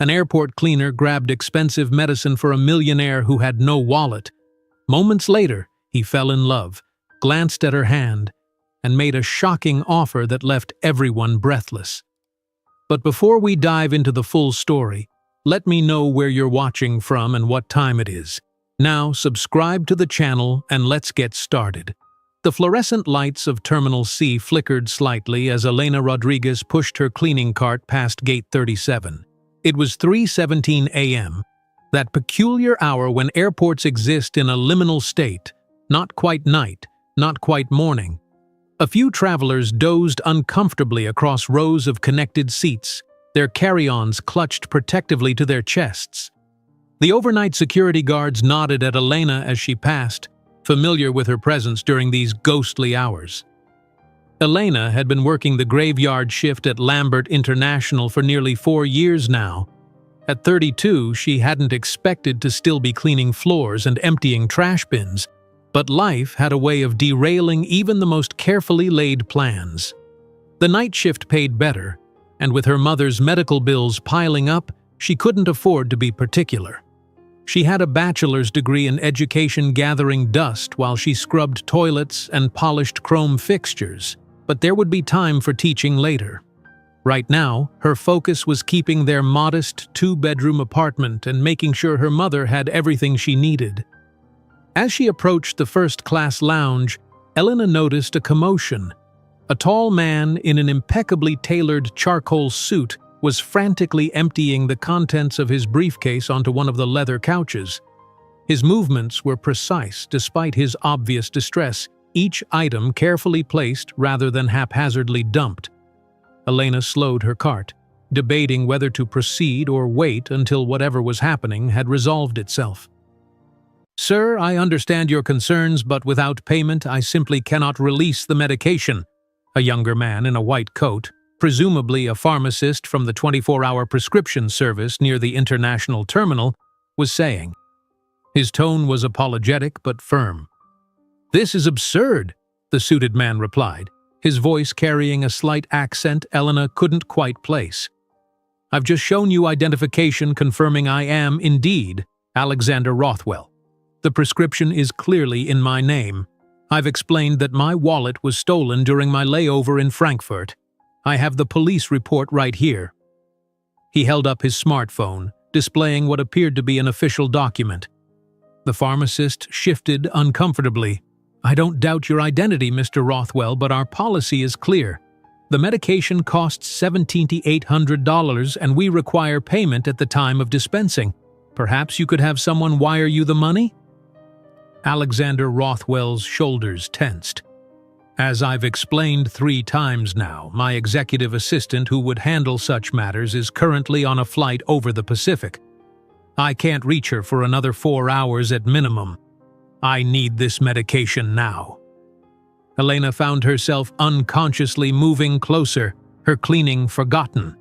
An airport cleaner grabbed expensive medicine for a millionaire who had no wallet. Moments later, he fell in love, glanced at her hand, and made a shocking offer that left everyone breathless. But before we dive into the full story, let me know where you're watching from and what time it is. Now, subscribe to the channel and let's get started. The fluorescent lights of Terminal C flickered slightly as Elena Rodriguez pushed her cleaning cart past Gate 37. It was 3:17 a.m., that peculiar hour when airports exist in a liminal state, not quite night, not quite morning. A few travelers dozed uncomfortably across rows of connected seats, their carry-ons clutched protectively to their chests. The overnight security guards nodded at Elena as she passed, familiar with her presence during these ghostly hours. Elena had been working the graveyard shift at Lambert International for nearly 4 years now. At 32, she hadn't expected to still be cleaning floors and emptying trash bins, but life had a way of derailing even the most carefully laid plans. The night shift paid better, and with her mother's medical bills piling up, she couldn't afford to be particular. She had a bachelor's degree in education gathering dust while she scrubbed toilets and polished chrome fixtures, but there would be time for teaching later. Right now, her focus was keeping their modest 2-bedroom apartment and making sure her mother had everything she needed. As she approached the first-class lounge, Elena noticed a commotion. A tall man in an impeccably tailored charcoal suit was frantically emptying the contents of his briefcase onto one of the leather couches. His movements were precise despite his obvious distress, each item carefully placed rather than haphazardly dumped. Elena slowed her cart, debating whether to proceed or wait until whatever was happening had resolved itself. "Sir, I understand your concerns, but without payment I simply cannot release the medication," a younger man in a white coat, presumably a pharmacist from the 24-hour prescription service near the international terminal, was saying. His tone was apologetic but firm. "This is absurd," the suited man replied, his voice carrying a slight accent Elena couldn't quite place. "I've just shown you identification confirming I am, indeed, Alexander Rothwell. The prescription is clearly in my name. I've explained that my wallet was stolen during my layover in Frankfurt. I have the police report right here." He held up his smartphone, displaying what appeared to be an official document. The pharmacist shifted uncomfortably. "I don't doubt your identity, Mr. Rothwell, but our policy is clear. The medication costs $1,700 and we require payment at the time of dispensing. Perhaps you could have someone wire you the money?" Alexander Rothwell's shoulders tensed. "As I've explained 3 times now, my executive assistant who would handle such matters is currently on a flight over the Pacific. I can't reach her for another 4 hours at minimum. I need this medication now." Elena found herself unconsciously moving closer, her cleaning forgotten.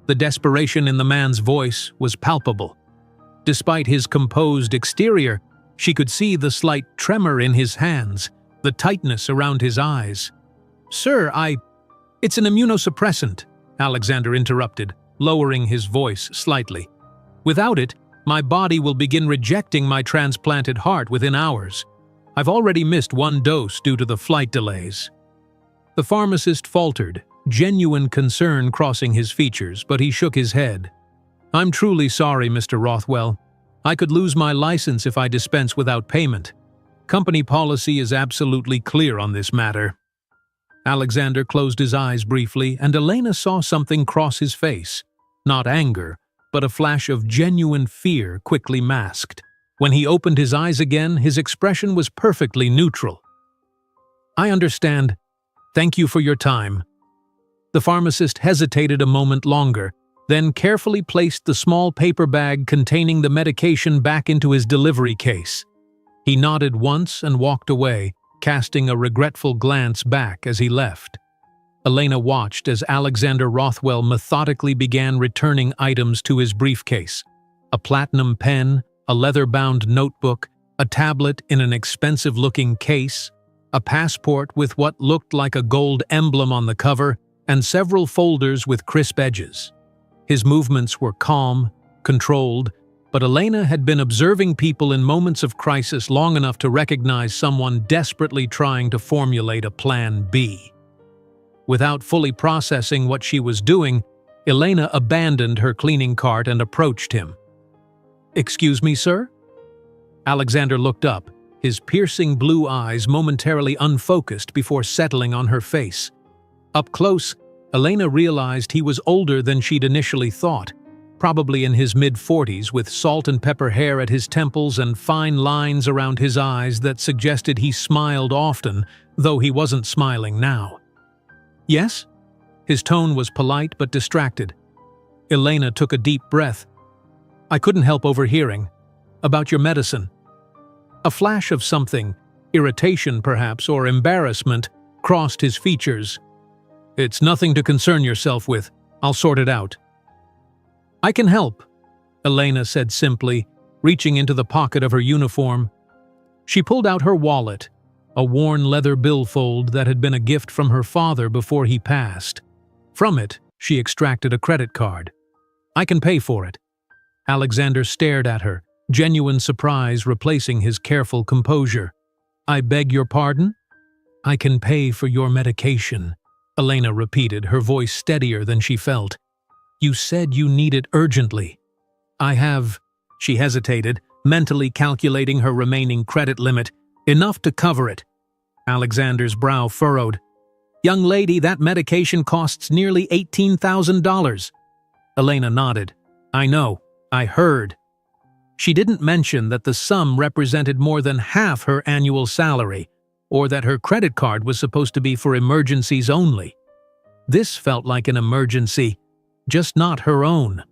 The desperation in the man's voice was palpable. Despite his composed exterior, she could see the slight tremor in his hands, the tightness around his eyes. "Sir, It's an immunosuppressant," Alexander interrupted, lowering his voice slightly. "Without it, my body will begin rejecting my transplanted heart within hours. I've already missed 1 dose due to the flight delays." The pharmacist faltered, genuine concern crossing his features, but he shook his head. "I'm truly sorry, Mr. Rothwell. I could lose my license if I dispense without payment. Company policy is absolutely clear on this matter." Alexander closed his eyes briefly, and Elena saw something cross his face. Not anger, but a flash of genuine fear quickly masked. When he opened his eyes again, his expression was perfectly neutral. "I understand. Thank you for your time." The pharmacist hesitated a moment longer, then carefully placed the small paper bag containing the medication back into his delivery case. He nodded once and walked away, casting a regretful glance back as he left. Elena watched as Alexander Rothwell methodically began returning items to his briefcase. A platinum pen, a leather-bound notebook, a tablet in an expensive-looking case, a passport with what looked like a gold emblem on the cover, and several folders with crisp edges. His movements were calm, controlled, but Elena had been observing people in moments of crisis long enough to recognize someone desperately trying to formulate a plan B. Without fully processing what she was doing, Elena abandoned her cleaning cart and approached him. "Excuse me, sir?" Alexander looked up, his piercing blue eyes momentarily unfocused before settling on her face. Up close, Elena realized he was older than she'd initially thought, probably in his mid-40s with salt and pepper hair at his temples and fine lines around his eyes that suggested he smiled often, though he wasn't smiling now. "Yes?" His tone was polite but distracted. Elena took a deep breath. "I couldn't help overhearing. About your medicine." A flash of something, irritation perhaps, or embarrassment, crossed his features. "It's nothing to concern yourself with. I'll sort it out." "I can help," Elena said simply, reaching into the pocket of her uniform. She pulled out her wallet, a worn leather billfold that had been a gift from her father before he passed. From it, she extracted a credit card. "I can pay for it." Alexander stared at her, genuine surprise replacing his careful composure. "I beg your pardon?" "I can pay for your medication," Elena repeated, her voice steadier than she felt. "You said you need it urgently." "I have," she hesitated, mentally calculating her remaining credit limit, "enough to cover it." Alexander's brow furrowed. "Young lady, that medication costs nearly $18,000. Elena nodded. "I know. I heard." She didn't mention that the sum represented more than half her annual salary, or that her credit card was supposed to be for emergencies only. This felt like an emergency, just not her own.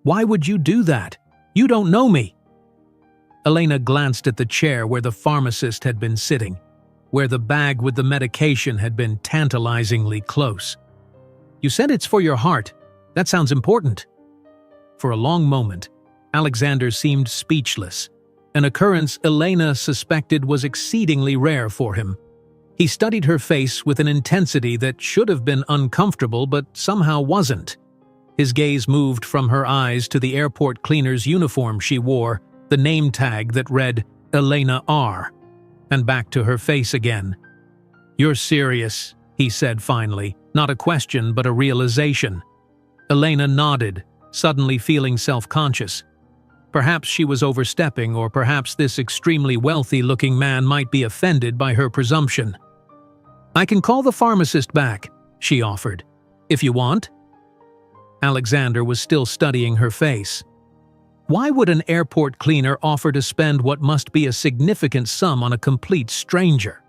"Why would you do that? You don't know me." Elena glanced at the chair where the pharmacist had been sitting, where the bag with the medication had been tantalizingly close. "You said it's for your heart. That sounds important." For a long moment, Alexander seemed speechless, an occurrence Elena suspected was exceedingly rare for him. He studied her face with an intensity that should have been uncomfortable but somehow wasn't. His gaze moved from her eyes to the airport cleaner's uniform she wore, the name tag that read Elena R., and back to her face again. "You're serious," he said finally, not a question but a realization. Elena nodded, suddenly feeling self-conscious. Perhaps she was overstepping, or perhaps this extremely wealthy-looking man might be offended by her presumption. "I can call the pharmacist back," she offered, "if you want." Alexander was still studying her face. Why would an airport cleaner offer to spend what must be a significant sum on a complete stranger?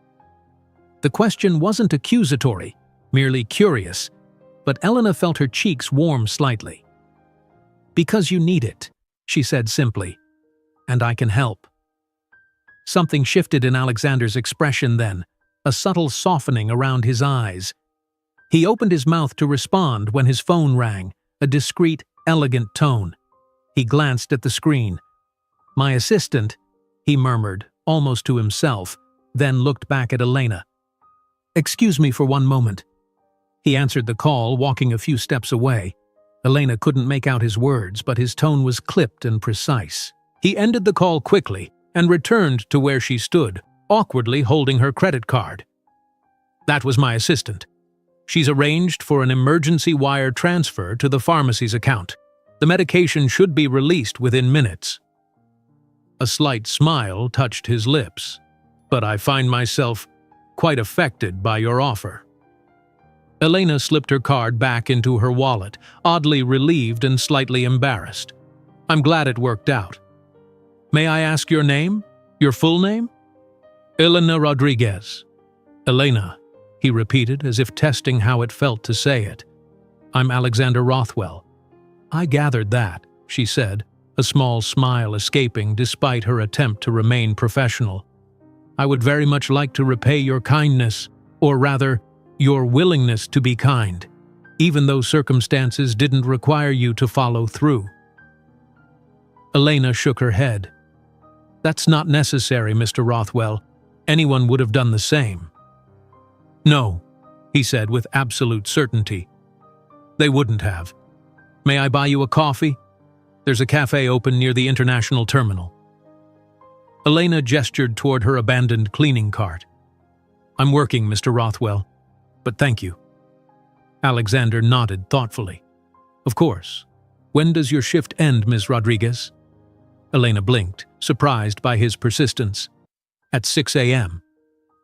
The question wasn't accusatory, merely curious, but Elena felt her cheeks warm slightly. "Because you need it," she said simply, "and I can help." Something shifted in Alexander's expression then, a subtle softening around his eyes. He opened his mouth to respond when his phone rang, a discreet, elegant tone. He glanced at the screen. "My assistant," he murmured, almost to himself, then looked back at Elena. "Excuse me for one moment." He answered the call, walking a few steps away. Elena couldn't make out his words, but his tone was clipped and precise. He ended the call quickly and returned to where she stood, awkwardly holding her credit card. "That was my assistant. She's arranged for an emergency wire transfer to the pharmacy's account. The medication should be released within minutes." A slight smile touched his lips. "But I find myself quite affected by your offer." Elena slipped her card back into her wallet, oddly relieved and slightly embarrassed. "I'm glad it worked out. May I ask your name? Your full name?" "Elena Rodriguez." "Elena," he repeated as if testing how it felt to say it. "I'm Alexander Rothwell." "I gathered that," she said, a small smile escaping despite her attempt to remain professional. "I would very much like to repay your kindness, or rather, your willingness to be kind, even though circumstances didn't require you to follow through." Elena shook her head. "That's not necessary, Mr. Rothwell. Anyone would have done the same." "No," he said with absolute certainty. "They wouldn't have. May I buy you a coffee? There's a cafe open near the international terminal. Elena gestured toward her abandoned cleaning cart. I'm working, Mr. Rothwell, but thank you. Alexander nodded thoughtfully. Of course. When does your shift end, Ms. Rodriguez? Elena blinked, surprised by his persistence. At 6 a.m.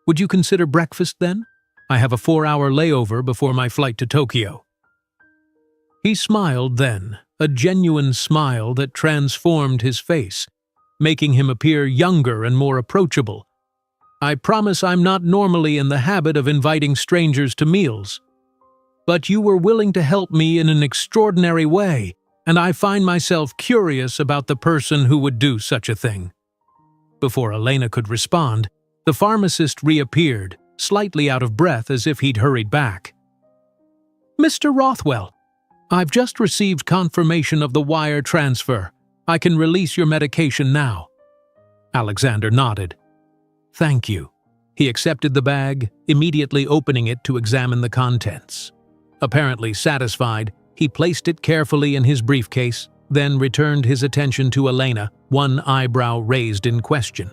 Would you consider breakfast then? I have a 4-hour layover before my flight to Tokyo. He smiled then, a genuine smile that transformed his face, making him appear younger and more approachable. I promise I'm not normally in the habit of inviting strangers to meals. But you were willing to help me in an extraordinary way, and I find myself curious about the person who would do such a thing. Before Elena could respond, the pharmacist reappeared, slightly out of breath as if he'd hurried back. Mr. Rothwell, I've just received confirmation of the wire transfer. I can release your medication now. Alexander nodded. Thank you. He accepted the bag, immediately opening it to examine the contents. Apparently satisfied, he placed it carefully in his briefcase, then returned his attention to Elena, one eyebrow raised in question.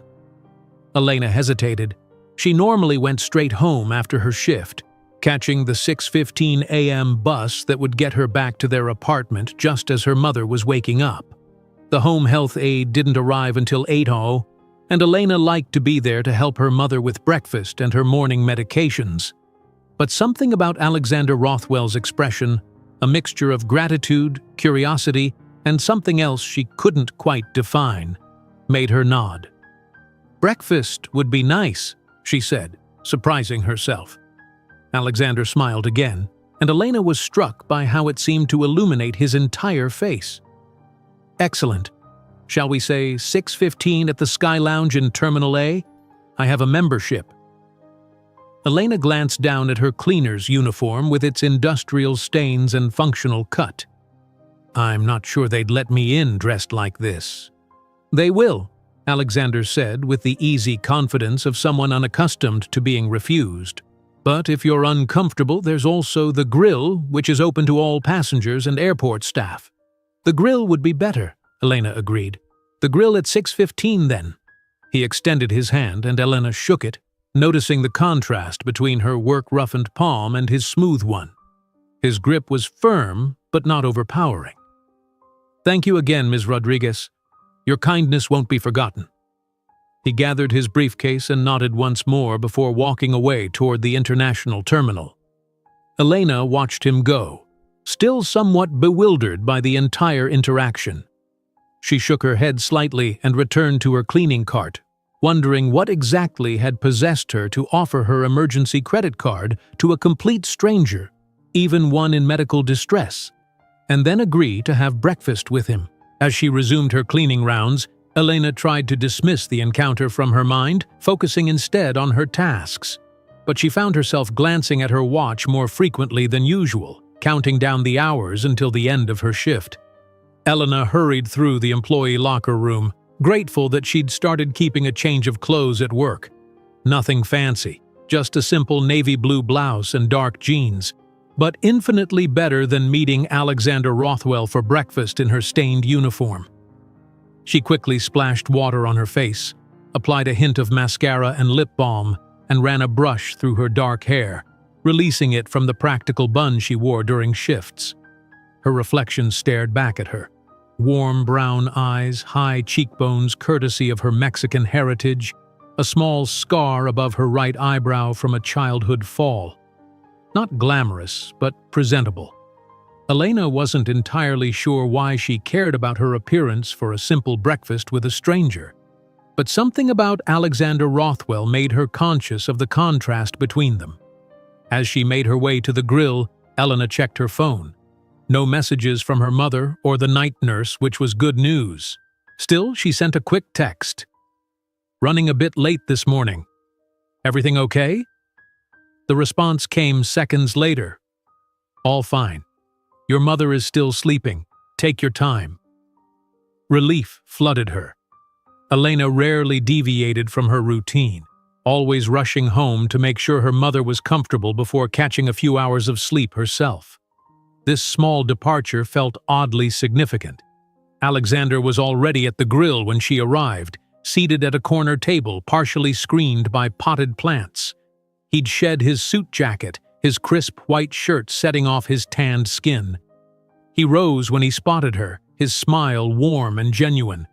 Elena hesitated. She normally went straight home after her shift, catching the 6:15 a.m. bus that would get her back to their apartment just as her mother was waking up. The home health aide didn't arrive until 8:00, and Elena liked to be there to help her mother with breakfast and her morning medications. But something about Alexander Rothwell's expression, a mixture of gratitude, curiosity, and something else she couldn't quite define, made her nod. Breakfast would be nice, she said, surprising herself. Alexander smiled again, and Elena was struck by how it seemed to illuminate his entire face. Excellent. Shall we say 6:15 at the Sky Lounge in Terminal A? I have a membership. Elena glanced down at her cleaner's uniform with its industrial stains and functional cut. I'm not sure they'd let me in dressed like this. They will, Alexander said with the easy confidence of someone unaccustomed to being refused. But if you're uncomfortable, there's also the grill, which is open to all passengers and airport staff. The grill would be better, Elena agreed. The grill at 6:15 then. He extended his hand and Elena shook it, noticing the contrast between her work-roughened palm and his smooth one. His grip was firm, but not overpowering. Thank you again, Ms. Rodriguez. Your kindness won't be forgotten. He gathered his briefcase and nodded once more before walking away toward the international terminal. Elena watched him go, still somewhat bewildered by the entire interaction. She shook her head slightly and returned to her cleaning cart, wondering what exactly had possessed her to offer her emergency credit card to a complete stranger, even one in medical distress, and then agree to have breakfast with him. As she resumed her cleaning rounds, Elena tried to dismiss the encounter from her mind, focusing instead on her tasks. But she found herself glancing at her watch more frequently than usual, counting down the hours until the end of her shift. Elena hurried through the employee locker room, grateful that she'd started keeping a change of clothes at work. Nothing fancy, just a simple navy blue blouse and dark jeans, but infinitely better than meeting Alexander Rothwell for breakfast in her stained uniform. She quickly splashed water on her face, applied a hint of mascara and lip balm, and ran a brush through her dark hair, releasing it from the practical bun she wore during shifts. Her reflection stared back at her. Warm brown eyes, high cheekbones courtesy of her Mexican heritage, a small scar above her right eyebrow from a childhood fall. Not glamorous, but presentable. Elena wasn't entirely sure why she cared about her appearance for a simple breakfast with a stranger, but something about Alexander Rothwell made her conscious of the contrast between them. As she made her way to the grill, Elena checked her phone. No messages from her mother or the night nurse, which was good news. Still, she sent a quick text. Running a bit late this morning. Everything okay? The response came seconds later. All fine. Your mother is still sleeping. Take your time. Relief flooded her. Elena rarely deviated from her routine, always rushing home to make sure her mother was comfortable before catching a few hours of sleep herself. This small departure felt oddly significant. Alexander was already at the grill when she arrived, seated at a corner table partially screened by potted plants. He'd shed his suit jacket, his crisp white shirt setting off his tanned skin. He rose when he spotted her, his smile warm and genuine.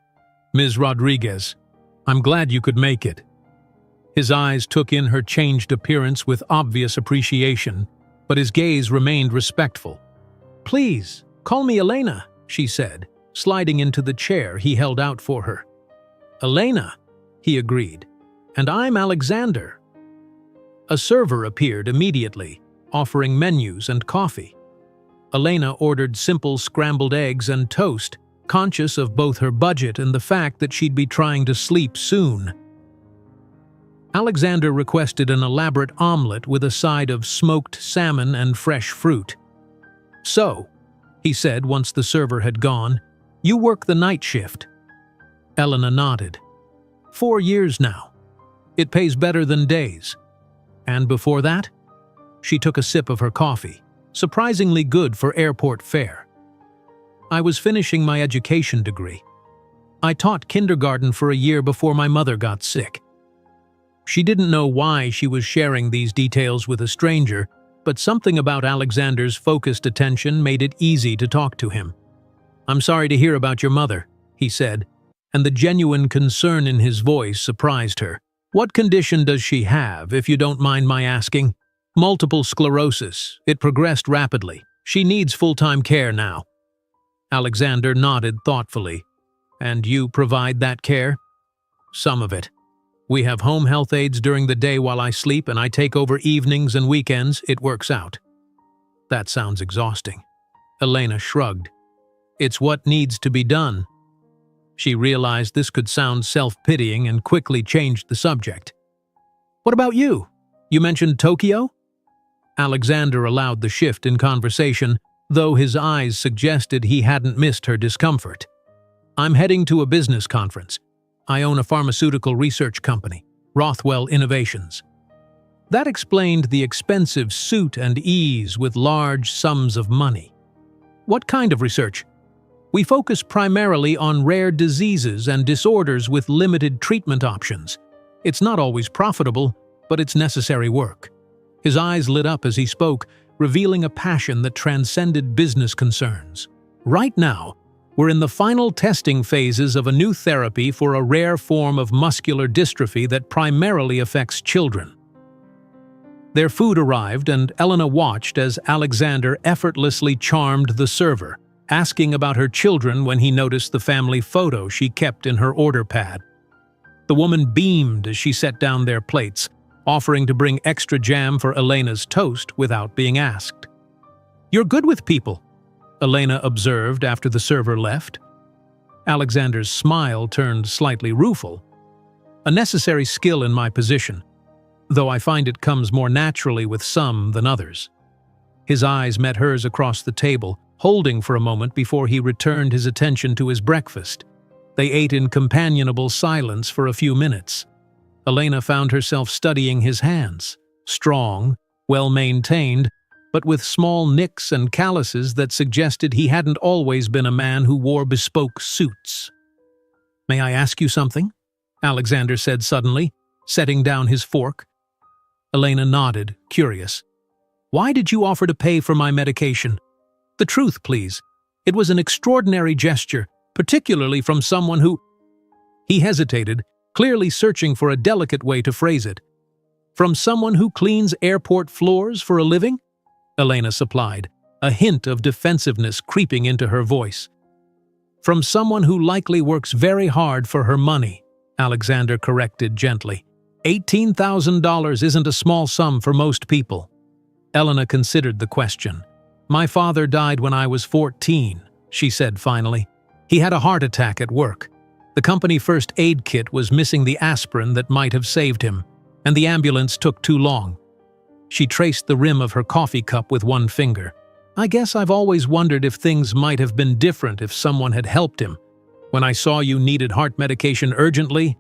"Ms. Rodriguez, I'm glad you could make it." His eyes took in her changed appearance with obvious appreciation, but his gaze remained respectful. "Please, call me Elena," she said, sliding into the chair he held out for her. "Elena," he agreed, "and I'm Alexander." A server appeared immediately, offering menus and coffee. Elena ordered simple scrambled eggs and toast, conscious of both her budget and the fact that she'd be trying to sleep soon. Alexander requested an elaborate omelet with a side of smoked salmon and fresh fruit. "So," he said once the server had gone, "you work the night shift?" Elena nodded. 4 years now. It pays better than days. And before that? She took a sip of her coffee, surprisingly good for airport fare. "I was finishing my education degree. I taught kindergarten for a year before my mother got sick." She didn't know why she was sharing these details with a stranger, but something about Alexander's focused attention made it easy to talk to him. "I'm sorry to hear about your mother," he said, and the genuine concern in his voice surprised her. "What condition does she have, if you don't mind my asking?" "Multiple sclerosis. It progressed rapidly. She needs full-time care now." Alexander nodded thoughtfully. "And you provide that care?" "Some of it. We have home health aides during the day while I sleep, and I take over evenings and weekends. It works out." "That sounds exhausting." Elena shrugged. "It's what needs to be done." She realized this could sound self-pitying and quickly changed the subject. "What about you? You mentioned Tokyo?" Alexander allowed the shift in conversation, though his eyes suggested he hadn't missed her discomfort. "I'm heading to a business conference. I own a pharmaceutical research company, Rothwell Innovations." That explained the expensive suit and ease with large sums of money. "What kind of research?" "We focus primarily on rare diseases and disorders with limited treatment options. It's not always profitable, but it's necessary work." His eyes lit up as he spoke, revealing a passion that transcended business concerns. "Right now, we're in the final testing phases of a new therapy for a rare form of muscular dystrophy that primarily affects children." Their food arrived, and Elena watched as Alexander effortlessly charmed the server, asking about her children when he noticed the family photo she kept in her order pad. The woman beamed as she set down their plates, offering to bring extra jam for Elena's toast without being asked. "You're good with people," Elena observed after the server left. Alexander's smile turned slightly rueful. "A necessary skill in my position, though I find it comes more naturally with some than others." His eyes met hers across the table, holding for a moment before he returned his attention to his breakfast. They ate in companionable silence for a few minutes. Elena found herself studying his hands, strong, well-maintained, but with small nicks and calluses that suggested he hadn't always been a man who wore bespoke suits. "May I ask you something?" Alexander said suddenly, setting down his fork. Elena nodded, curious. "Why did you offer to pay for my medication?" "The truth, please. It was an extraordinary gesture, particularly from someone who—" He hesitated, clearly searching for a delicate way to phrase it. "From someone who cleans airport floors for a living?" Elena supplied, a hint of defensiveness creeping into her voice. "From someone who likely works very hard for her money," Alexander corrected gently. $18,000 isn't a small sum for most people." Elena considered the question. "My father died when I was 14, she said finally. "He had a heart attack at work. The company first aid kit was missing the aspirin that might have saved him, and the ambulance took too long." She traced the rim of her coffee cup with one finger. "I guess I've always wondered if things might have been different if someone had helped him. When I saw you needed heart medication urgently,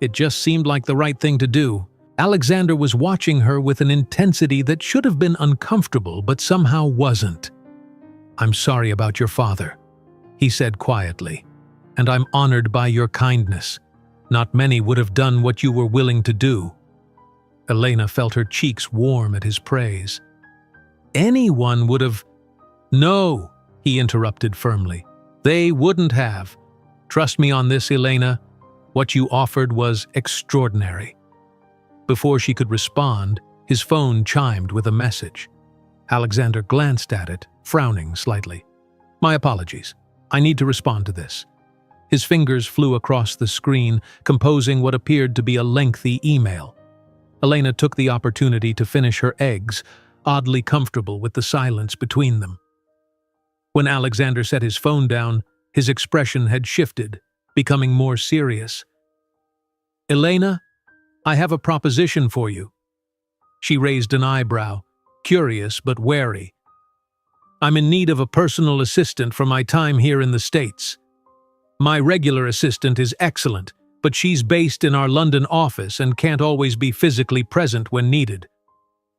it just seemed like the right thing to do." Alexander was watching her with an intensity that should have been uncomfortable but somehow wasn't. "I'm sorry about your father," he said quietly, "and I'm honored by your kindness. Not many would have done what you were willing to do." Elena felt her cheeks warm at his praise. "Anyone would have—" "No," he interrupted firmly. "They wouldn't have. Trust me on this, Elena. What you offered was extraordinary." Before she could respond, his phone chimed with a message. Alexander glanced at it, frowning slightly. "My apologies. I need to respond to this." His fingers flew across the screen, composing what appeared to be a lengthy email. Elena took the opportunity to finish her eggs, oddly comfortable with the silence between them. When Alexander set his phone down, his expression had shifted, becoming more serious. "Elena, I have a proposition for you." She raised an eyebrow, curious but wary. "I'm in need of a personal assistant for my time here in the States. My regular assistant is excellent, but she's based in our London office and can't always be physically present when needed.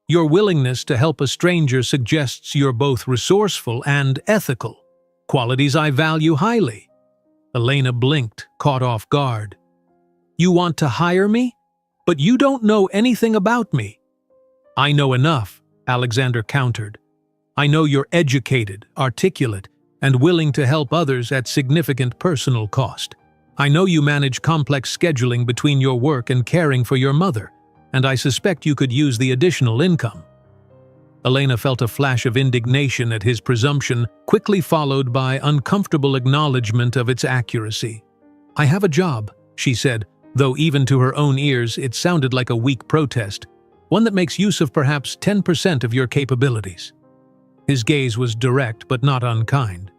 Your willingness to help a stranger suggests you're both resourceful and ethical, qualities I value highly." Elena blinked, caught off guard. "You want to hire me? But you don't know anything about me." "I know enough," Alexander countered. "I know you're educated, articulate, and willing to help others at significant personal cost. I know you manage complex scheduling between your work and caring for your mother, and I suspect you could use the additional income." Elena felt a flash of indignation at his presumption, quickly followed by uncomfortable acknowledgement of its accuracy. "I have a job," she said, though even to her own ears it sounded like a weak protest, "one that makes use of perhaps 10% of your capabilities." His gaze was direct but not unkind.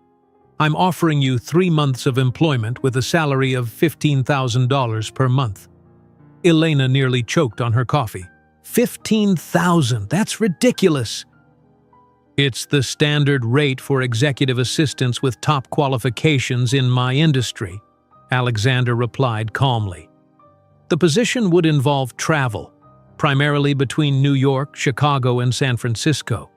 "I'm offering you 3 months of employment with a salary of $15,000 per month." Elena nearly choked on her coffee. $15,000, that's ridiculous. "It's the standard rate for executive assistants with top qualifications in my industry," Alexander replied calmly. "The position would involve travel, primarily between New York, Chicago, and San Francisco.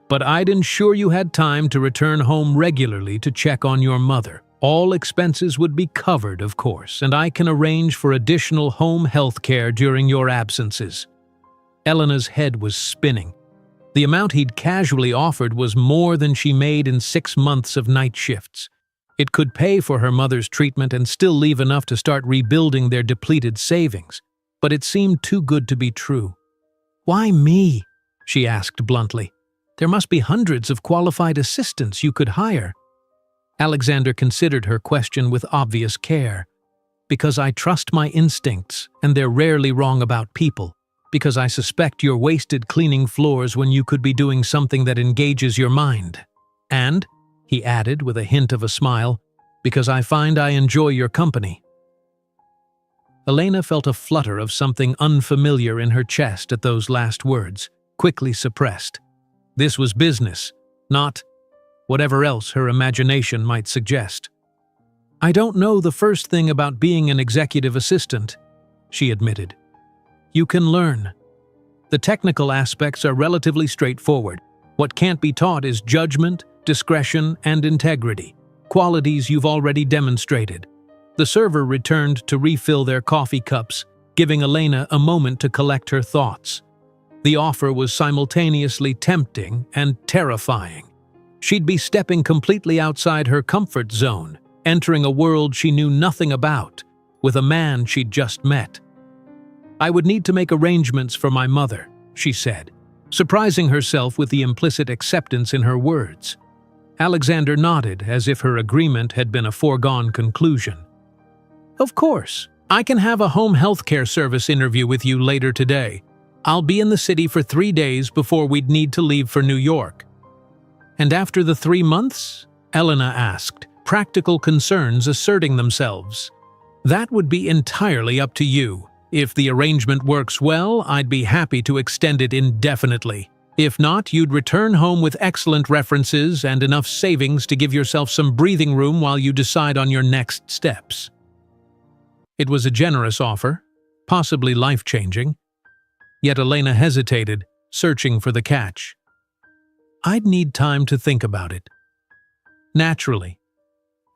But I'd ensure you had time to return home regularly to check on your mother. All expenses would be covered, of course, and I can arrange for additional home health care during your absences." Elena's head was spinning. The amount he'd casually offered was more than she made in 6 months of night shifts. It could pay for her mother's treatment and still leave enough to start rebuilding their depleted savings. But it seemed too good to be true. "Why me?" she asked bluntly. "There must be hundreds of qualified assistants you could hire." Alexander considered her question with obvious care. "Because I trust my instincts, and they're rarely wrong about people. Because I suspect you're wasted cleaning floors when you could be doing something that engages your mind. And," he added with a hint of a smile, "because I find I enjoy your company." Elena felt a flutter of something unfamiliar in her chest at those last words, quickly suppressed. This was business, not whatever else her imagination might suggest. "I don't know the first thing about being an executive assistant," she admitted. "You can learn. The technical aspects are relatively straightforward. What can't be taught is judgment, discretion, and integrity, qualities you've already demonstrated." The server returned to refill their coffee cups, giving Elena a moment to collect her thoughts. The offer was simultaneously tempting and terrifying. She'd be stepping completely outside her comfort zone, entering a world she knew nothing about, with a man she'd just met. "I would need to make arrangements for my mother," she said, surprising herself with the implicit acceptance in her words. Alexander nodded as if her agreement had been a foregone conclusion. "Of course, I can have a home healthcare service interview with you later today. I'll be in the city for 3 days before we'd need to leave for New York." "And after the 3 months?" Elena asked, practical concerns asserting themselves. "That would be entirely up to you. If the arrangement works well, I'd be happy to extend it indefinitely. If not, you'd return home with excellent references and enough savings to give yourself some breathing room while you decide on your next steps." It was a generous offer, possibly life-changing. Yet Elena hesitated, searching for the catch. "I'd need time to think about it. Naturally.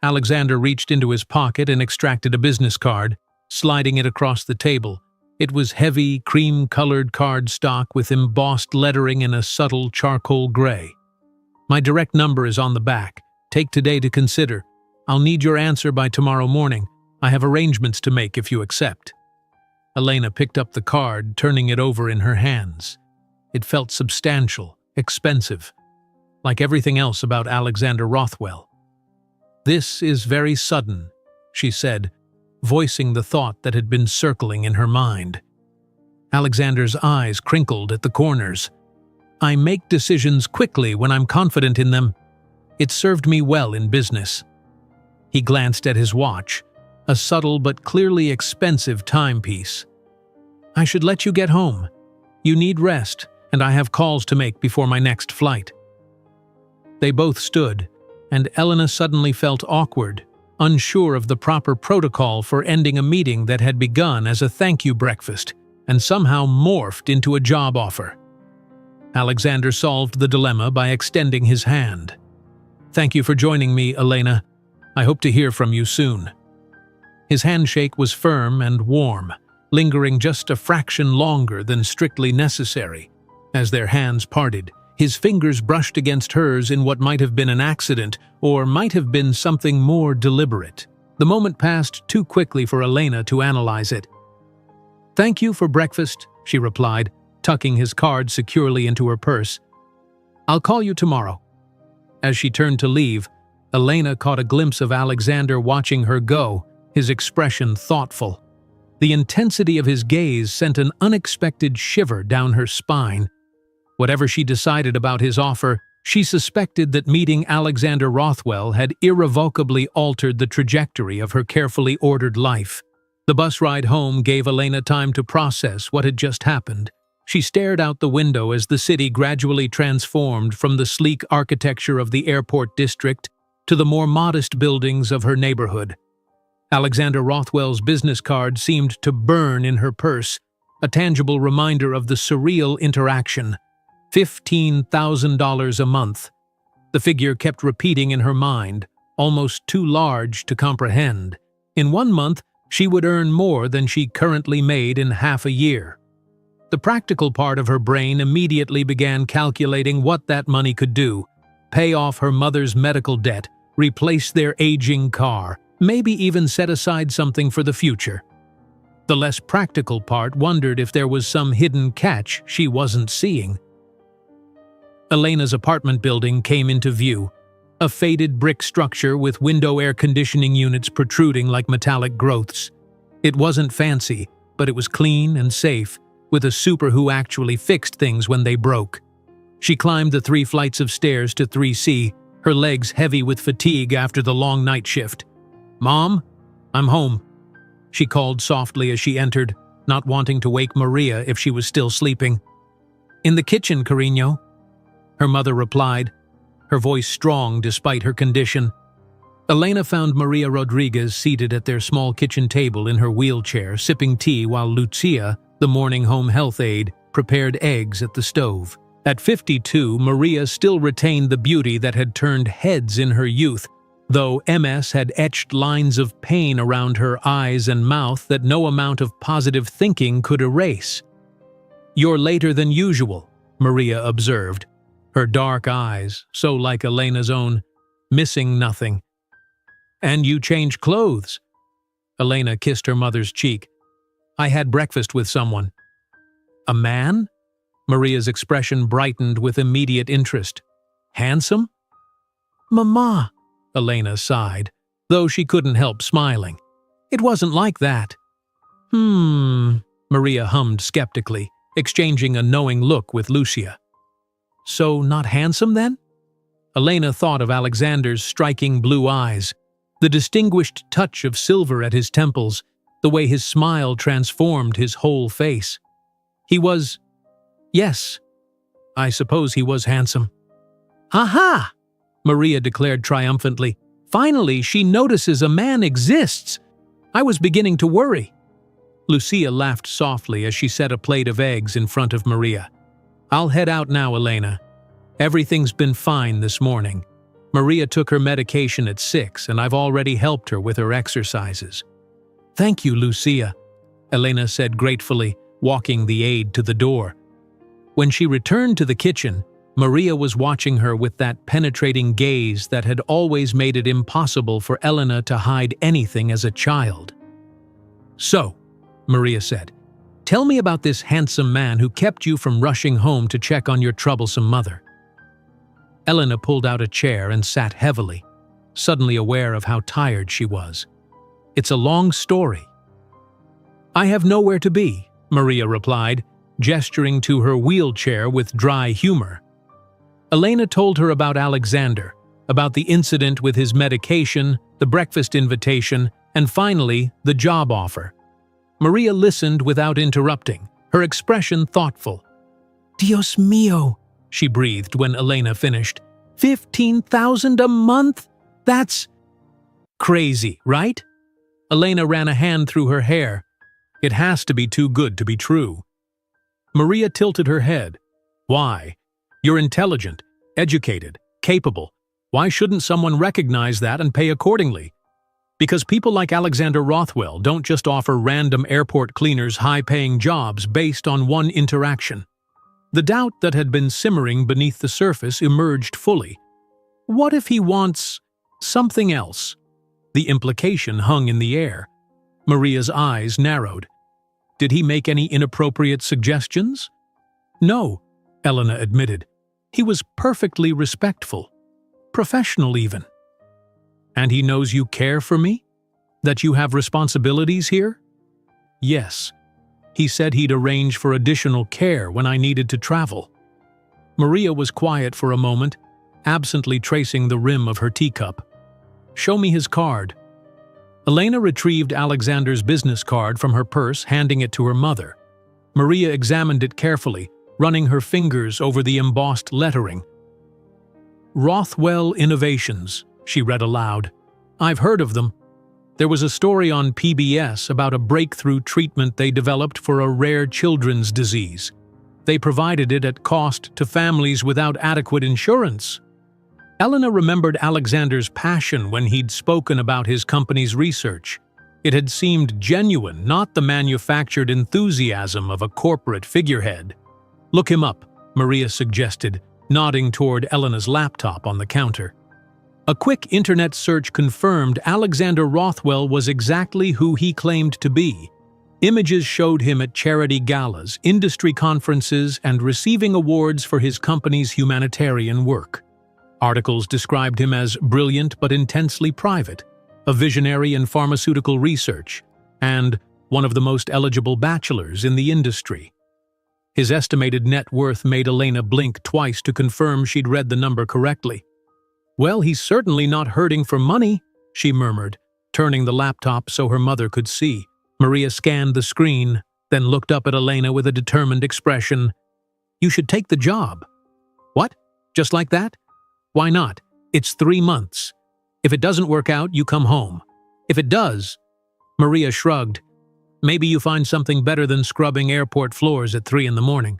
Alexander reached into his pocket and extracted a business card, sliding it across the table. It was heavy, cream-colored cardstock with embossed lettering in a subtle charcoal gray. My direct number is on the back. Take today to consider. I'll need your answer by tomorrow morning. I have arrangements to make if you accept. Elena picked up the card, turning it over in her hands. It felt substantial, expensive, like everything else about Alexander Rothwell. "This is very sudden," she said, voicing the thought that had been circling in her mind. Alexander's eyes crinkled at the corners. "I make decisions quickly when I'm confident in them. It served me well in business." He glanced at his watch, a subtle but clearly expensive timepiece. "I should let you get home. You need rest, and I have calls to make before my next flight." They both stood, and Elena suddenly felt awkward, unsure of the proper protocol for ending a meeting that had begun as a thank-you breakfast and somehow morphed into a job offer. Alexander solved the dilemma by extending his hand. "Thank you for joining me, Elena. I hope to hear from you soon." His handshake was firm and warm, lingering just a fraction longer than strictly necessary. As their hands parted, his fingers brushed against hers in what might have been an accident or might have been something more deliberate. The moment passed too quickly for Elena to analyze it. "Thank you for breakfast," she replied, tucking his card securely into her purse. "I'll call you tomorrow." As she turned to leave, Elena caught a glimpse of Alexander watching her go, his expression thoughtful. The intensity of his gaze sent an unexpected shiver down her spine. Whatever she decided about his offer, she suspected that meeting Alexander Rothwell had irrevocably altered the trajectory of her carefully ordered life. The bus ride home gave Elena time to process what had just happened. She stared out the window as the city gradually transformed from the sleek architecture of the airport district to the more modest buildings of her neighborhood. Alexander Rothwell's business card seemed to burn in her purse, a tangible reminder of the surreal interaction. $15,000 a month. The figure kept repeating in her mind, almost too large to comprehend. In 1 month, she would earn more than she currently made in half a year. The practical part of her brain immediately began calculating what that money could do: pay off her mother's medical debt, replace their aging car, maybe even set aside something for the future. The less practical part wondered if there was some hidden catch she wasn't seeing. Elena's apartment building came into view, a faded brick structure with window air conditioning units protruding like metallic growths. It wasn't fancy, but it was clean and safe, with a super who actually fixed things when they broke. She climbed the 3 flights of stairs to 3C, her legs heavy with fatigue after the long night shift. "Mom, I'm home," she called softly as she entered, not wanting to wake Maria if she was still sleeping. "In the kitchen, Carino," her mother replied, her voice strong despite her condition. Elena found Maria Rodriguez seated at their small kitchen table in her wheelchair, sipping tea while Lucia, the morning home health aide, prepared eggs at the stove. At 52, Maria still retained the beauty that had turned heads in her youth, though MS had etched lines of pain around her eyes and mouth that no amount of positive thinking could erase. "You're later than usual," Maria observed, her dark eyes, so like Elena's own, missing nothing. "And you changed clothes." Elena kissed her mother's cheek. "I had breakfast with someone." "A man?" Maria's expression brightened with immediate interest. "Handsome?" "Mama," Elena sighed, though she couldn't help smiling. "It wasn't like that." Maria hummed skeptically, exchanging a knowing look with Lucia. "So not handsome, then?" Elena thought of Alexander's striking blue eyes, the distinguished touch of silver at his temples, the way his smile transformed his whole face. Yes, I suppose he was handsome." "Aha!" Maria declared triumphantly. "Finally, she notices a man exists. I was beginning to worry." Lucia laughed softly as she set a plate of eggs in front of Maria. "I'll head out now, Elena. Everything's been fine this morning. Maria took her medication at 6, and I've already helped her with her exercises." "Thank you, Lucia," Elena said gratefully, walking the aide to the door. When she returned to the kitchen, Maria was watching her with that penetrating gaze that had always made it impossible for Elena to hide anything as a child. "So," Maria said, "tell me about this handsome man who kept you from rushing home to check on your troublesome mother." Elena pulled out a chair and sat heavily, suddenly aware of how tired she was. "It's a long story." "I have nowhere to be," Maria replied, gesturing to her wheelchair with dry humor. Elena told her about Alexander, about the incident with his medication, the breakfast invitation, and finally, the job offer. Maria listened without interrupting, her expression thoughtful. "Dios mío," she breathed when Elena finished. 15,000 a month? That's crazy, right? Elena ran a hand through her hair. It has to be too good to be true. Maria tilted her head. Why? You're intelligent, educated, capable. Why shouldn't someone recognize that and pay accordingly? Because people like Alexander Rothwell don't just offer random airport cleaners high-paying jobs based on one interaction. The doubt that had been simmering beneath the surface emerged fully. What if he wants something else? The implication hung in the air. Maria's eyes narrowed. Did he make any inappropriate suggestions? No, Elena admitted. He was perfectly respectful. Professional even. And he knows you care for me? That you have responsibilities here? Yes. He said he'd arrange for additional care when I needed to travel. Maria was quiet for a moment, absently tracing the rim of her teacup. Show me his card. Elena retrieved Alexander's business card from her purse, handing it to her mother. Maria examined it carefully, running her fingers over the embossed lettering. Rothwell Innovations, she read aloud. I've heard of them. There was a story on PBS about a breakthrough treatment they developed for a rare children's disease. They provided it at cost to families without adequate insurance. Elena remembered Alexander's passion when he'd spoken about his company's research. It had seemed genuine, not the manufactured enthusiasm of a corporate figurehead. Look him up, Maria suggested, nodding toward Elena's laptop on the counter. A quick internet search confirmed Alexander Rothwell was exactly who he claimed to be. Images showed him at charity galas, industry conferences, and receiving awards for his company's humanitarian work. Articles described him as brilliant but intensely private, a visionary in pharmaceutical research, and one of the most eligible bachelors in the industry. His estimated net worth made Elena blink twice to confirm she'd read the number correctly. Well, he's certainly not hurting for money, she murmured, turning the laptop so her mother could see. Maria scanned the screen, then looked up at Elena with a determined expression. You should take the job. What? Just like that? Why not? It's 3 months. If it doesn't work out, you come home. If it does, Maria shrugged. Maybe you find something better than scrubbing airport floors at 3 in the morning.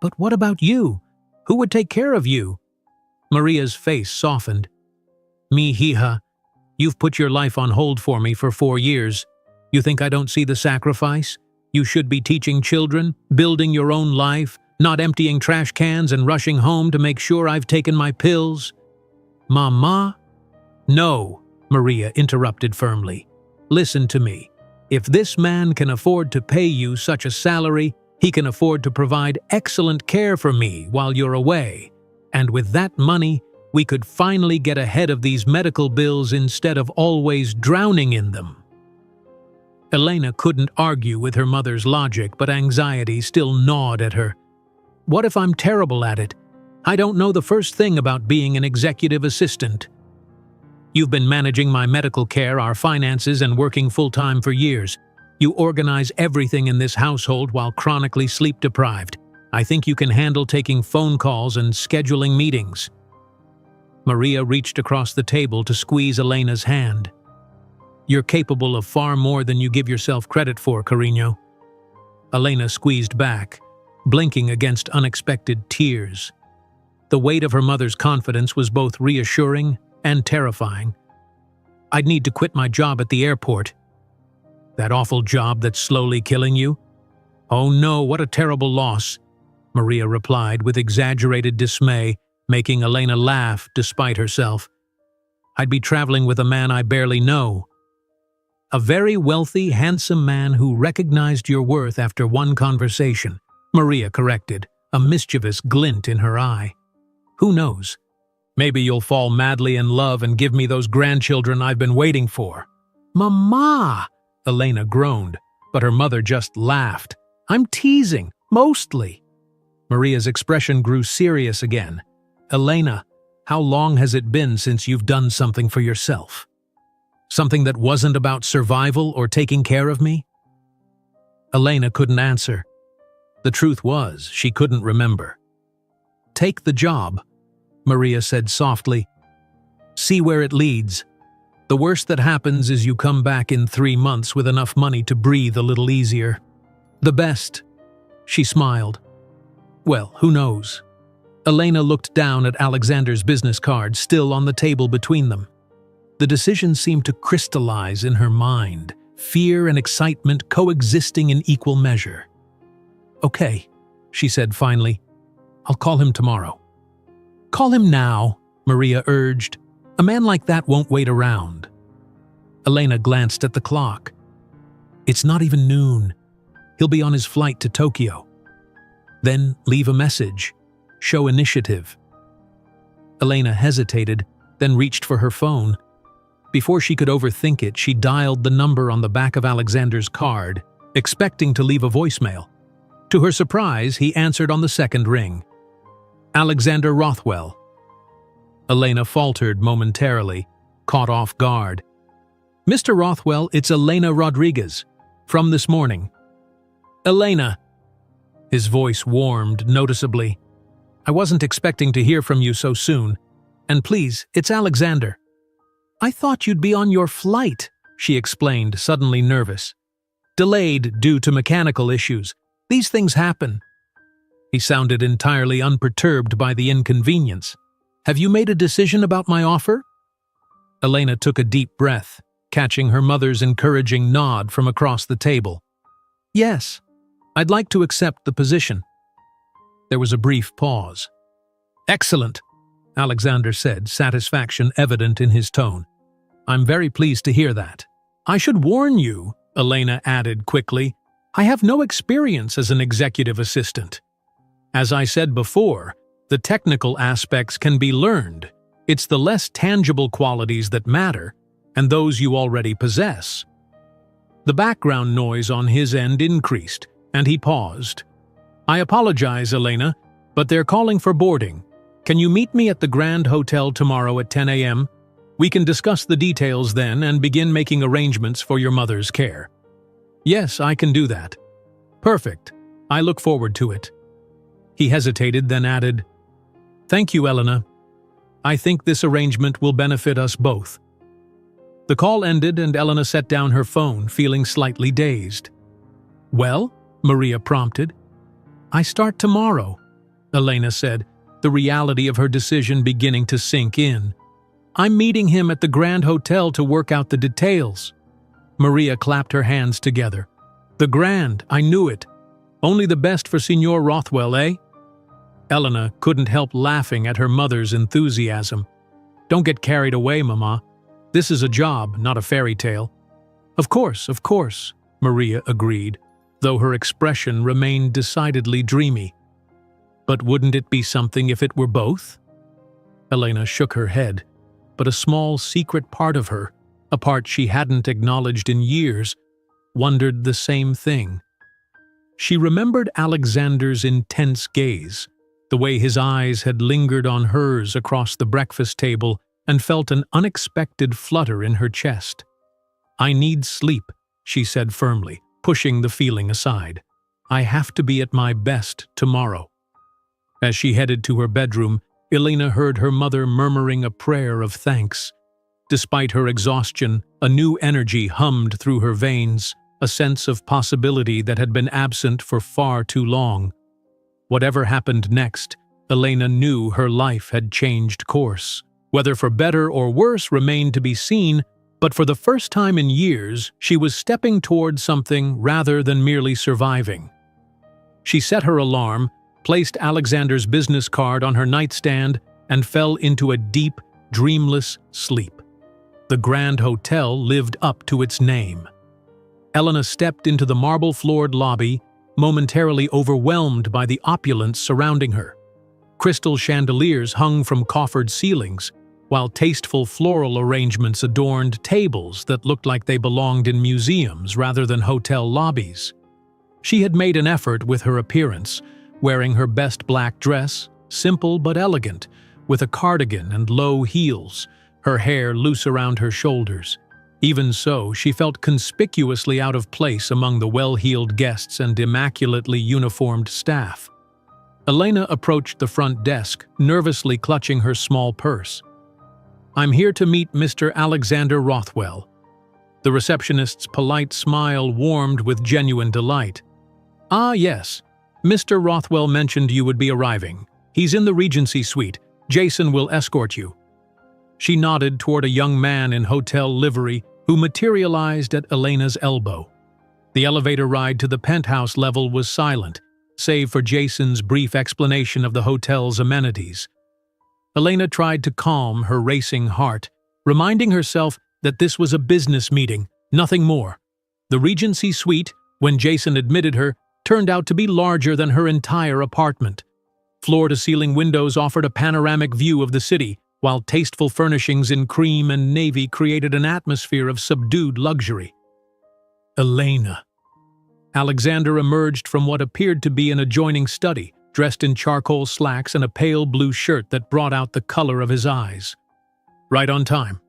But what about you? Who would take care of you? Maria's face softened. Me, hija. You've put your life on hold for me for 4 years. You think I don't see the sacrifice? You should be teaching children, building your own life, not emptying trash cans and rushing home to make sure I've taken my pills. Mama? No, Maria interrupted firmly. Listen to me. If this man can afford to pay you such a salary, he can afford to provide excellent care for me while you're away. And with that money, we could finally get ahead of these medical bills instead of always drowning in them. Elena couldn't argue with her mother's logic, but anxiety still gnawed at her. What if I'm terrible at it? I don't know the first thing about being an executive assistant. You've been managing my medical care, our finances, and working full-time for years. You organize everything in this household while chronically sleep-deprived. I think you can handle taking phone calls and scheduling meetings. Maria reached across the table to squeeze Elena's hand. You're capable of far more than you give yourself credit for, Carino. Elena squeezed back, blinking against unexpected tears. The weight of her mother's confidence was both reassuring and terrifying. "I'd need to quit my job at the airport." "That awful job that's slowly killing you?" "Oh no, what a terrible loss," Maria replied with exaggerated dismay, making Elena laugh despite herself. "I'd be traveling with a man I barely know." "A very wealthy, handsome man who recognized your worth after one conversation," Maria corrected, a mischievous glint in her eye. "Who knows? Maybe you'll fall madly in love and give me those grandchildren I've been waiting for." "Mama!" Elena groaned, but her mother just laughed. "I'm teasing, mostly." Maria's expression grew serious again. "Elena, how long has it been since you've done something for yourself? Something that wasn't about survival or taking care of me?" Elena couldn't answer. The truth was, she couldn't remember. "Take the job," Maria said softly. "See where it leads. The worst that happens is you come back in 3 months with enough money to breathe a little easier. The best." She smiled. "Well, who knows?" Elena looked down at Alexander's business card still on the table between them. The decision seemed to crystallize in her mind, fear and excitement coexisting in equal measure. "Okay," she said finally. "I'll call him tomorrow." "Call him now," Maria urged. "A man like that won't wait around." Elena glanced at the clock. "It's not even noon. He'll be on his flight to Tokyo." "Then leave a message. Show initiative." Elena hesitated, then reached for her phone. Before she could overthink it, she dialed the number on the back of Alexander's card, expecting to leave a voicemail. To her surprise, he answered on the second ring. "Alexander Rothwell." Elena faltered momentarily, caught off guard. "Mr. Rothwell, it's Elena Rodriguez. From this morning." "Elena." His voice warmed noticeably. "I wasn't expecting to hear from you so soon. And please, it's Alexander." "I thought you'd be on your flight," she explained, suddenly nervous. "Delayed due to mechanical issues. These things happen." He sounded entirely unperturbed by the inconvenience. "Have you made a decision about my offer?" Elena took a deep breath, catching her mother's encouraging nod from across the table. "Yes, I'd like to accept the position." There was a brief pause. "Excellent," Alexander said, satisfaction evident in his tone. "I'm very pleased to hear that." "I should warn you," Elena added quickly, "I have no experience as an executive assistant. As I said before, the technical aspects can be learned. It's the less tangible qualities that matter, and those you already possess." The background noise on his end increased, and he paused. "I apologize, Elena, but they're calling for boarding. Can you meet me at the Grand Hotel tomorrow at 10 a.m.? We can discuss the details then and begin making arrangements for your mother's care." "Yes, I can do that." "Perfect. I look forward to it." He hesitated, then added, "Thank you, Elena. I think this arrangement will benefit us both." The call ended and Elena set down her phone, feeling slightly dazed. "Well?" Maria prompted. "I start tomorrow," Elena said, the reality of her decision beginning to sink in. "I'm meeting him at the Grand Hotel to work out the details." Maria clapped her hands together. "The Grand, I knew it. Only the best for Signor Rothwell, eh?" Elena couldn't help laughing at her mother's enthusiasm. "Don't get carried away, Mama. This is a job, not a fairy tale." Of course," Maria agreed, though her expression remained decidedly dreamy. "But wouldn't it be something if it were both?" Elena shook her head, but a small secret part of her, a part she hadn't acknowledged in years, wondered the same thing. She remembered Alexander's intense gaze, the way his eyes had lingered on hers across the breakfast table, and felt an unexpected flutter in her chest. "I need sleep," she said firmly, pushing the feeling aside. "I have to be at my best tomorrow." As she headed to her bedroom, Elena heard her mother murmuring a prayer of thanks. Despite her exhaustion, a new energy hummed through her veins, a sense of possibility that had been absent for far too long. Whatever happened next, Elena knew her life had changed course. Whether for better or worse remained to be seen, but for the first time in years, she was stepping toward something rather than merely surviving. She set her alarm, placed Alexander's business card on her nightstand, and fell into a deep, dreamless sleep. The Grand Hotel lived up to its name. Elena stepped into the marble-floored lobby, momentarily overwhelmed by the opulence surrounding her. Crystal chandeliers hung from coffered ceilings, while tasteful floral arrangements adorned tables that looked like they belonged in museums rather than hotel lobbies. She had made an effort with her appearance, wearing her best black dress, simple but elegant, with a cardigan and low heels, her hair loose around her shoulders. Even so, she felt conspicuously out of place among the well-heeled guests and immaculately uniformed staff. Elena approached the front desk, nervously clutching her small purse. "I'm here to meet Mr. Alexander Rothwell." The receptionist's polite smile warmed with genuine delight. "Ah, yes. Mr. Rothwell mentioned you would be arriving. He's in the Regency suite. Jason will escort you." She nodded toward a young man in hotel livery who materialized at Elena's elbow. The elevator ride to the penthouse level was silent, save for Jason's brief explanation of the hotel's amenities. Elena tried to calm her racing heart, reminding herself that this was a business meeting, nothing more. The Regency suite, when Jason admitted her, turned out to be larger than her entire apartment. Floor-to-ceiling windows offered a panoramic view of the city, while tasteful furnishings in cream and navy created an atmosphere of subdued luxury. Elena. Alexander emerged from what appeared to be an adjoining study, dressed in charcoal slacks and a pale blue shirt that brought out the color of his eyes. "Right on time.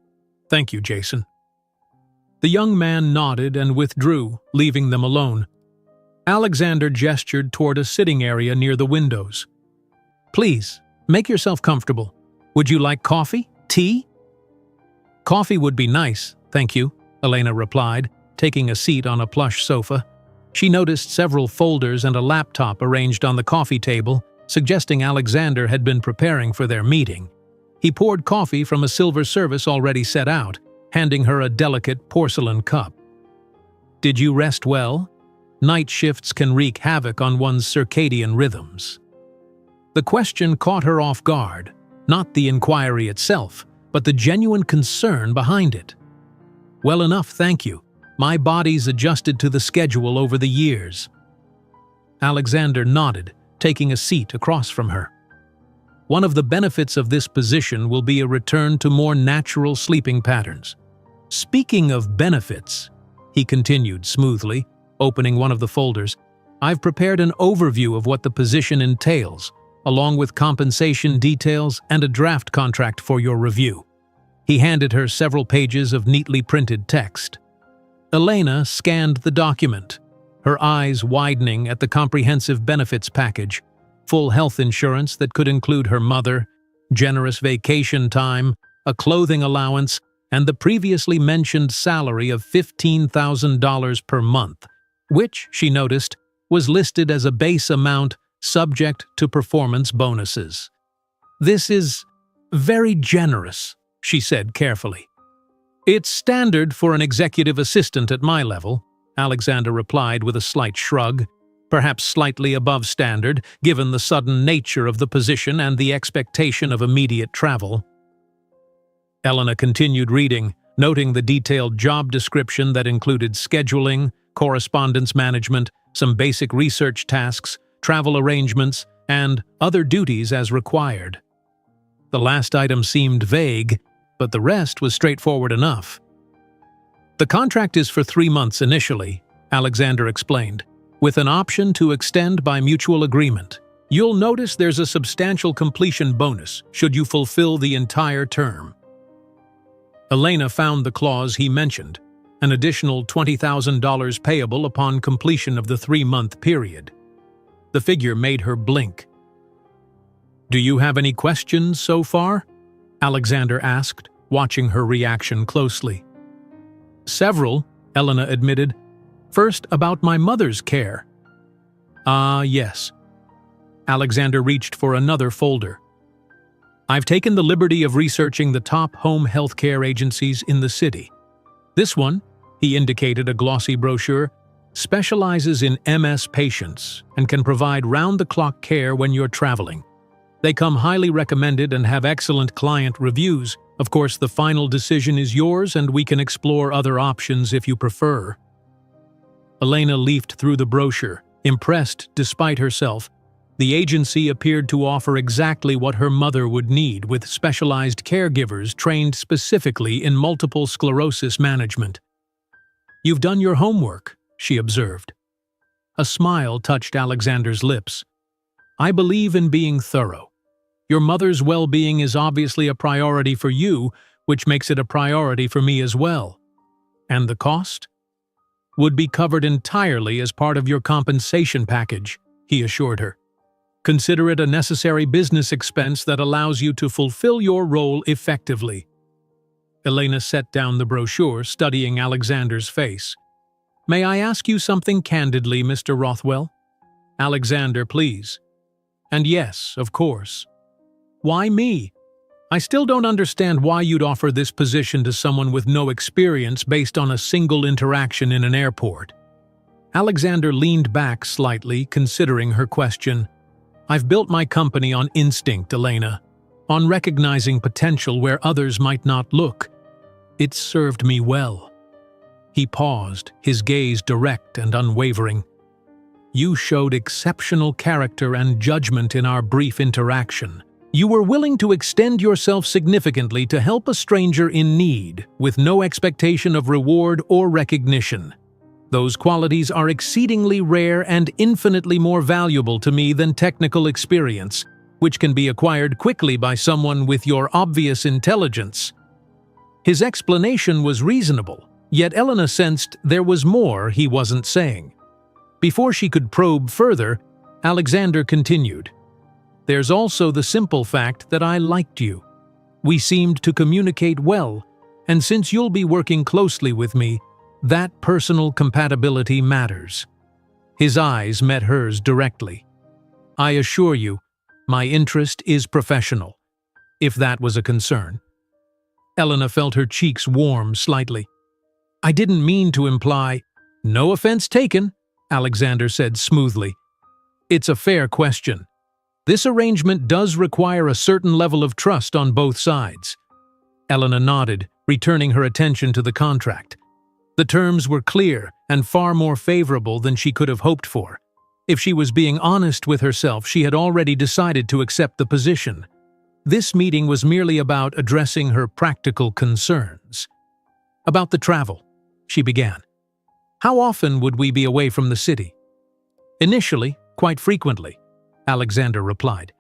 Thank you, Jason." The young man nodded and withdrew, leaving them alone. Alexander gestured toward a sitting area near the windows. "Please, make yourself comfortable. Would you like coffee? Tea?" "Coffee would be nice, thank you," Elena replied, taking a seat on a plush sofa. She noticed several folders and a laptop arranged on the coffee table, suggesting Alexander had been preparing for their meeting. He poured coffee from a silver service already set out, handing her a delicate porcelain cup. "Did you rest well? Night shifts can wreak havoc on one's circadian rhythms." The question caught her off guard, not the inquiry itself, but the genuine concern behind it. "Well enough, thank you. My body's adjusted to the schedule over the years." Alexander nodded, taking a seat across from her. "One of the benefits of this position will be a return to more natural sleeping patterns. Speaking of benefits," he continued smoothly, opening one of the folders, "I've prepared an overview of what the position entails, along with compensation details and a draft contract for your review." He handed her several pages of neatly printed text. Elena scanned the document, her eyes widening at the comprehensive benefits package: full health insurance that could include her mother, generous vacation time, a clothing allowance, and the previously mentioned salary of $15,000 per month, which, she noticed, was listed as a base amount subject to performance bonuses. "This is very generous," she said carefully. "It's standard for an executive assistant at my level," Alexander replied with a slight shrug, perhaps slightly above standard, given the sudden nature of the position and the expectation of immediate travel. Elena continued reading, noting the detailed job description that included scheduling, correspondence management, some basic research tasks, travel arrangements, and other duties as required. The last item seemed vague, but the rest was straightforward enough. "The contract is for 3 months initially," Alexander explained, "with an option to extend by mutual agreement. You'll notice there's a substantial completion bonus should you fulfill the entire term." Elena found the clause he mentioned, an additional $20,000 payable upon completion of the 3-month period. The figure made her blink. "Do you have any questions so far?" Alexander asked, watching her reaction closely. "Several," Elena admitted. "First, about my mother's care." "Ah, yes. Alexander reached for another folder. I've taken the liberty of researching the top home healthcare agencies in the city. This one, he indicated a glossy brochure, specializes in MS patients and can provide round-the-clock care when you're traveling. They come highly recommended and have excellent client reviews. Of course, the final decision is yours and we can explore other options if you prefer. Elena leafed through the brochure, impressed despite herself. The agency appeared to offer exactly what her mother would need, with specialized caregivers trained specifically in multiple sclerosis management. "You've done your homework," she observed. A smile touched Alexander's lips. "I believe in being thorough. Your mother's well-being is obviously a priority for you, which makes it a priority for me as well. And the cost? Would be covered entirely as part of your compensation package," he assured her. "Consider it a necessary business expense that allows you to fulfill your role effectively." Elena set down the brochure, studying Alexander's face. "May I ask you something candidly, Mr. Rothwell?" "Alexander, please." "And yes, of course. Why me? I still don't understand why you'd offer this position to someone with no experience based on a single interaction in an airport." Alexander leaned back slightly, considering her question. "I've built my company on instinct, Elena, on recognizing potential where others might not look. It's served me well." He paused, his gaze direct and unwavering. "You showed exceptional character and judgment in our brief interaction. You were willing to extend yourself significantly to help a stranger in need, with no expectation of reward or recognition. Those qualities are exceedingly rare and infinitely more valuable to me than technical experience, which can be acquired quickly by someone with your obvious intelligence." His explanation was reasonable, yet Elena sensed there was more he wasn't saying. Before she could probe further, Alexander continued. "There's also the simple fact that I liked you. We seemed to communicate well, and since you'll be working closely with me, that personal compatibility matters." His eyes met hers directly. "I assure you, my interest is professional, if that was a concern." Elena felt her cheeks warm slightly. "I didn't mean to imply—" "No offense taken," Alexander said smoothly. "It's a fair question. This arrangement does require a certain level of trust on both sides." Elena nodded, returning her attention to the contract. The terms were clear and far more favorable than she could have hoped for. If she was being honest with herself, she had already decided to accept the position. This meeting was merely about addressing her practical concerns. "About the travel," she began. "How often would we be away from the city?" "Initially, quite frequently," Alexander replied.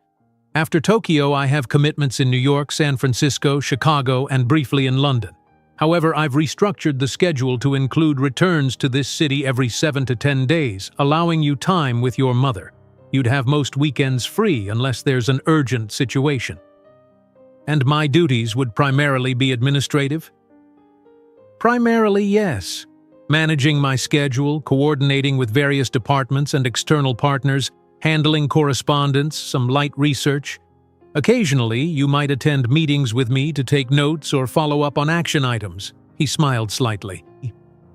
"After Tokyo, I have commitments in New York, San Francisco, Chicago, and briefly in London. However, I've restructured the schedule to include returns to this city every 7 to 10 days, allowing you time with your mother. You'd have most weekends free unless there's an urgent situation." "And my duties would primarily be administrative?" "Primarily, yes. Managing my schedule, coordinating with various departments and external partners, handling correspondence, some light research. Occasionally, you might attend meetings with me to take notes or follow up on action items." He smiled slightly.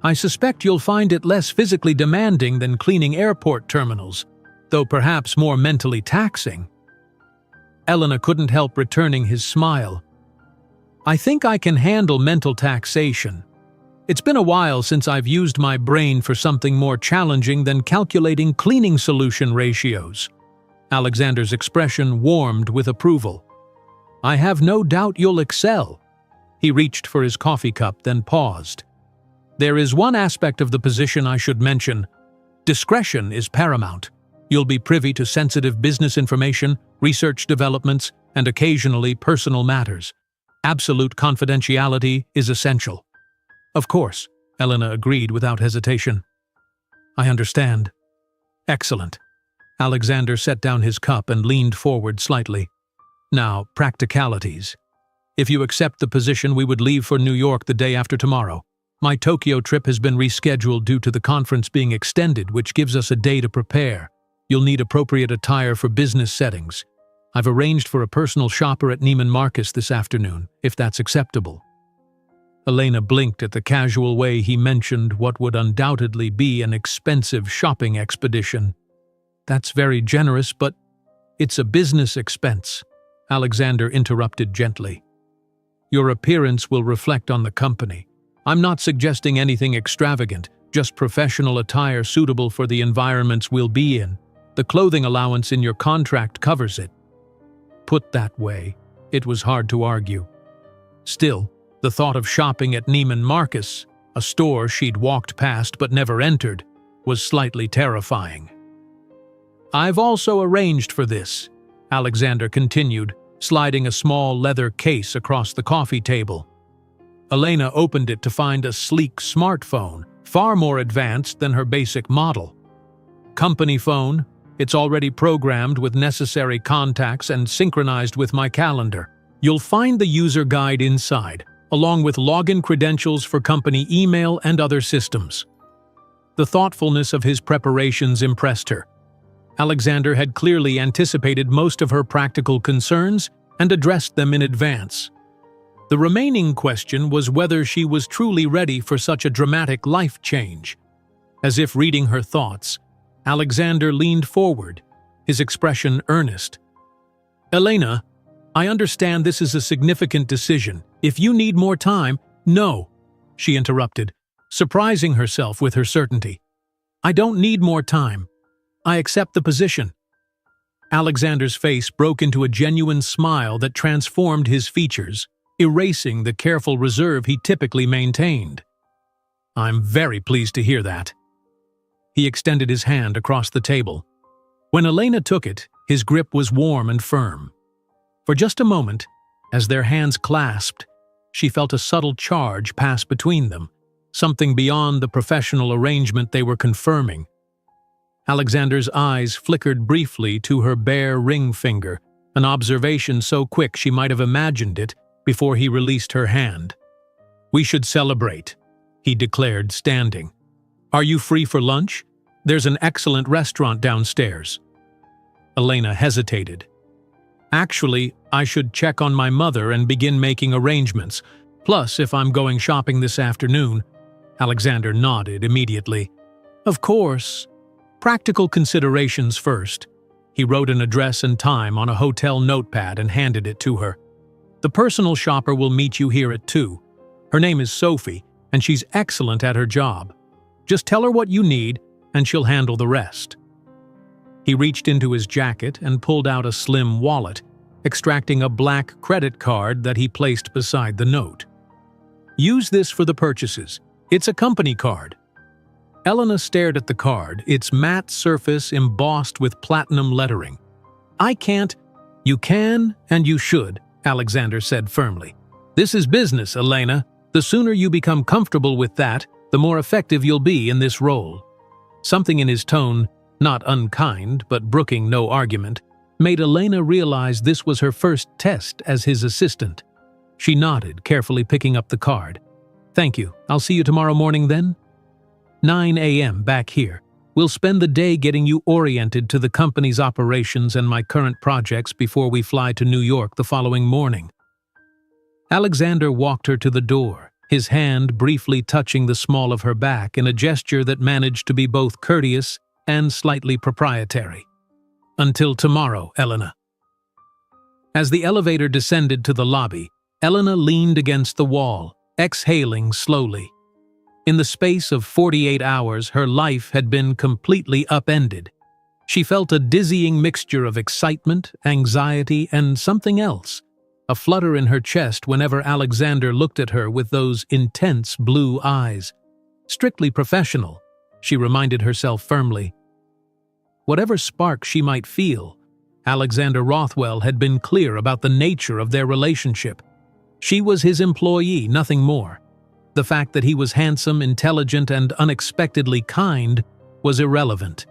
"I suspect you'll find it less physically demanding than cleaning airport terminals, though perhaps more mentally taxing." Elena couldn't help returning his smile. "I think I can handle mental taxation. It's been a while since I've used my brain for something more challenging than calculating cleaning solution ratios." Alexander's expression warmed with approval. "I have no doubt you'll excel." He reached for his coffee cup, then paused. "There is one aspect of the position I should mention. Discretion is paramount. You'll be privy to sensitive business information, research developments, and occasionally personal matters. Absolute confidentiality is essential." "Of course," Elena agreed without hesitation. "I understand." "Excellent." Alexander set down his cup and leaned forward slightly. "Now, practicalities. If you accept the position, we would leave for New York the day after tomorrow. My Tokyo trip has been rescheduled due to the conference being extended, which gives us a day to prepare. You'll need appropriate attire for business settings. I've arranged for a personal shopper at Neiman Marcus this afternoon, if that's acceptable." Elena blinked at the casual way he mentioned what would undoubtedly be an expensive shopping expedition. "That's very generous, but it's a business expense," Alexander interrupted gently. "Your appearance will reflect on the company. I'm not suggesting anything extravagant, just professional attire suitable for the environments we'll be in. The clothing allowance in your contract covers it." Put that way, it was hard to argue. Still, the thought of shopping at Neiman Marcus, a store she'd walked past but never entered, was slightly terrifying. "I've also arranged for this," Alexander continued, sliding a small leather case across the coffee table. Elena opened it to find a sleek smartphone, far more advanced than her basic model. "Company phone. It's already programmed with necessary contacts and synchronized with my calendar. You'll find the user guide inside, along with login credentials for company email and other systems." The thoughtfulness of his preparations impressed her. Alexander had clearly anticipated most of her practical concerns and addressed them in advance. The remaining question was whether she was truly ready for such a dramatic life change. As if reading her thoughts, Alexander leaned forward, his expression earnest. "Elena, I understand this is a significant decision. If you need more time—" "No," she interrupted, surprising herself with her certainty. "I don't need more time. I accept the position." Alexander's face broke into a genuine smile that transformed his features, erasing the careful reserve he typically maintained. "I'm very pleased to hear that." He extended his hand across the table. When Elena took it, his grip was warm and firm. For just a moment, as their hands clasped, she felt a subtle charge pass between them, something beyond the professional arrangement they were confirming. Alexander's eyes flickered briefly to her bare ring finger, an observation so quick she might have imagined it before he released her hand. "We should celebrate," he declared, standing. "Are you free for lunch? There's an excellent restaurant downstairs." Elena hesitated. "Actually, I should check on my mother and begin making arrangements. Plus, if I'm going shopping this afternoon—" Alexander nodded immediately. "Of course. Practical considerations first." He wrote an address and time on a hotel notepad and handed it to her. "The personal shopper will meet you here at 2. Her name is Sophie, and she's excellent at her job. Just tell her what you need, and she'll handle the rest." He reached into his jacket and pulled out a slim wallet, extracting a black credit card that he placed beside the note. "Use this for the purchases. It's a company card." Elena stared at the card, its matte surface embossed with platinum lettering. "I can't—" "You can, and you should," Alexander said firmly. "This is business, Elena. The sooner you become comfortable with that, the more effective you'll be in this role." Something in his tone, not unkind but brooking no argument, made Elena realize this was her first test as his assistant. She nodded, carefully picking up the card. "Thank you. I'll see you tomorrow morning then?" 9 a.m. back here. We'll spend the day getting you oriented to the company's operations and my current projects before we fly to New York the following morning." Alexander walked her to the door, his hand briefly touching the small of her back in a gesture that managed to be both courteous and slightly proprietary. "Until tomorrow, Elena." As the elevator descended to the lobby, Elena leaned against the wall, exhaling slowly. In the space of 48 hours, her life had been completely upended. She felt a dizzying mixture of excitement, anxiety, and something else, a flutter in her chest whenever Alexander looked at her with those intense blue eyes. Strictly professional, she reminded herself firmly. Whatever spark she might feel, Alexander Rothwell had been clear about the nature of their relationship. She was his employee, nothing more. The fact that he was handsome, intelligent, and unexpectedly kind was irrelevant.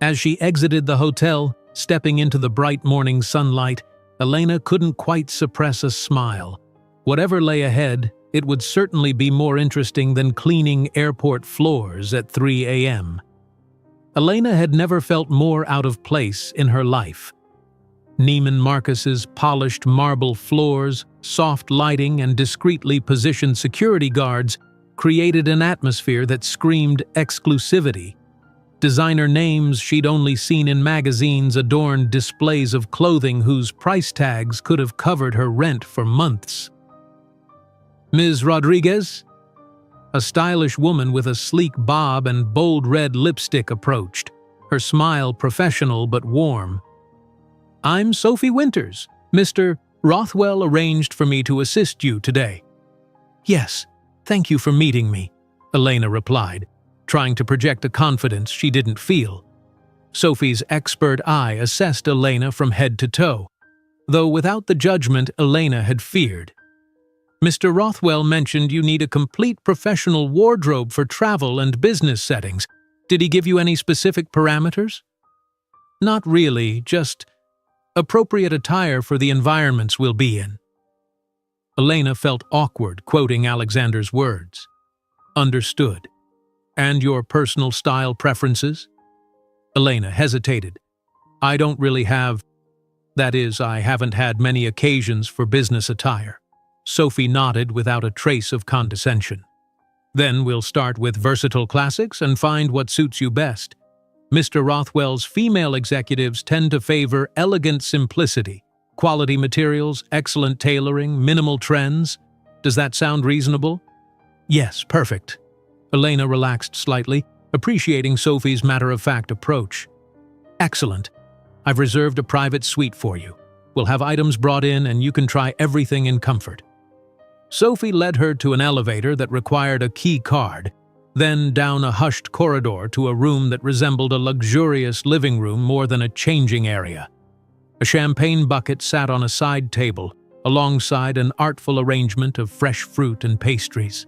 As she exited the hotel, stepping into the bright morning sunlight, Elena couldn't quite suppress a smile. Whatever lay ahead, it would certainly be more interesting than cleaning airport floors at 3 a.m. Elena had never felt more out of place in her life. Neiman Marcus's polished marble floors, soft lighting, and discreetly positioned security guards created an atmosphere that screamed exclusivity. Designer names she'd only seen in magazines adorned displays of clothing whose price tags could have covered her rent for months. "Ms. Rodriguez?" A stylish woman with a sleek bob and bold red lipstick approached, her smile professional but warm. "I'm Sophie Winters. Mr. Rothwell arranged for me to assist you today." "Yes, thank you for meeting me," Elena replied, trying to project a confidence she didn't feel. Sophie's expert eye assessed Elena from head to toe, though without the judgment Elena had feared. "Mr. Rothwell mentioned you need a complete professional wardrobe for travel and business settings. Did he give you any specific parameters?" "Not really, just appropriate attire for the environments we'll be in." Elena felt awkward quoting Alexander's words. "Understood. And your personal style preferences?" Elena hesitated. "I don't really have. That is, I haven't had many occasions for business attire." Sophie nodded without a trace of condescension. "Then we'll start with versatile classics and find what suits you best. Mr. Rothwell's female executives tend to favor elegant simplicity, quality materials, excellent tailoring, minimal trends. Does that sound reasonable?" "Yes, perfect." Elena relaxed slightly, appreciating Sophie's matter-of-fact approach. "Excellent. I've reserved a private suite for you. We'll have items brought in and you can try everything in comfort." Sophie led her to an elevator that required a key card, then down a hushed corridor to a room that resembled a luxurious living room more than a changing area. A champagne bucket sat on a side table, alongside an artful arrangement of fresh fruit and pastries.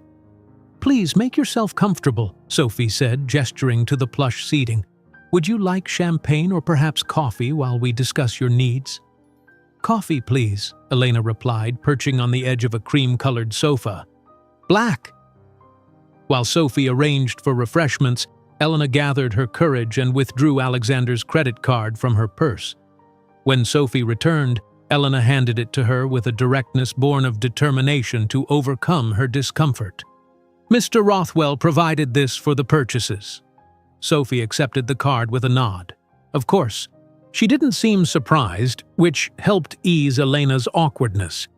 "Please make yourself comfortable," Sophie said, gesturing to the plush seating. "Would you like champagne or perhaps coffee while we discuss your needs?" "Coffee, please," Elena replied, perching on the edge of a cream-colored sofa. "Black." While Sophie arranged for refreshments, Elena gathered her courage and withdrew Alexander's credit card from her purse. When Sophie returned, Elena handed it to her with a directness born of determination to overcome her discomfort. "Mr. Rothwell provided this for the purchases." Sophie accepted the card with a nod. Of course. She didn't seem surprised, which helped ease Elena's awkwardness.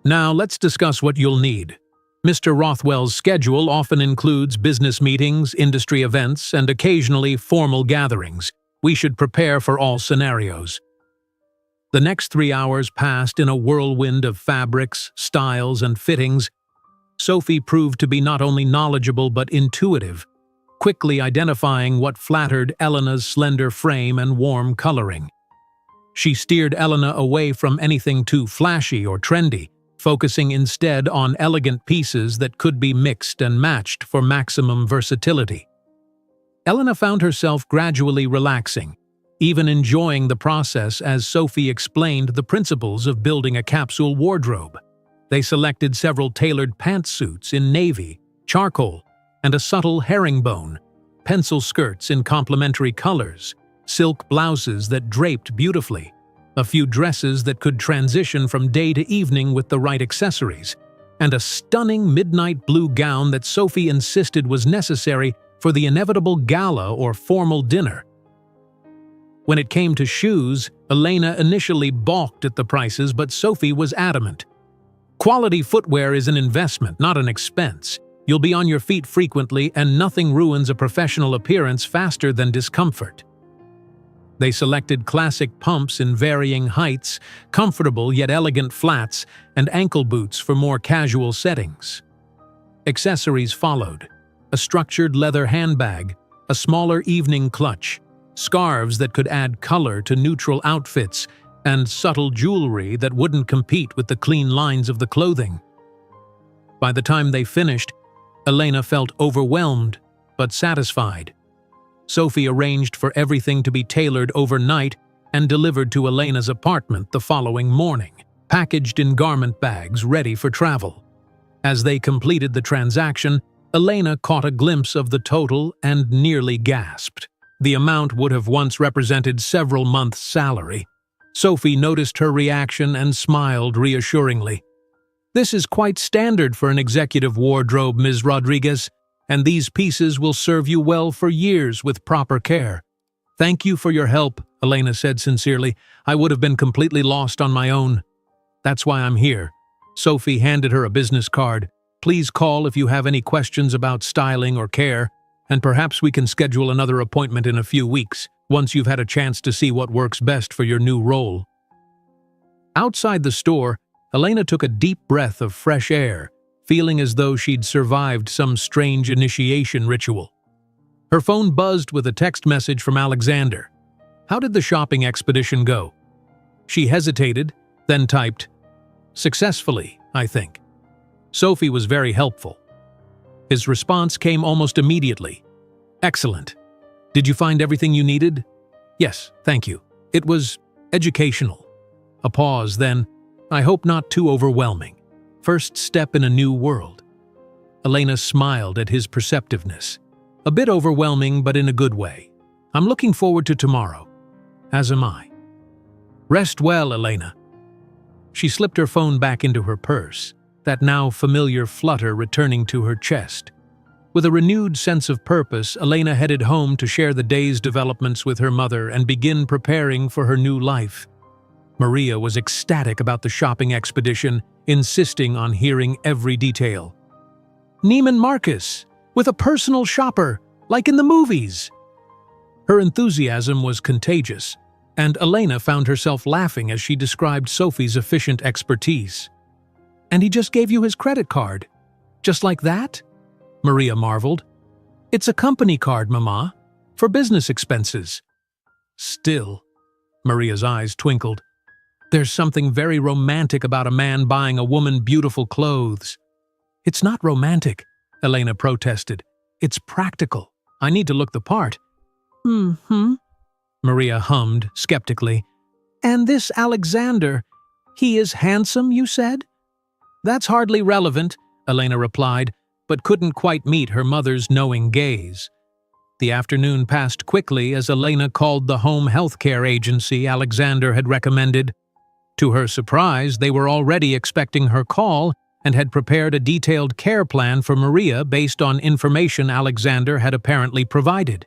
"Now let's discuss what you'll need. Mr. Rothwell's schedule often includes business meetings, industry events, and occasionally formal gatherings. We should prepare for all scenarios." The next 3 hours passed in a whirlwind of fabrics, styles, and fittings. Sophie proved to be not only knowledgeable but intuitive, quickly identifying what flattered Elena's slender frame and warm coloring. She steered Elena away from anything too flashy or trendy, focusing instead on elegant pieces that could be mixed and matched for maximum versatility. Elena found herself gradually relaxing, even enjoying the process as Sophie explained the principles of building a capsule wardrobe. They selected several tailored pantsuits in navy, charcoal, and a subtle herringbone, pencil skirts in complementary colors, silk blouses that draped beautifully, a few dresses that could transition from day to evening with the right accessories, and a stunning midnight blue gown that Sophie insisted was necessary for the inevitable gala or formal dinner. When it came to shoes, Elena initially balked at the prices, but Sophie was adamant. "Quality footwear is an investment, not an expense. You'll be on your feet frequently, and nothing ruins a professional appearance faster than discomfort." They selected classic pumps in varying heights, comfortable yet elegant flats, and ankle boots for more casual settings. Accessories followed: a structured leather handbag, a smaller evening clutch, scarves that could add color to neutral outfits, and subtle jewelry that wouldn't compete with the clean lines of the clothing. By the time they finished, Elena felt overwhelmed but satisfied. Sophie arranged for everything to be tailored overnight and delivered to Elena's apartment the following morning, packaged in garment bags ready for travel. As they completed the transaction, Elena caught a glimpse of the total and nearly gasped. The amount would have once represented several months' salary. Sophie noticed her reaction and smiled reassuringly. "This is quite standard for an executive wardrobe, Ms. Rodriguez, and these pieces will serve you well for years with proper care." "Thank you for your help," Elena said sincerely. "I would have been completely lost on my own. That's why I'm here." Sophie handed her a business card. "Please call if you have any questions about styling or care, and perhaps we can schedule another appointment in a few weeks, once you've had a chance to see what works best for your new role." Outside the store, Elena took a deep breath of fresh air, feeling as though she'd survived some strange initiation ritual. Her phone buzzed with a text message from Alexander. "How did the shopping expedition go?" She hesitated, then typed, "Successfully, I think." Sophie was very helpful. His response came almost immediately. "Excellent. Did you find everything you needed?" "Yes, thank you. It was educational." A pause, then, "I hope not too overwhelming. First step in a new world." Elena smiled at his perceptiveness. "A bit overwhelming, but in a good way. I'm looking forward to tomorrow. As am I." "Rest well, Elena." She slipped her phone back into her purse, that now familiar flutter returning to her chest. With a renewed sense of purpose, Elena headed home to share the day's developments with her mother and begin preparing for her new life. Maria was ecstatic about the shopping expedition, insisting on hearing every detail. "Neiman Marcus, with a personal shopper, like in the movies." Her enthusiasm was contagious, and Elena found herself laughing as she described Sophie's efficient expertise. "And he just gave you his credit card? Just like that?" Maria marveled. "It's a company card, Mama, for business expenses." "Still," Maria's eyes twinkled. "There's something very romantic about a man buying a woman beautiful clothes." "It's not romantic," Elena protested. "It's practical. I need to look the part." Maria hummed skeptically. "And this Alexander, he is handsome, you said?" "That's hardly relevant," Elena replied, but couldn't quite meet her mother's knowing gaze. The afternoon passed quickly as Elena called the home health care agency Alexander had recommended. To her surprise, they were already expecting her call and had prepared a detailed care plan for Maria based on information Alexander had apparently provided.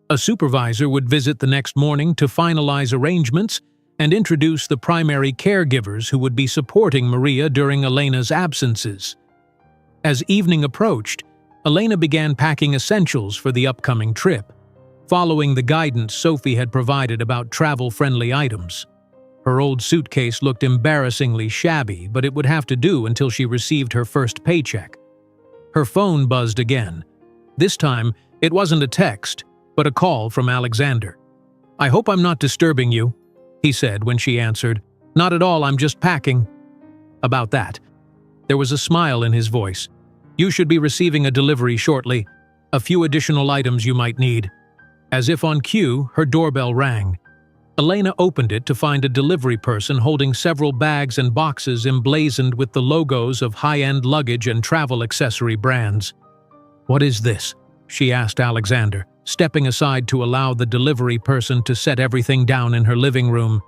A supervisor would visit the next morning to finalize arrangements and introduce the primary caregivers who would be supporting Maria during Elena's absences. As evening approached, Elena began packing essentials for the upcoming trip, following the guidance Sophie had provided about travel-friendly items. Her old suitcase looked embarrassingly shabby, but it would have to do until she received her first paycheck. Her phone buzzed again. This time, it wasn't a text, but a call from Alexander. "I hope I'm not disturbing you," he said when she answered. "Not at all, I'm just packing." "About that." There was a smile in his voice. "You should be receiving a delivery shortly. A few additional items you might need." As if on cue, her doorbell rang. Elena opened it to find a delivery person holding several bags and boxes emblazoned with the logos of high-end luggage and travel accessory brands. "What is this?" she asked Alexander, stepping aside to allow the delivery person to set everything down in her living room.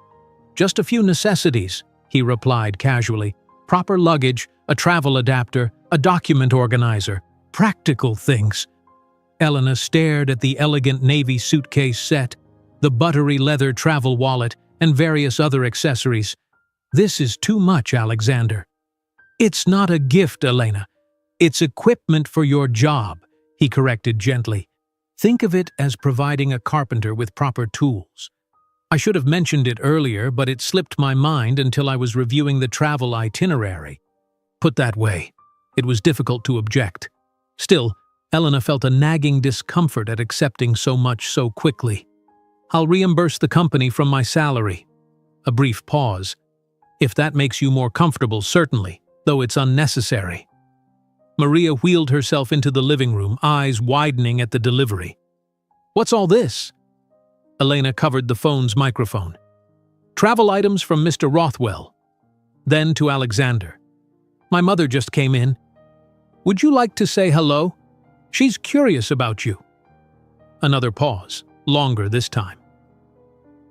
"Just a few necessities," he replied casually. "Proper luggage, a travel adapter, a document organizer, practical things." Elena stared at the elegant navy suitcase set, the buttery leather travel wallet, and various other accessories. "This is too much, Alexander." "It's not a gift, Elena. It's equipment for your job," he corrected gently. "Think of it as providing a carpenter with proper tools. I should have mentioned it earlier, but it slipped my mind until I was reviewing the travel itinerary." Put that way, it was difficult to object. Still, Elena felt a nagging discomfort at accepting so much so quickly. "I'll reimburse the company from my salary." A brief pause. "If that makes you more comfortable, certainly, though it's unnecessary." Maria wheeled herself into the living room, eyes widening at the delivery. "What's all this?" Elena covered the phone's microphone. "Travel items from Mr. Rothwell." Then to Alexander. "My mother just came in. Would you like to say hello? She's curious about you." Another pause, longer this time.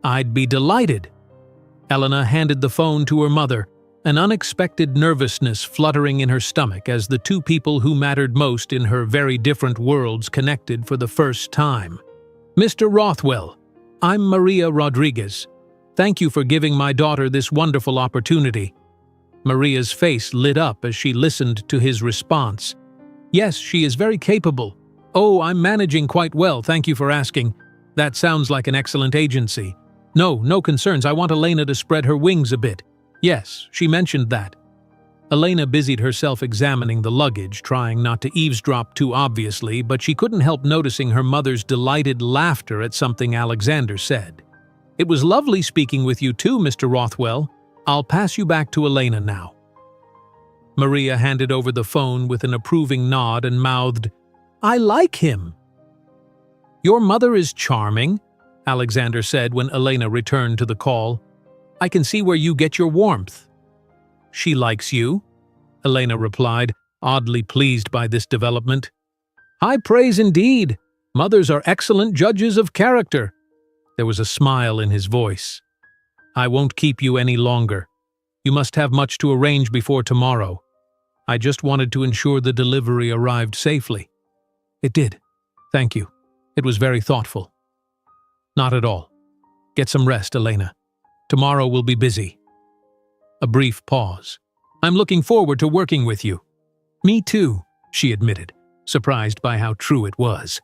"I'd be delighted." Elena handed the phone to her mother, an unexpected nervousness fluttering in her stomach as the two people who mattered most in her very different worlds connected for the first time. "Mr. Rothwell, I'm Maria Rodriguez. Thank you for giving my daughter this wonderful opportunity." Maria's face lit up as she listened to his response. "Yes, she is very capable. Oh, I'm managing quite well, thank you for asking. That sounds like an excellent agency. No concerns, I want Elena to spread her wings a bit. Yes, she mentioned that." Elena busied herself examining the luggage, trying not to eavesdrop too obviously, but she couldn't help noticing her mother's delighted laughter at something Alexander said. "It was lovely speaking with you too, Mr. Rothwell. I'll pass you back to Elena now." Maria handed over the phone with an approving nod and mouthed, "I like him." "Your mother is charming," Alexander said when Elena returned to the call. "I can see where you get your warmth." "She likes you," Elena replied, oddly pleased by this development. "High praise indeed. Mothers are excellent judges of character." There was a smile in his voice. "I won't keep you any longer. You must have much to arrange before tomorrow. I just wanted to ensure the delivery arrived safely." "It did. Thank you. It was very thoughtful." "Not at all. Get some rest, Elena. Tomorrow will be busy." A brief pause. "I'm looking forward to working with you." "Me too," she admitted, surprised by how true it was.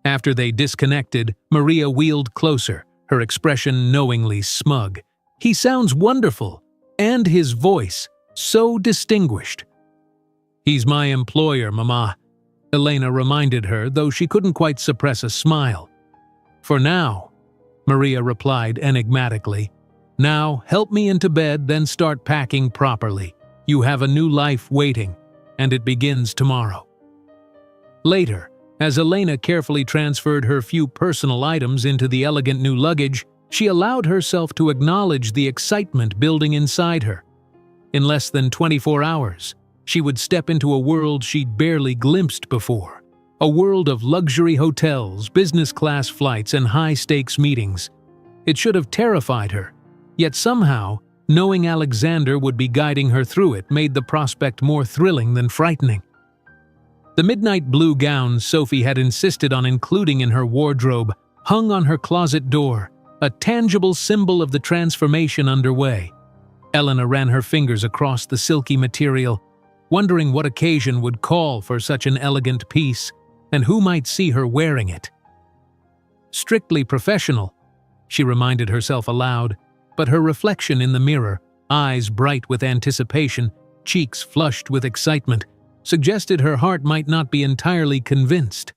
After they disconnected, Maria wheeled closer, her expression knowingly smug. "He sounds wonderful, and his voice, so distinguished." "He's my employer, Mama," Elena reminded her, though she couldn't quite suppress a smile. "For now," Maria replied enigmatically. "Now, help me into bed, then start packing properly. You have a new life waiting, and it begins tomorrow." Later, as Elena carefully transferred her few personal items into the elegant new luggage, she allowed herself to acknowledge the excitement building inside her. In less than 24 hours, she would step into a world she'd barely glimpsed before. A world of luxury hotels, business-class flights, and high-stakes meetings. It should have terrified her, yet somehow, knowing Alexander would be guiding her through it made the prospect more thrilling than frightening. The midnight blue gown Sophie had insisted on including in her wardrobe hung on her closet door, a tangible symbol of the transformation underway. Elena ran her fingers across the silky material, wondering what occasion would call for such an elegant piece, and who might see her wearing it. Strictly professional, she reminded herself aloud, but her reflection in the mirror, eyes bright with anticipation, cheeks flushed with excitement, suggested her heart might not be entirely convinced.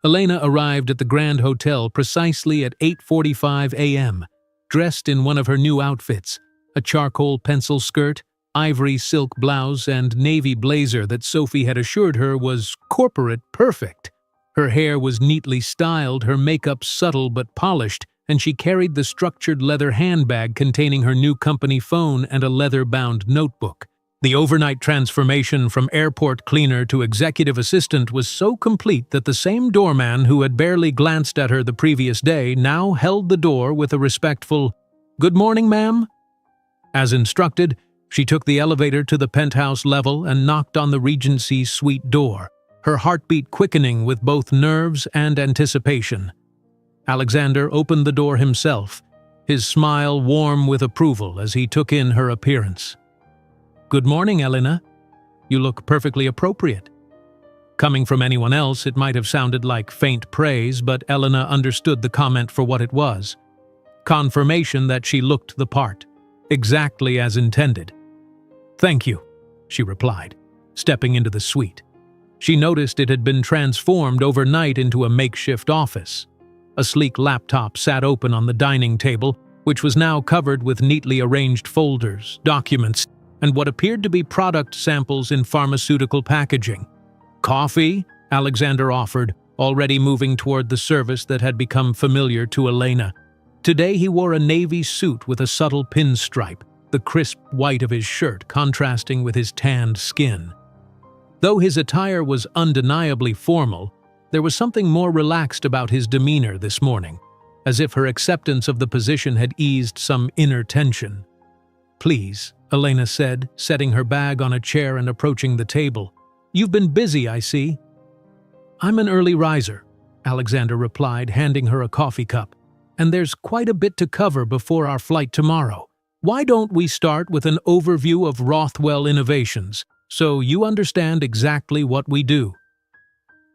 Elena arrived at the Grand Hotel precisely at 8:45 a.m., dressed in one of her new outfits, a charcoal pencil skirt, ivory silk blouse, and navy blazer that Sophie had assured her was corporate perfect. Her hair was neatly styled, her makeup subtle but polished, and she carried the structured leather handbag containing her new company phone and a leather-bound notebook. The overnight transformation from airport cleaner to executive assistant was so complete that the same doorman who had barely glanced at her the previous day now held the door with a respectful, "Good morning, ma'am." As instructed, she took the elevator to the penthouse level and knocked on the Regency suite door, her heartbeat quickening with both nerves and anticipation. Alexander opened the door himself, his smile warm with approval as he took in her appearance. "Good morning, Elena. You look perfectly appropriate." Coming from anyone else, it might have sounded like faint praise, but Elena understood the comment for what it was. Confirmation that she looked the part, exactly as intended. "Thank you," she replied, stepping into the suite. She noticed it had been transformed overnight into a makeshift office. A sleek laptop sat open on the dining table, which was now covered with neatly arranged folders, documents, and what appeared to be product samples in pharmaceutical packaging. "Coffee?" Alexander offered, already moving toward the service that had become familiar to Elena. Today he wore a navy suit with a subtle pinstripe, the crisp white of his shirt contrasting with his tanned skin. Though his attire was undeniably formal, There was something more relaxed about his demeanor this morning, as if her acceptance of the position had eased some inner tension. "Please," Elena said, setting her bag on a chair and approaching the table. "You've been busy, I see." "I'm an early riser," Alexander replied, handing her a coffee cup. "And there's quite a bit to cover before our flight tomorrow. Why don't we start with an overview of Rothwell Innovations, so you understand exactly what we do?"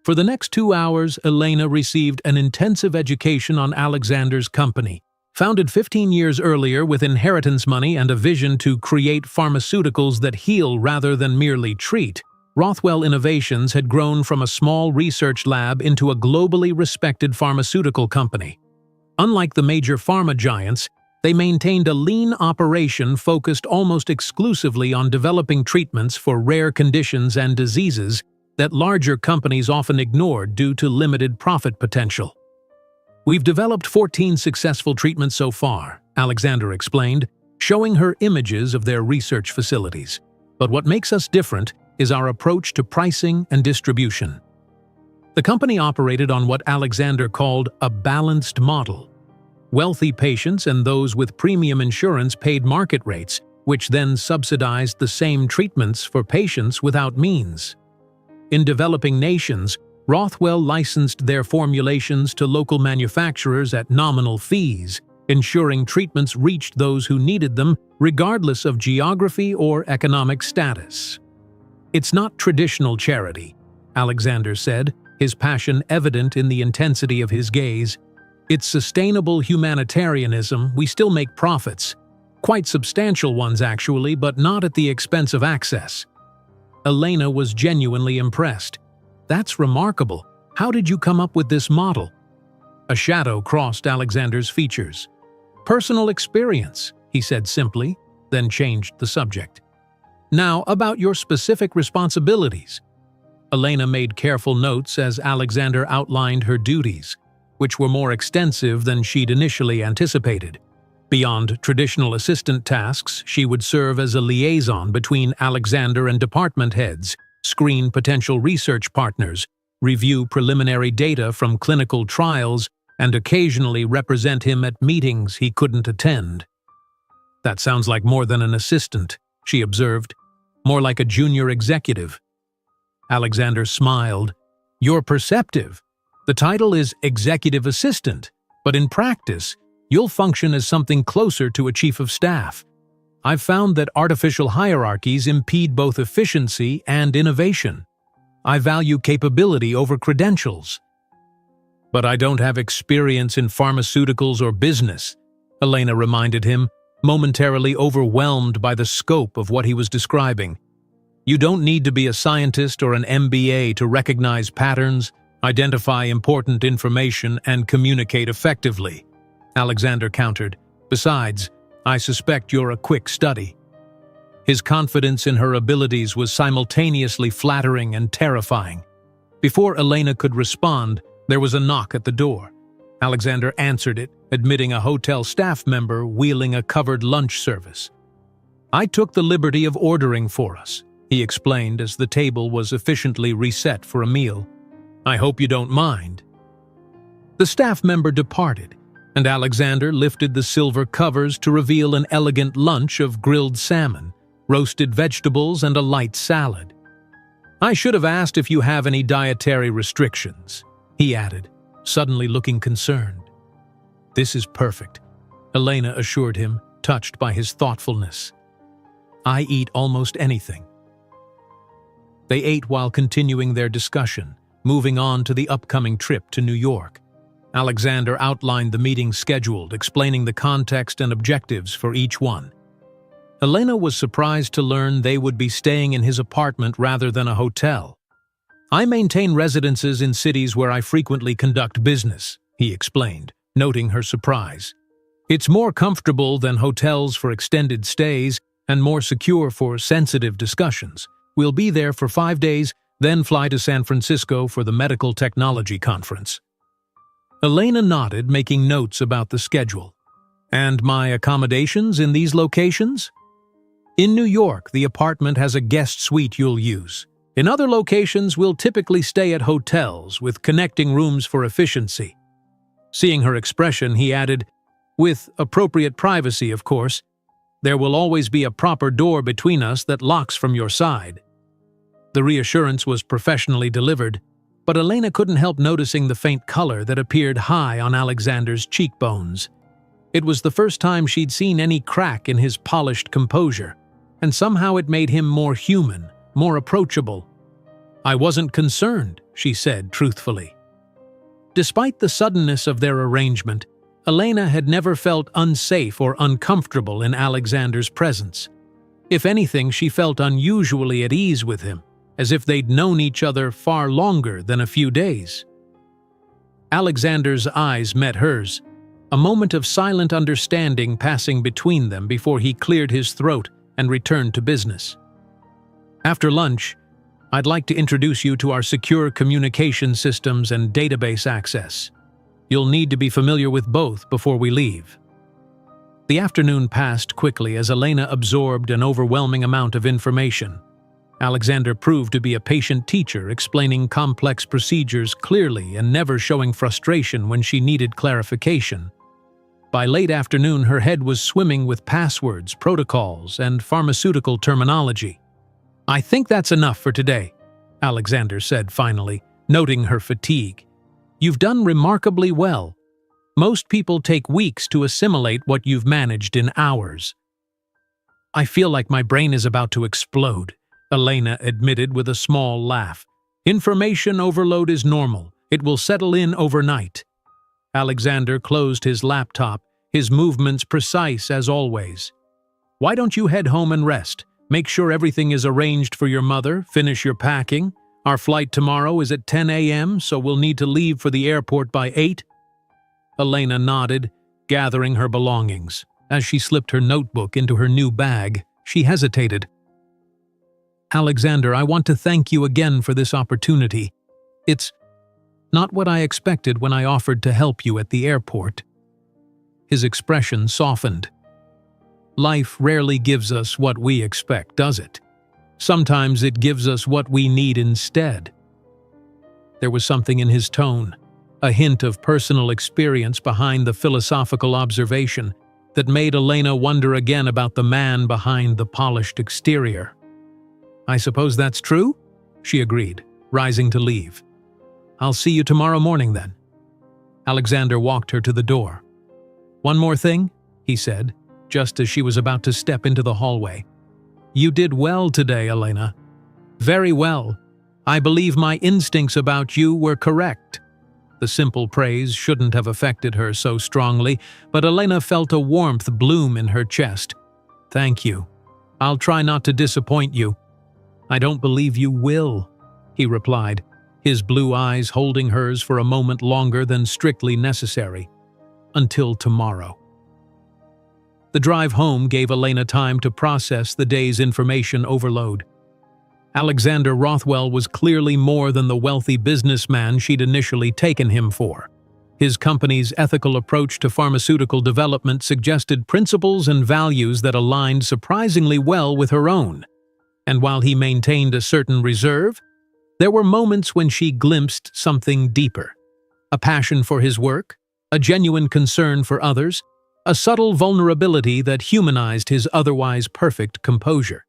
For the next 2 hours, Elena received an intensive education on Alexander's company. Founded 15 years earlier with inheritance money and a vision to create pharmaceuticals that heal rather than merely treat, Rothwell Innovations had grown from a small research lab into a globally respected pharmaceutical company. Unlike the major pharma giants, they maintained a lean operation focused almost exclusively on developing treatments for rare conditions and diseases that larger companies often ignored due to limited profit potential. "We've developed 14 successful treatments so far," Alexander explained, showing her images of their research facilities. "But what makes us different is our approach to pricing and distribution." The company operated on what Alexander called a balanced model. Wealthy patients and those with premium insurance paid market rates, which then subsidized the same treatments for patients without means. In developing nations, Rothwell licensed their formulations to local manufacturers at nominal fees, ensuring treatments reached those who needed them regardless of geography or economic status. "It's not traditional charity," Alexander said, his passion evident in the intensity of his gaze. "It's sustainable humanitarianism. We still make profits. Quite substantial ones, actually, but not at the expense of access." Elena was genuinely impressed. "That's remarkable. How did you come up with this model?" A shadow crossed Alexander's features. "Personal experience," he said simply, then changed the subject. "Now, about your specific responsibilities." Elena made careful notes as Alexander outlined her duties, which were more extensive than she'd initially anticipated. Beyond traditional assistant tasks, she would serve as a liaison between Alexander and department heads, screen potential research partners, review preliminary data from clinical trials, and occasionally represent him at meetings he couldn't attend. "That sounds like more than an assistant," she observed. "More like a junior executive." Alexander smiled. "You're perceptive. The title is executive assistant, but in practice, you'll function as something closer to a chief of staff. I've found that artificial hierarchies impede both efficiency and innovation. I value capability over credentials." "But I don't have experience in pharmaceuticals or business," Elena reminded him, momentarily overwhelmed by the scope of what he was describing. "You don't need to be a scientist or an MBA to recognize patterns, identify important information, and communicate effectively," Alexander countered. "Besides, I suspect you're a quick study." His confidence in her abilities was simultaneously flattering and terrifying. Before Elena could respond, there was a knock at the door. Alexander answered it, admitting a hotel staff member wheeling a covered lunch service. "I took the liberty of ordering for us," he explained as the table was efficiently reset for a meal. "I hope you don't mind." The staff member departed, and Alexander lifted the silver covers to reveal an elegant lunch of grilled salmon, roasted vegetables, and a light salad. "I should have asked if you have any dietary restrictions," he added, suddenly looking concerned. "This is perfect," Elena assured him, touched by his thoughtfulness. "I eat almost anything." They ate while continuing their discussion, moving on to the upcoming trip to New York. Alexander outlined the meetings scheduled, explaining the context and objectives for each one. Elena was surprised to learn they would be staying in his apartment rather than a hotel. "I maintain residences in cities where I frequently conduct business," he explained, noting her surprise. "It's more comfortable than hotels for extended stays and more secure for sensitive discussions. We'll be there for 5 days, then fly to San Francisco for the Medical Technology Conference." Elena nodded, making notes about the schedule. "And my accommodations in these locations?" "In New York, the apartment has a guest suite you'll use. In other locations, we'll typically stay at hotels with connecting rooms for efficiency. Seeing her expression, he added, with appropriate privacy, of course. There will always be a proper door between us that locks from your side. The reassurance was professionally delivered, but Elena couldn't help noticing the faint color that appeared high on Alexander's cheekbones. It was the first time she'd seen any crack in his polished composure, and somehow it made him more human, more approachable. "I wasn't concerned," she said truthfully. Despite the suddenness of their arrangement, Elena had never felt unsafe or uncomfortable in Alexander's presence. If anything, she felt unusually at ease with him, as if they'd known each other far longer than a few days. Alexander's eyes met hers, a moment of silent understanding passing between them before he cleared his throat and returned to business. "After lunch, I'd like to introduce you to our secure communication systems and database access. You'll need to be familiar with both before we leave." The afternoon passed quickly as Elena absorbed an overwhelming amount of information. Alexander proved to be a patient teacher, explaining complex procedures clearly and never showing frustration when she needed clarification. By late afternoon, her head was swimming with passwords, protocols, and pharmaceutical terminology. "I think that's enough for today," Alexander said finally, noting her fatigue. "You've done remarkably well. Most people take weeks to assimilate what you've managed in hours." "I feel like my brain is about to explode," Elena admitted with a small laugh. "Information overload is normal. It will settle in overnight." Alexander closed his laptop, his movements precise as always. "Why don't you head home and rest? Make sure everything is arranged for your mother, finish your packing. Our flight tomorrow is at 10 a.m., so we'll need to leave for the airport by 8. Elena nodded, gathering her belongings. As she slipped her notebook into her new bag, she hesitated. "Alexander, I want to thank you again for this opportunity. It's not what I expected when I offered to help you at the airport." His expression softened. Life rarely gives us what we expect, does it? Sometimes it gives us what we need instead. There was something in his tone, a hint of personal experience behind the philosophical observation, that made Elena wonder again about the man behind the polished exterior. "I suppose that's true?" she agreed, rising to leave. "I'll see you tomorrow morning then." Alexander walked her to the door. "One more thing," he said, just as she was about to step into the hallway. "You did well today, Elena. Very well. I believe my instincts about you were correct." The simple praise shouldn't have affected her so strongly, but Elena felt a warmth bloom in her chest. "Thank you. I'll try not to disappoint you." "I don't believe you will," he replied, his blue eyes holding hers for a moment longer than strictly necessary. "Until tomorrow." The drive home gave Elena time to process the day's information overload. Alexander Rothwell was clearly more than the wealthy businessman she'd initially taken him for. His company's ethical approach to pharmaceutical development suggested principles and values that aligned surprisingly well with her own. And while he maintained a certain reserve, there were moments when she glimpsed something deeper. A passion for his work, a genuine concern for others, a subtle vulnerability that humanized his otherwise perfect composure.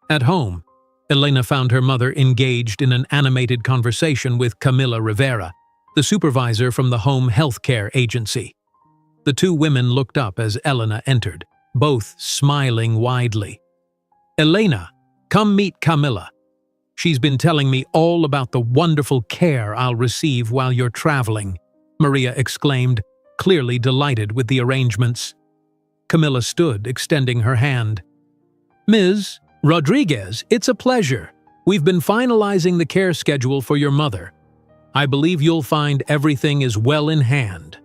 At home, Elena found her mother engaged in an animated conversation with Camilla Rivera, the supervisor from the home health care agency. The two women looked up as Elena entered, both smiling widely. "Elena, come meet Camilla. She's been telling me all about the wonderful care I'll receive while you're traveling," Maria exclaimed, clearly delighted with the arrangements. Camilla stood, extending her hand. "Ms. Rodriguez, it's a pleasure. We've been finalizing the care schedule for your mother. I believe you'll find everything is well in hand."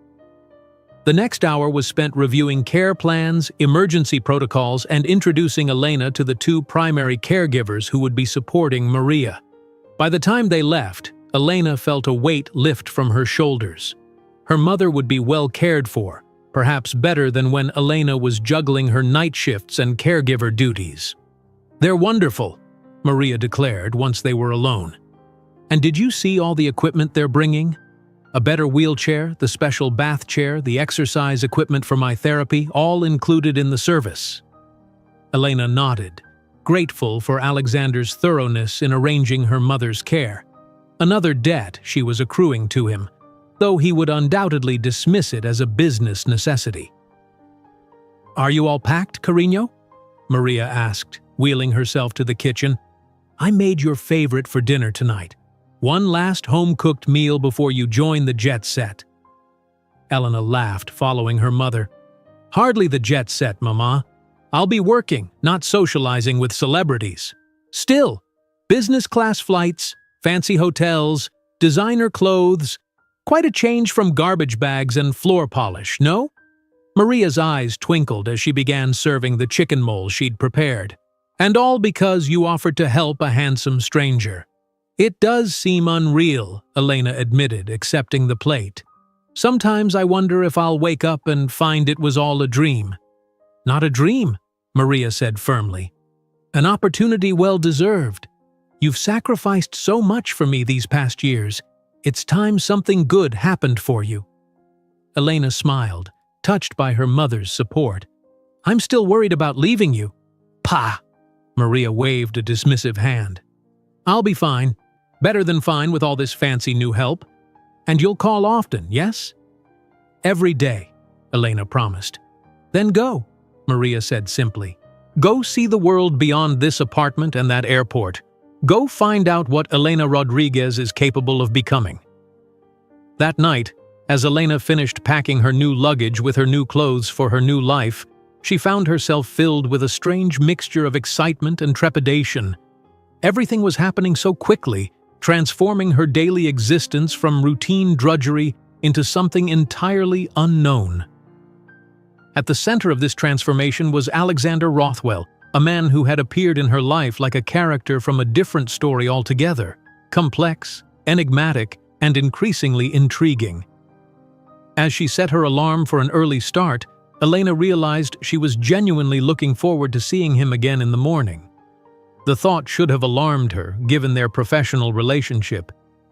The next hour was spent reviewing care plans, emergency protocols, and introducing Elena to the two primary caregivers who would be supporting Maria. By the time they left, Elena felt a weight lift from her shoulders. Her mother would be well cared for, perhaps better than when Elena was juggling her night shifts and caregiver duties. "They're wonderful," Maria declared once they were alone. "And did you see all the equipment they're bringing? A better wheelchair, the special bath chair, the exercise equipment for my therapy, all included in the service." Elena nodded, grateful for Alexander's thoroughness in arranging her mother's care. Another debt she was accruing to him, though he would undoubtedly dismiss it as a business necessity. "Are you all packed, Carino?" Maria asked, wheeling herself to the kitchen. "I made your favorite for dinner tonight. One last home-cooked meal before you join the jet set." Elena laughed, following her mother. "Hardly the jet set, Mama. I'll be working, not socializing with celebrities. Still, business-class flights, fancy hotels, designer clothes, quite a change from garbage bags and floor polish, no?" Maria's eyes twinkled as she began serving the chicken mole she'd prepared. "And all because you offered to help a handsome stranger." "It does seem unreal," Elena admitted, accepting the plate. "Sometimes I wonder if I'll wake up and find it was all a dream." "Not a dream," Maria said firmly. "An opportunity well deserved. You've sacrificed so much for me these past years. It's time something good happened for you." Elena smiled, touched by her mother's support. "I'm still worried about leaving you." "Pah!" Maria waved a dismissive hand. "I'll be fine. Better than fine with all this fancy new help. And you'll call often, yes?" "Every day," Elena promised. "Then go," Maria said simply. "Go see the world beyond this apartment and that airport. Go find out what Elena Rodriguez is capable of becoming." That night, as Elena finished packing her new luggage with her new clothes for her new life, she found herself filled with a strange mixture of excitement and trepidation. Everything was happening so quickly, transforming her daily existence from routine drudgery into something entirely unknown. At the center of this transformation was Alexander Rothwell, a man who had appeared in her life like a character from a different story altogether, complex, enigmatic, and increasingly intriguing. As she set her alarm for an early start, Elena realized she was genuinely looking forward to seeing him again in the morning. The thought should have alarmed her, given their professional relationship,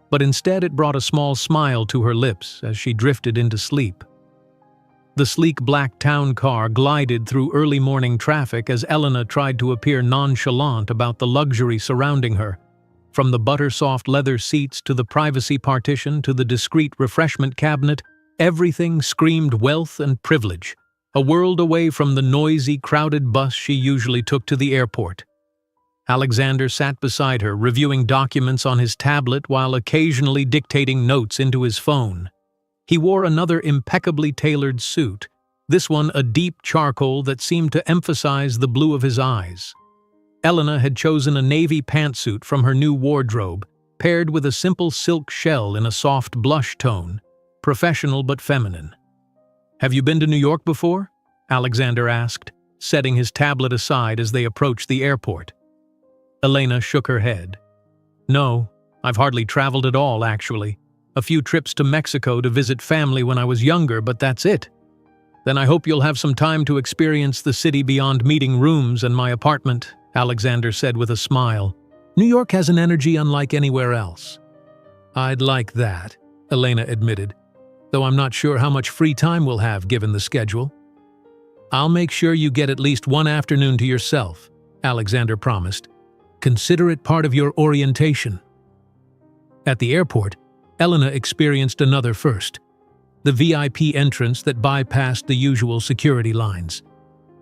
but instead it brought a small smile to her lips as she drifted into sleep. The sleek black town car glided through early morning traffic as Elena tried to appear nonchalant about the luxury surrounding her. From the butter-soft leather seats to the privacy partition to the discreet refreshment cabinet, everything screamed wealth and privilege, a world away from the noisy, crowded bus she usually took to the airport. Alexander sat beside her, reviewing documents on his tablet while occasionally dictating notes into his phone. He wore another impeccably tailored suit, this one a deep charcoal that seemed to emphasize the blue of his eyes. Elena had chosen a navy pantsuit from her new wardrobe, paired with a simple silk shell in a soft blush tone, professional but feminine. "Have you been to New York before?" Alexander asked, setting his tablet aside as they approached the airport. Elena shook her head. "No, I've hardly traveled at all, actually. A few trips to Mexico to visit family when I was younger, but that's it. Then I hope you'll have some time to experience the city beyond meeting rooms and my apartment," Alexander said with a smile. "New York has an energy unlike anywhere else." "I'd like that," Elena admitted, "though I'm not sure how much free time we'll have given the schedule." "I'll make sure you get at least one afternoon to yourself," Alexander promised. "Consider it part of your orientation." At the airport, Elena experienced another first, the VIP entrance that bypassed the usual security lines.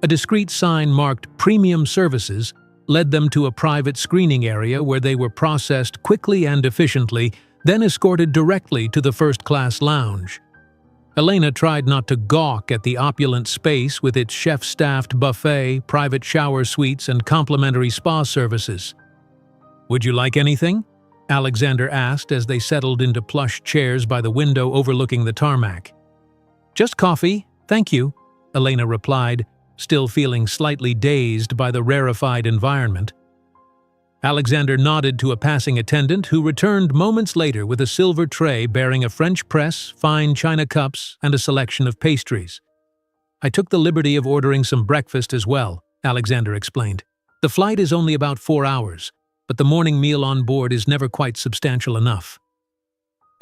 A discreet sign marked "Premium Services" led them to a private screening area where they were processed quickly and efficiently, then escorted directly to the first-class lounge. Elena tried not to gawk at the opulent space with its chef-staffed buffet, private shower suites, and complimentary spa services. "Would you like anything?" Alexander asked as they settled into plush chairs by the window overlooking the tarmac. "Just coffee, thank you," Elena replied, still feeling slightly dazed by the rarefied environment. Alexander nodded to a passing attendant who returned moments later with a silver tray bearing a French press, fine china cups, and a selection of pastries. "I took the liberty of ordering some breakfast as well," Alexander explained. "The flight is only about 4 hours, but the morning meal on board is never quite substantial enough.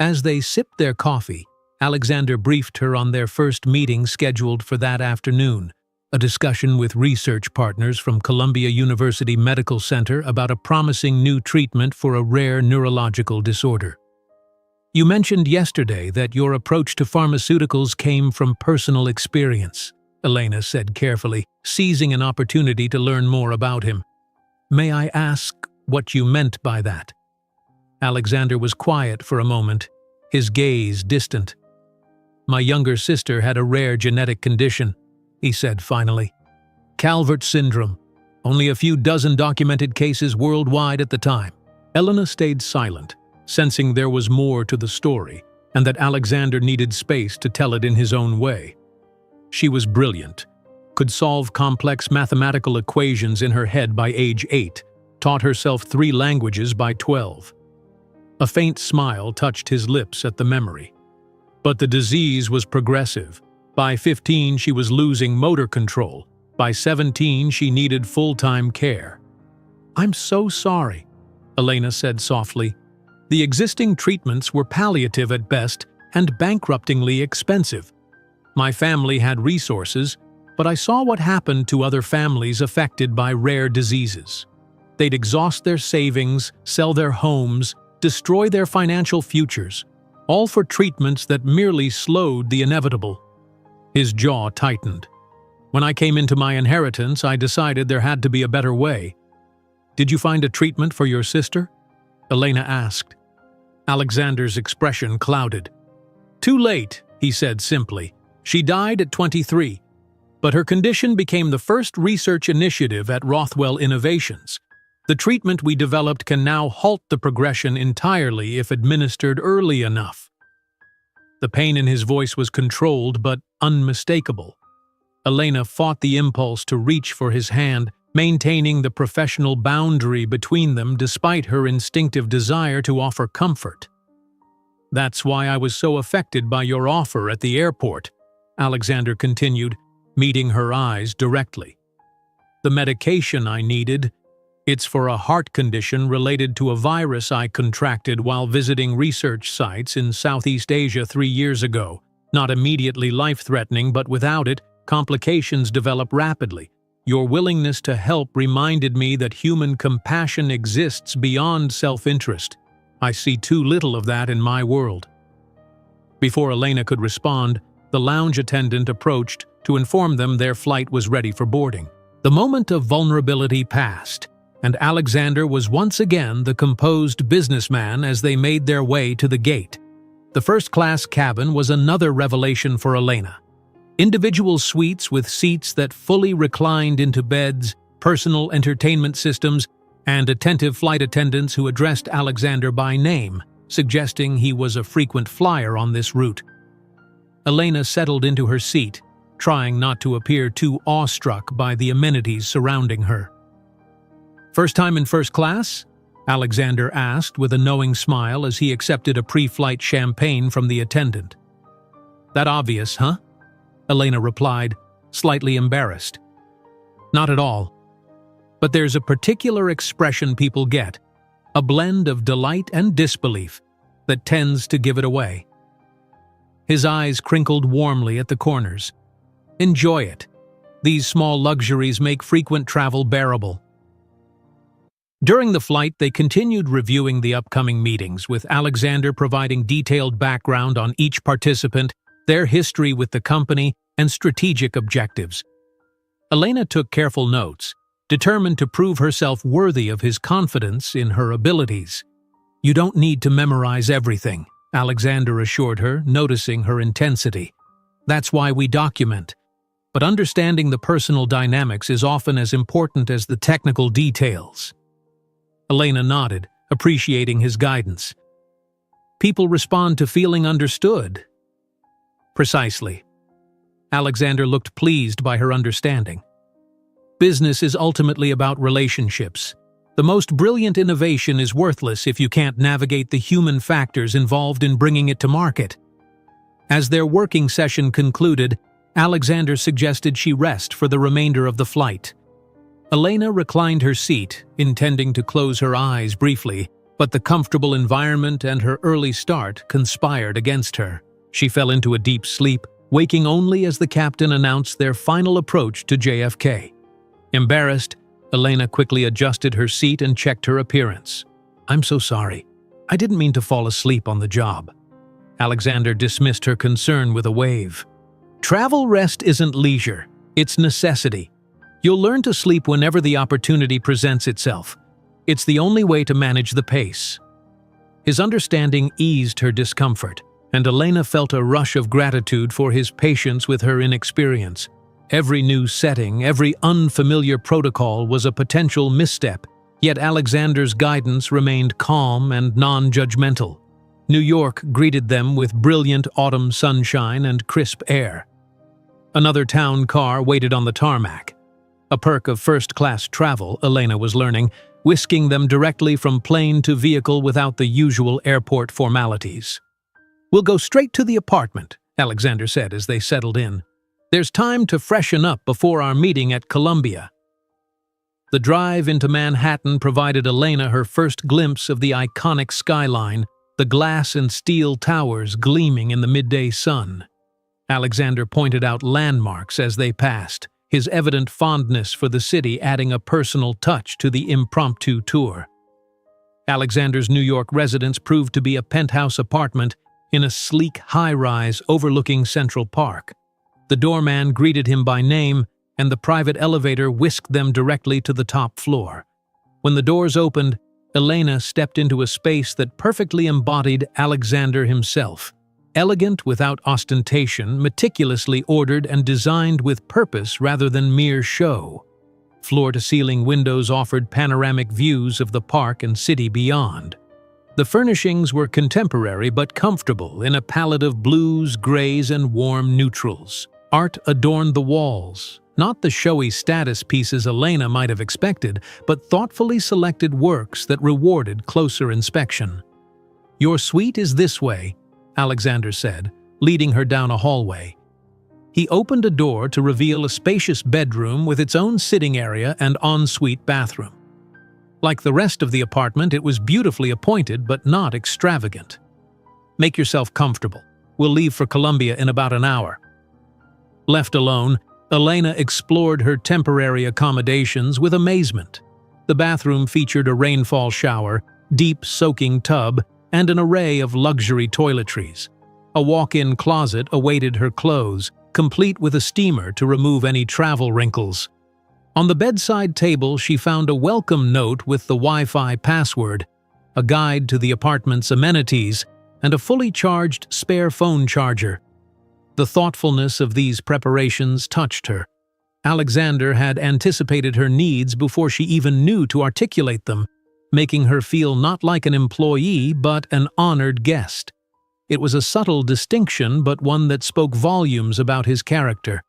As they sipped their coffee, Alexander briefed her on their first meeting scheduled for that afternoon, a discussion with research partners from Columbia University Medical Center about a promising new treatment for a rare neurological disorder. You mentioned yesterday that your approach to pharmaceuticals came from personal experience, Elena said carefully, seizing an opportunity to learn more about him. May I ask what you meant by that? Alexander was quiet for a moment, his gaze distant. My younger sister had a rare genetic condition, he said finally. Calvert syndrome. Only a few dozen documented cases worldwide at the time. Elena stayed silent, sensing there was more to the story, and that Alexander needed space to tell it in his own way. She was brilliant, could solve complex mathematical equations in her head by age 8, taught herself 3 languages by 12. A faint smile touched his lips at the memory. But the disease was progressive. By 15, she was losing motor control. By 17, she needed full-time care. I'm so sorry, Elena said softly. The existing treatments were palliative at best and bankruptingly expensive. My family had resources, but I saw what happened to other families affected by rare diseases. They'd exhaust their savings, sell their homes, destroy their financial futures, all for treatments that merely slowed the inevitable. His jaw tightened. When I came into my inheritance, I decided there had to be a better way. Did you find a treatment for your sister? Elena asked. Alexander's expression clouded. Too late, he said simply. She died at 23, but her condition became the first research initiative at Rothwell Innovations. The treatment we developed can now halt the progression entirely if administered early enough. The pain in his voice was controlled but unmistakable. Elena fought the impulse to reach for his hand, maintaining the professional boundary between them despite her instinctive desire to offer comfort. That's why I was so affected by your offer at the airport, Alexander continued, meeting her eyes directly. The medication I needed, it's for a heart condition related to a virus I contracted while visiting research sites in Southeast Asia 3 years ago. Not immediately life-threatening, but without it, complications develop rapidly. Your willingness to help reminded me that human compassion exists beyond self-interest. I see too little of that in my world. Before Elena could respond, the lounge attendant approached to inform them their flight was ready for boarding. The moment of vulnerability passed, and Alexander was once again the composed businessman as they made their way to the gate. The first-class cabin was another revelation for Elena. Individual suites with seats that fully reclined into beds, personal entertainment systems, and attentive flight attendants who addressed Alexander by name, suggesting he was a frequent flyer on this route. Elena settled into her seat, trying not to appear too awestruck by the amenities surrounding her. First time in first class? Alexander asked with a knowing smile as he accepted a pre-flight champagne from the attendant. That obvious, huh? Elena replied, slightly embarrassed. Not at all. But there's a particular expression people get, a blend of delight and disbelief, that tends to give it away. His eyes crinkled warmly at the corners. Enjoy it. These small luxuries make frequent travel bearable. During the flight, they continued reviewing the upcoming meetings, with Alexander providing detailed background on each participant, their history with the company, and strategic objectives. Elena took careful notes, determined to prove herself worthy of his confidence in her abilities. You don't need to memorize everything, Alexander assured her, noticing her intensity. That's why we document. But understanding the personal dynamics is often as important as the technical details. Elena nodded, appreciating his guidance. People respond to feeling understood. Precisely. Alexander looked pleased by her understanding. Business is ultimately about relationships. The most brilliant innovation is worthless if you can't navigate the human factors involved in bringing it to market. As their working session concluded, Alexander suggested she rest for the remainder of the flight. Elena reclined her seat, intending to close her eyes briefly, but the comfortable environment and her early start conspired against her. She fell into a deep sleep, waking only as the captain announced their final approach to JFK. Embarrassed, Elena quickly adjusted her seat and checked her appearance. "I'm so sorry. I didn't mean to fall asleep on the job." Alexander dismissed her concern with a wave. "Travel rest isn't leisure, it's necessity. You'll learn to sleep whenever the opportunity presents itself. It's the only way to manage the pace." His understanding eased her discomfort, and Elena felt a rush of gratitude for his patience with her inexperience. Every new setting, every unfamiliar protocol was a potential misstep, yet Alexander's guidance remained calm and non-judgmental. New York greeted them with brilliant autumn sunshine and crisp air. Another town car waited on the tarmac. A perk of first-class travel, Elena was learning, whisking them directly from plane to vehicle without the usual airport formalities. "We'll go straight to the apartment," Alexander said as they settled in. "There's time to freshen up before our meeting at Columbia." The drive into Manhattan provided Elena her first glimpse of the iconic skyline, the glass and steel towers gleaming in the midday sun. Alexander pointed out landmarks as they passed, his evident fondness for the city adding a personal touch to the impromptu tour. Alexander's New York residence proved to be a penthouse apartment in a sleek high-rise overlooking Central Park. The doorman greeted him by name, and the private elevator whisked them directly to the top floor. When the doors opened, Elena stepped into a space that perfectly embodied Alexander himself. Elegant without ostentation, meticulously ordered and designed with purpose rather than mere show. Floor-to-ceiling windows offered panoramic views of the park and city beyond. The furnishings were contemporary but comfortable in a palette of blues, grays, and warm neutrals. Art adorned the walls, not the showy status pieces Elena might have expected, but thoughtfully selected works that rewarded closer inspection. "Your suite is this way," Alexander said, leading her down a hallway. He opened a door to reveal a spacious bedroom with its own sitting area and ensuite bathroom. Like the rest of the apartment, it was beautifully appointed but not extravagant. "Make yourself comfortable. We'll leave for Columbia in about an hour." Left alone, Elena explored her temporary accommodations with amazement. The bathroom featured a rainfall shower, deep soaking tub, and an array of luxury toiletries. A walk-in closet awaited her clothes, complete with a steamer to remove any travel wrinkles. On the bedside table, she found a welcome note with the Wi-Fi password, a guide to the apartment's amenities, and a fully charged spare phone charger. The thoughtfulness of these preparations touched her. Alexander had anticipated her needs before she even knew to articulate them, making her feel not like an employee but an honored guest. It was a subtle distinction, but one that spoke volumes about his character.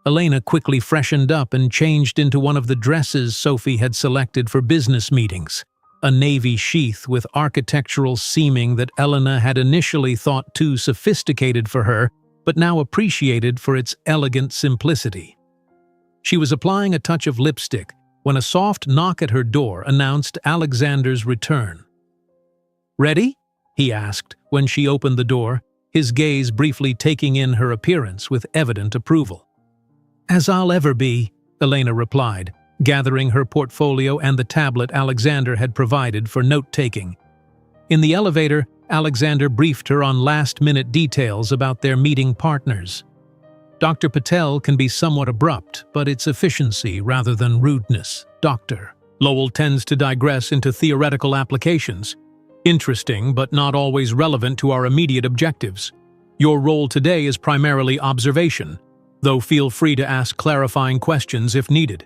Elena quickly freshened up and changed into one of the dresses Sophie had selected for business meetings, a navy sheath with architectural seaming that Elena had initially thought too sophisticated for her, but now appreciated for its elegant simplicity. She was applying a touch of lipstick when a soft knock at her door announced Alexander's return. "Ready?" he asked when she opened the door, his gaze briefly taking in her appearance with evident approval. "As I'll ever be," Elena replied, gathering her portfolio and the tablet Alexander had provided for note-taking. In the elevator, Alexander briefed her on last-minute details about their meeting partners. "Dr. Patel can be somewhat abrupt, but it's efficiency rather than rudeness. Doctor." Lowell tends to digress into theoretical applications. Interesting, but not always relevant to our immediate objectives. Your role today is primarily observation, though feel free to ask clarifying questions if needed.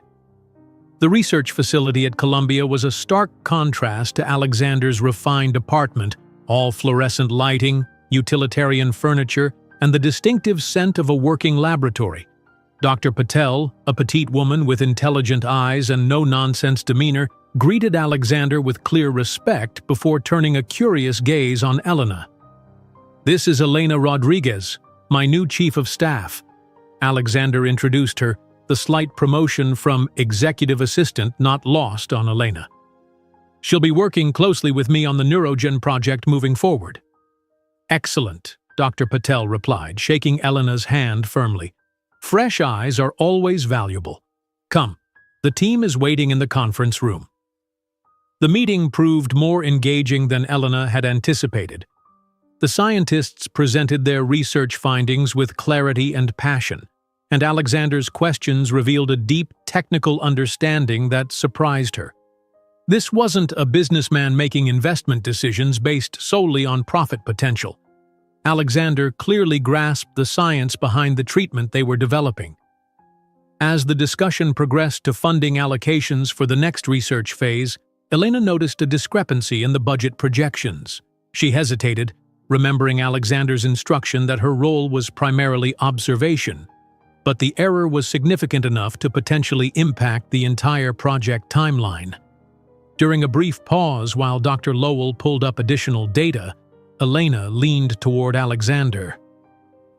The research facility at Columbia was a stark contrast to Alexander's refined apartment, all fluorescent lighting, utilitarian furniture, and the distinctive scent of a working laboratory. Dr. Patel, a petite woman with intelligent eyes and no-nonsense demeanor, greeted Alexander with clear respect before turning a curious gaze on Elena. "This is Elena Rodriguez, my new chief of staff." Alexander introduced her, the slight promotion from executive assistant not lost on Elena. She'll be working closely with me on the Neurogen project moving forward. Excellent, Dr. Patel replied, shaking Elena's hand firmly. Fresh eyes are always valuable. Come, the team is waiting in the conference room. The meeting proved more engaging than Elena had anticipated. The scientists presented their research findings with clarity and passion, and Alexander's questions revealed a deep technical understanding that surprised her. This wasn't a businessman making investment decisions based solely on profit potential. Alexander clearly grasped the science behind the treatment they were developing. As the discussion progressed to funding allocations for the next research phase, Elena noticed a discrepancy in the budget projections. She hesitated, remembering Alexander's instruction that her role was primarily observation, but the error was significant enough to potentially impact the entire project timeline. During a brief pause while Dr. Lowell pulled up additional data, Elena leaned toward Alexander.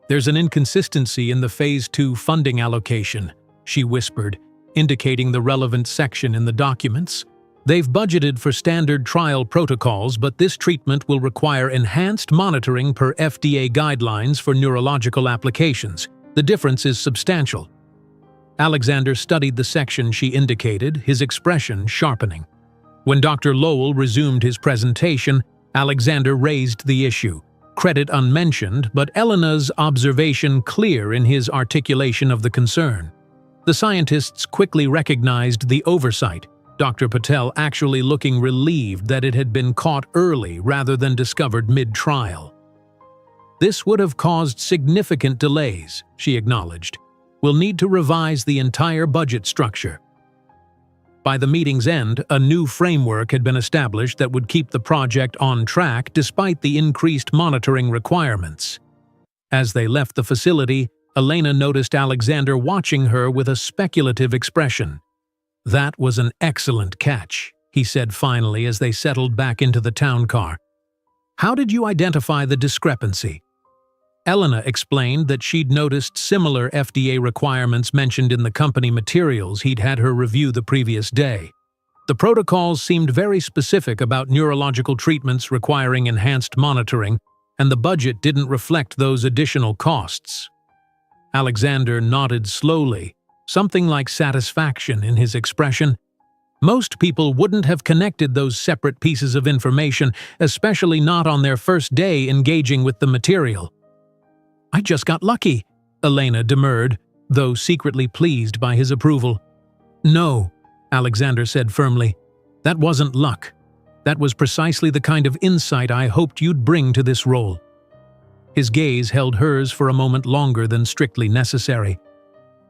There's an inconsistency in the Phase 2 funding allocation, she whispered, indicating the relevant section in the documents. They've budgeted for standard trial protocols, but this treatment will require enhanced monitoring per FDA guidelines for neurological applications. The difference is substantial. Alexander studied the section she indicated, his expression sharpening. When Dr. Lowell resumed his presentation, Alexander raised the issue, credit unmentioned, but Elena's observation clear in his articulation of the concern. The scientists quickly recognized the oversight, Dr. Patel actually looking relieved that it had been caught early rather than discovered mid-trial. This would have caused significant delays, she acknowledged. We'll need to revise the entire budget structure. By the meeting's end, a new framework had been established that would keep the project on track despite the increased monitoring requirements. As they left the facility, Elena noticed Alexander watching her with a speculative expression. That was an excellent catch, he said finally as they settled back into the town car. How did you identify the discrepancy? Elena explained that she'd noticed similar FDA requirements mentioned in the company materials he'd had her review the previous day. The protocols seemed very specific about neurological treatments requiring enhanced monitoring, and the budget didn't reflect those additional costs. Alexander nodded slowly, something like satisfaction in his expression. Most people wouldn't have connected those separate pieces of information, especially not on their first day engaging with the material. I just got lucky, Elena demurred, though secretly pleased by his approval. No, Alexander said firmly. That wasn't luck. That was precisely the kind of insight I hoped you'd bring to this role. His gaze held hers for a moment longer than strictly necessary.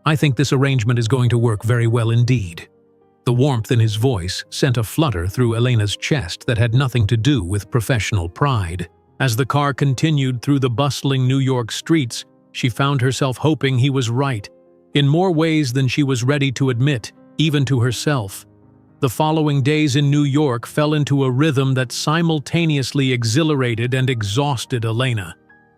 I think this arrangement is going to work very well indeed. The warmth in his voice sent a flutter through Elena's chest that had nothing to do with professional pride. As the car continued through the bustling New York streets, she found herself hoping he was right, in more ways than she was ready to admit, even to herself. The following days in New York fell into a rhythm that simultaneously exhilarated and exhausted Elena.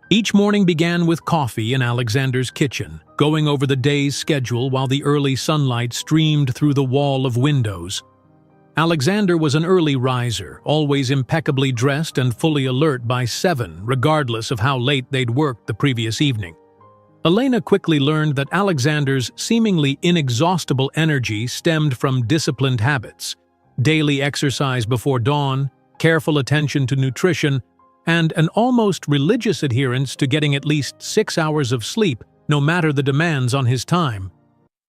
Each morning began with coffee in Alexander's kitchen, going over the day's schedule while the early sunlight streamed through the wall of windows. Alexander was an early riser, always impeccably dressed and fully alert by 7, regardless of how late they'd worked the previous evening. Elena quickly learned that Alexander's seemingly inexhaustible energy stemmed from disciplined habits, daily exercise before dawn, careful attention to nutrition, and an almost religious adherence to getting at least 6 hours of sleep, no matter the demands on his time.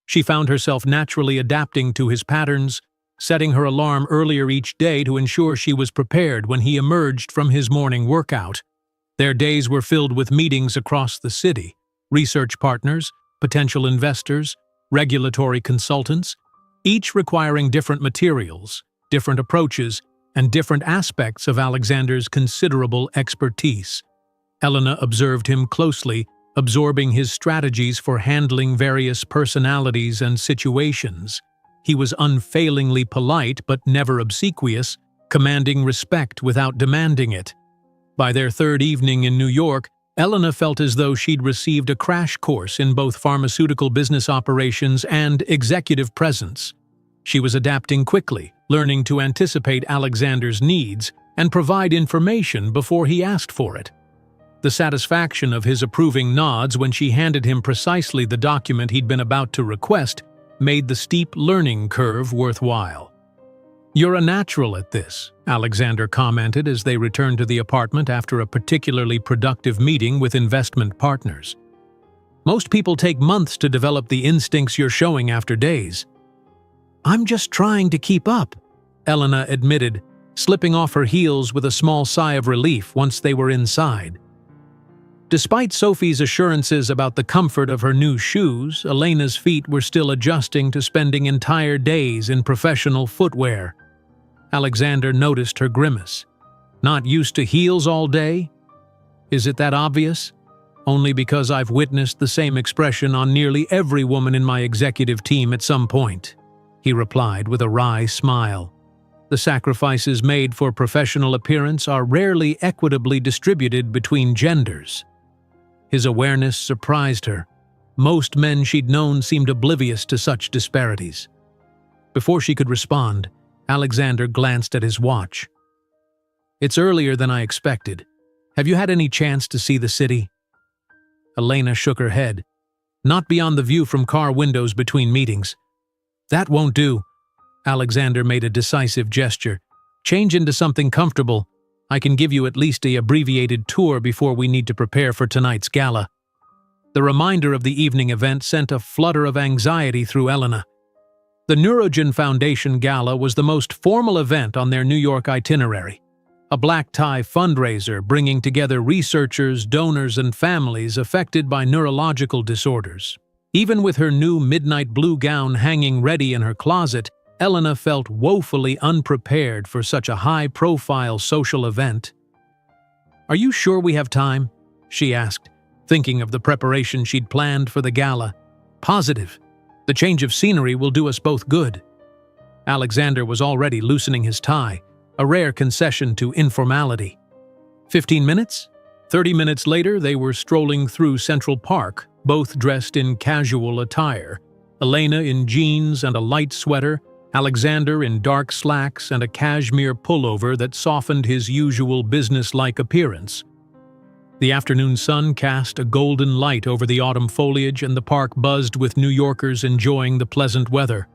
She found herself naturally adapting to his patterns, setting her alarm earlier each day to ensure she was prepared when he emerged from his morning workout. Their days were filled with meetings across the city, research partners, potential investors, regulatory consultants, each requiring different materials, different approaches, and different aspects of Alexander's considerable expertise. Elena observed him closely, absorbing his strategies for handling various personalities and situations. He was unfailingly polite but never obsequious, commanding respect without demanding it. By their third evening in New York, Elena felt as though she'd received a crash course in both pharmaceutical business operations and executive presence. She was adapting quickly, learning to anticipate Alexander's needs and provide information before he asked for it. The satisfaction of his approving nods when she handed him precisely the document he'd been about to request made the steep learning curve worthwhile. "You're a natural at this," Alexander commented as they returned to the apartment after a particularly productive meeting with investment partners. "Most people take months to develop the instincts you're showing after days." "I'm just trying to keep up," Elena admitted, slipping off her heels with a small sigh of relief once they were inside. Despite Sophie's assurances about the comfort of her new shoes, Elena's feet were still adjusting to spending entire days in professional footwear. Alexander noticed her grimace. "Not used to heels all day? Is it that obvious? Only because I've witnessed the same expression on nearly every woman in my executive team at some point," he replied with a wry smile. "The sacrifices made for professional appearance are rarely equitably distributed between genders." His awareness surprised her. Most men she'd known seemed oblivious to such disparities. Before she could respond, Alexander glanced at his watch. "It's earlier than I expected. Have you had any chance to see the city?" Elena shook her head. "Not beyond the view from car windows between meetings." "That won't do." Alexander made a decisive gesture. "Change into something comfortable. I can give you at least an abbreviated tour before we need to prepare for tonight's gala." The reminder of the evening event sent a flutter of anxiety through Elena. The Neurogen Foundation Gala was the most formal event on their New York itinerary. A black-tie fundraiser bringing together researchers, donors, and families affected by neurological disorders. Even with her new midnight blue gown hanging ready in her closet, Elena felt woefully unprepared for such a high-profile social event. "Are you sure we have time?" she asked, thinking of the preparation she'd planned for the gala. "Positive. The change of scenery will do us both good." Alexander was already loosening his tie, a rare concession to informality. 15 minutes? 30 minutes later, they were strolling through Central Park, both dressed in casual attire. Elena in jeans and a light sweater, Alexander in dark slacks and a cashmere pullover that softened his usual business-like appearance. The afternoon sun cast a golden light over the autumn foliage and the park buzzed with New Yorkers enjoying the pleasant weather.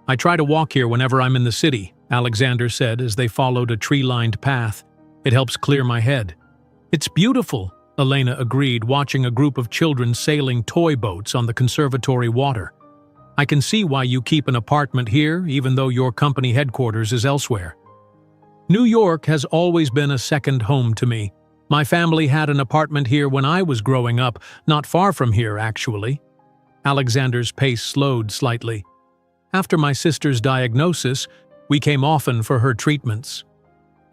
"I try to walk here whenever I'm in the city," Alexander said as they followed a tree-lined path. "It helps clear my head." "It's beautiful," Elena agreed, watching a group of children sailing toy boats on the conservatory water. "I can see why you keep an apartment here, even though your company headquarters is elsewhere." "New York has always been a second home to me. My family had an apartment here when I was growing up, not far from here, actually." Alexander's pace slowed slightly. "After my sister's diagnosis, we came often for her treatments."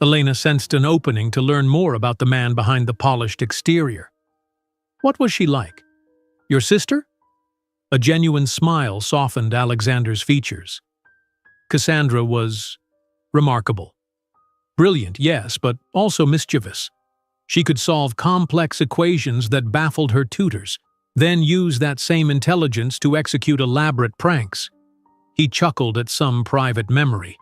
Elena sensed an opening to learn more about the man behind the polished exterior. "What was she like?" "Your sister?" A genuine smile softened Alexander's features. "Cassandra was remarkable. Brilliant, yes, but also mischievous. She could solve complex equations that baffled her tutors, then use that same intelligence to execute elaborate pranks." He chuckled at some private memory.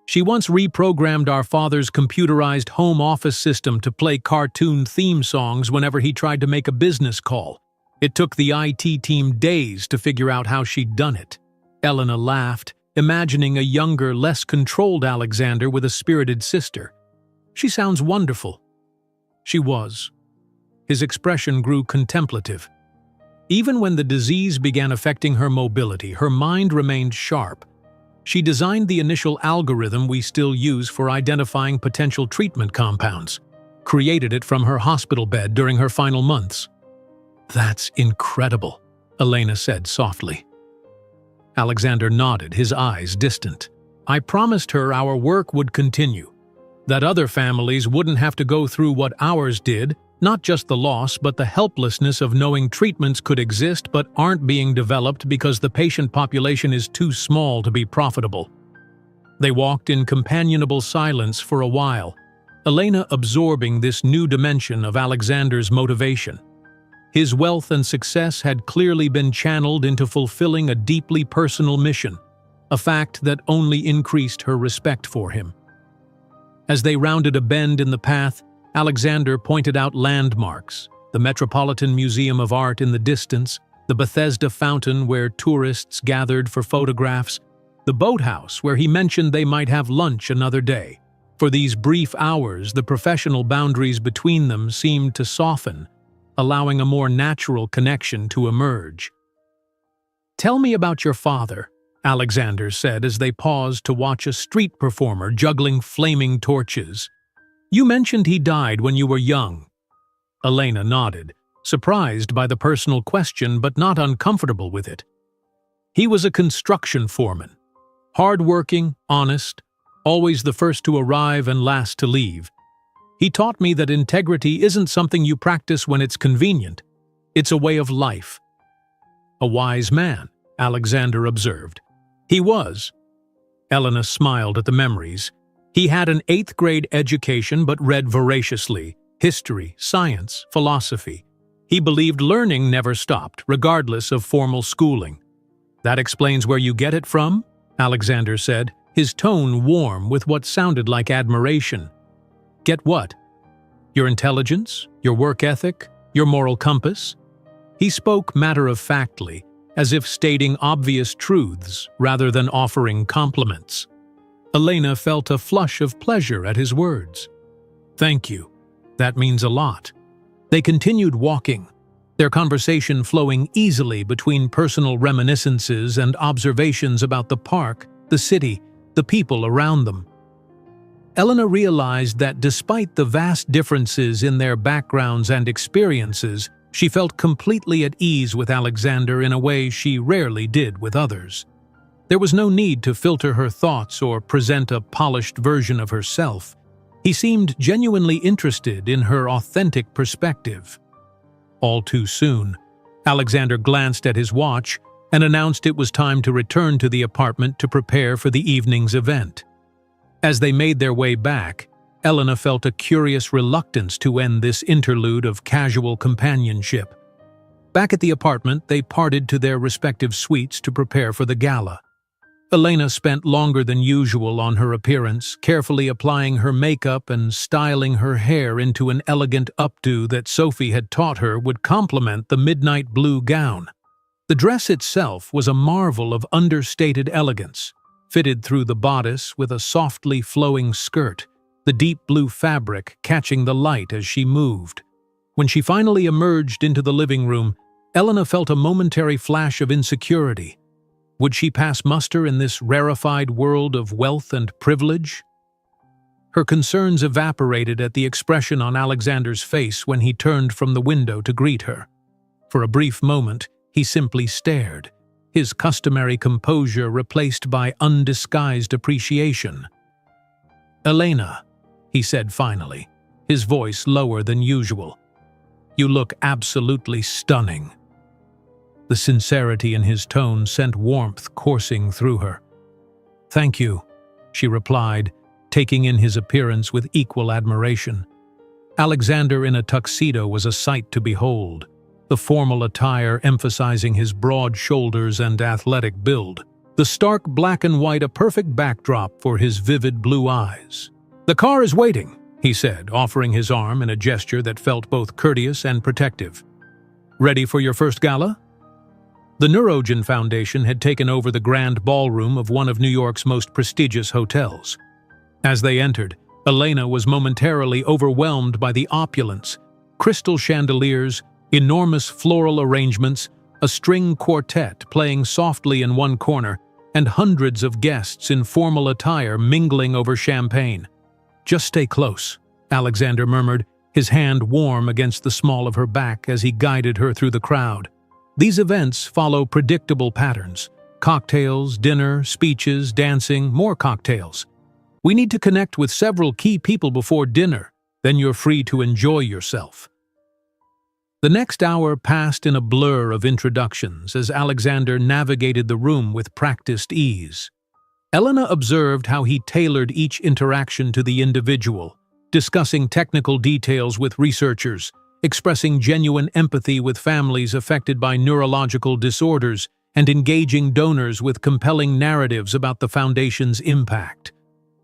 "She once reprogrammed our father's computerized home office system to play cartoon theme songs whenever he tried to make a business call. It took the IT team days to figure out how she'd done it." Elena laughed, imagining a younger, less controlled Alexander with a spirited sister. "She sounds wonderful." She was. His expression grew contemplative. Even when the disease began affecting her mobility, her mind remained sharp. She designed the initial algorithm we still use for identifying potential treatment compounds, created it from her hospital bed during her final months. "That's incredible," Elena said softly. Alexander nodded, his eyes distant. "I promised her our work would continue, that other families wouldn't have to go through what ours did, not just the loss but the helplessness of knowing treatments could exist but aren't being developed because the patient population is too small to be profitable." They walked in companionable silence for a while. Elena absorbing this new dimension of Alexander's motivation. His wealth and success had clearly been channeled into fulfilling a deeply personal mission, a fact that only increased her respect for him. As they rounded a bend in the path, Alexander pointed out landmarks: the Metropolitan Museum of Art in the distance, the Bethesda fountain where tourists gathered for photographs, the boathouse where he mentioned they might have lunch another day. For these brief hours, the professional boundaries between them seemed to soften, allowing a more natural connection to emerge. "Tell me about your father," Alexander said as they paused to watch a street performer juggling flaming torches. "You mentioned he died when you were young." Elena nodded, surprised by the personal question but not uncomfortable with it. "He was a construction foreman. Hard-working, honest, always the first to arrive and last to leave. He taught me that integrity isn't something you practice when it's convenient. It's a way of life." "A wise man," Alexander observed. "He was." Elena smiled at the memories. He had an 8th grade education but read voraciously: history, science, philosophy. He believed learning never stopped, regardless of formal schooling. "That explains where you get it from?" Alexander said, his tone warm with what sounded like admiration. "Get what?" "Your intelligence, your work ethic, your moral compass?" He spoke matter-of-factly, as if stating obvious truths rather than offering compliments. Elena felt a flush of pleasure at his words. "Thank you. That means a lot." They continued walking, their conversation flowing easily between personal reminiscences and observations about the park, the city, the people around them. Elena realized that despite the vast differences in their backgrounds and experiences, she felt completely at ease with Alexander in a way she rarely did with others. There was no need to filter her thoughts or present a polished version of herself. He seemed genuinely interested in her authentic perspective. All too soon, Alexander glanced at his watch and announced it was time to return to the apartment to prepare for the evening's event. As they made their way back, Elena felt a curious reluctance to end this interlude of casual companionship. Back at the apartment, they parted to their respective suites to prepare for the gala. Elena spent longer than usual on her appearance, carefully applying her makeup and styling her hair into an elegant updo that Sophie had taught her would complement the midnight blue gown. The dress itself was a marvel of understated elegance, fitted through the bodice with a softly flowing skirt, the deep blue fabric catching the light as she moved. When she finally emerged into the living room, Elena felt a momentary flash of insecurity. Would she pass muster in this rarefied world of wealth and privilege? Her concerns evaporated at the expression on Alexander's face when he turned from the window to greet her. For a brief moment, he simply stared, his customary composure replaced by undisguised appreciation. "Elena," he said finally, his voice lower than usual, "you look absolutely stunning." The sincerity in his tone sent warmth coursing through her. "Thank you," she replied, taking in his appearance with equal admiration. Alexander in a tuxedo was a sight to behold, the formal attire emphasizing his broad shoulders and athletic build, the stark black and white a perfect backdrop for his vivid blue eyes. "The car is waiting," he said, offering his arm in a gesture that felt both courteous and protective. "Ready for your first gala?" The Neurogen Foundation had taken over the grand ballroom of one of New York's most prestigious hotels. As they entered, Elena was momentarily overwhelmed by the opulence: crystal chandeliers, enormous floral arrangements, a string quartet playing softly in one corner, and hundreds of guests in formal attire mingling over champagne. "Just stay close," Alexander murmured, his hand warm against the small of her back as he guided her through the crowd. These events follow predictable patterns: cocktails, dinner, speeches, dancing, more cocktails. "We need to connect with several key people before dinner, then you're free to enjoy yourself." The next hour passed in a blur of introductions as Alexander navigated the room with practiced ease. Elena observed how he tailored each interaction to the individual, discussing technical details with researchers, expressing genuine empathy with families affected by neurological disorders, and engaging donors with compelling narratives about the Foundation's impact.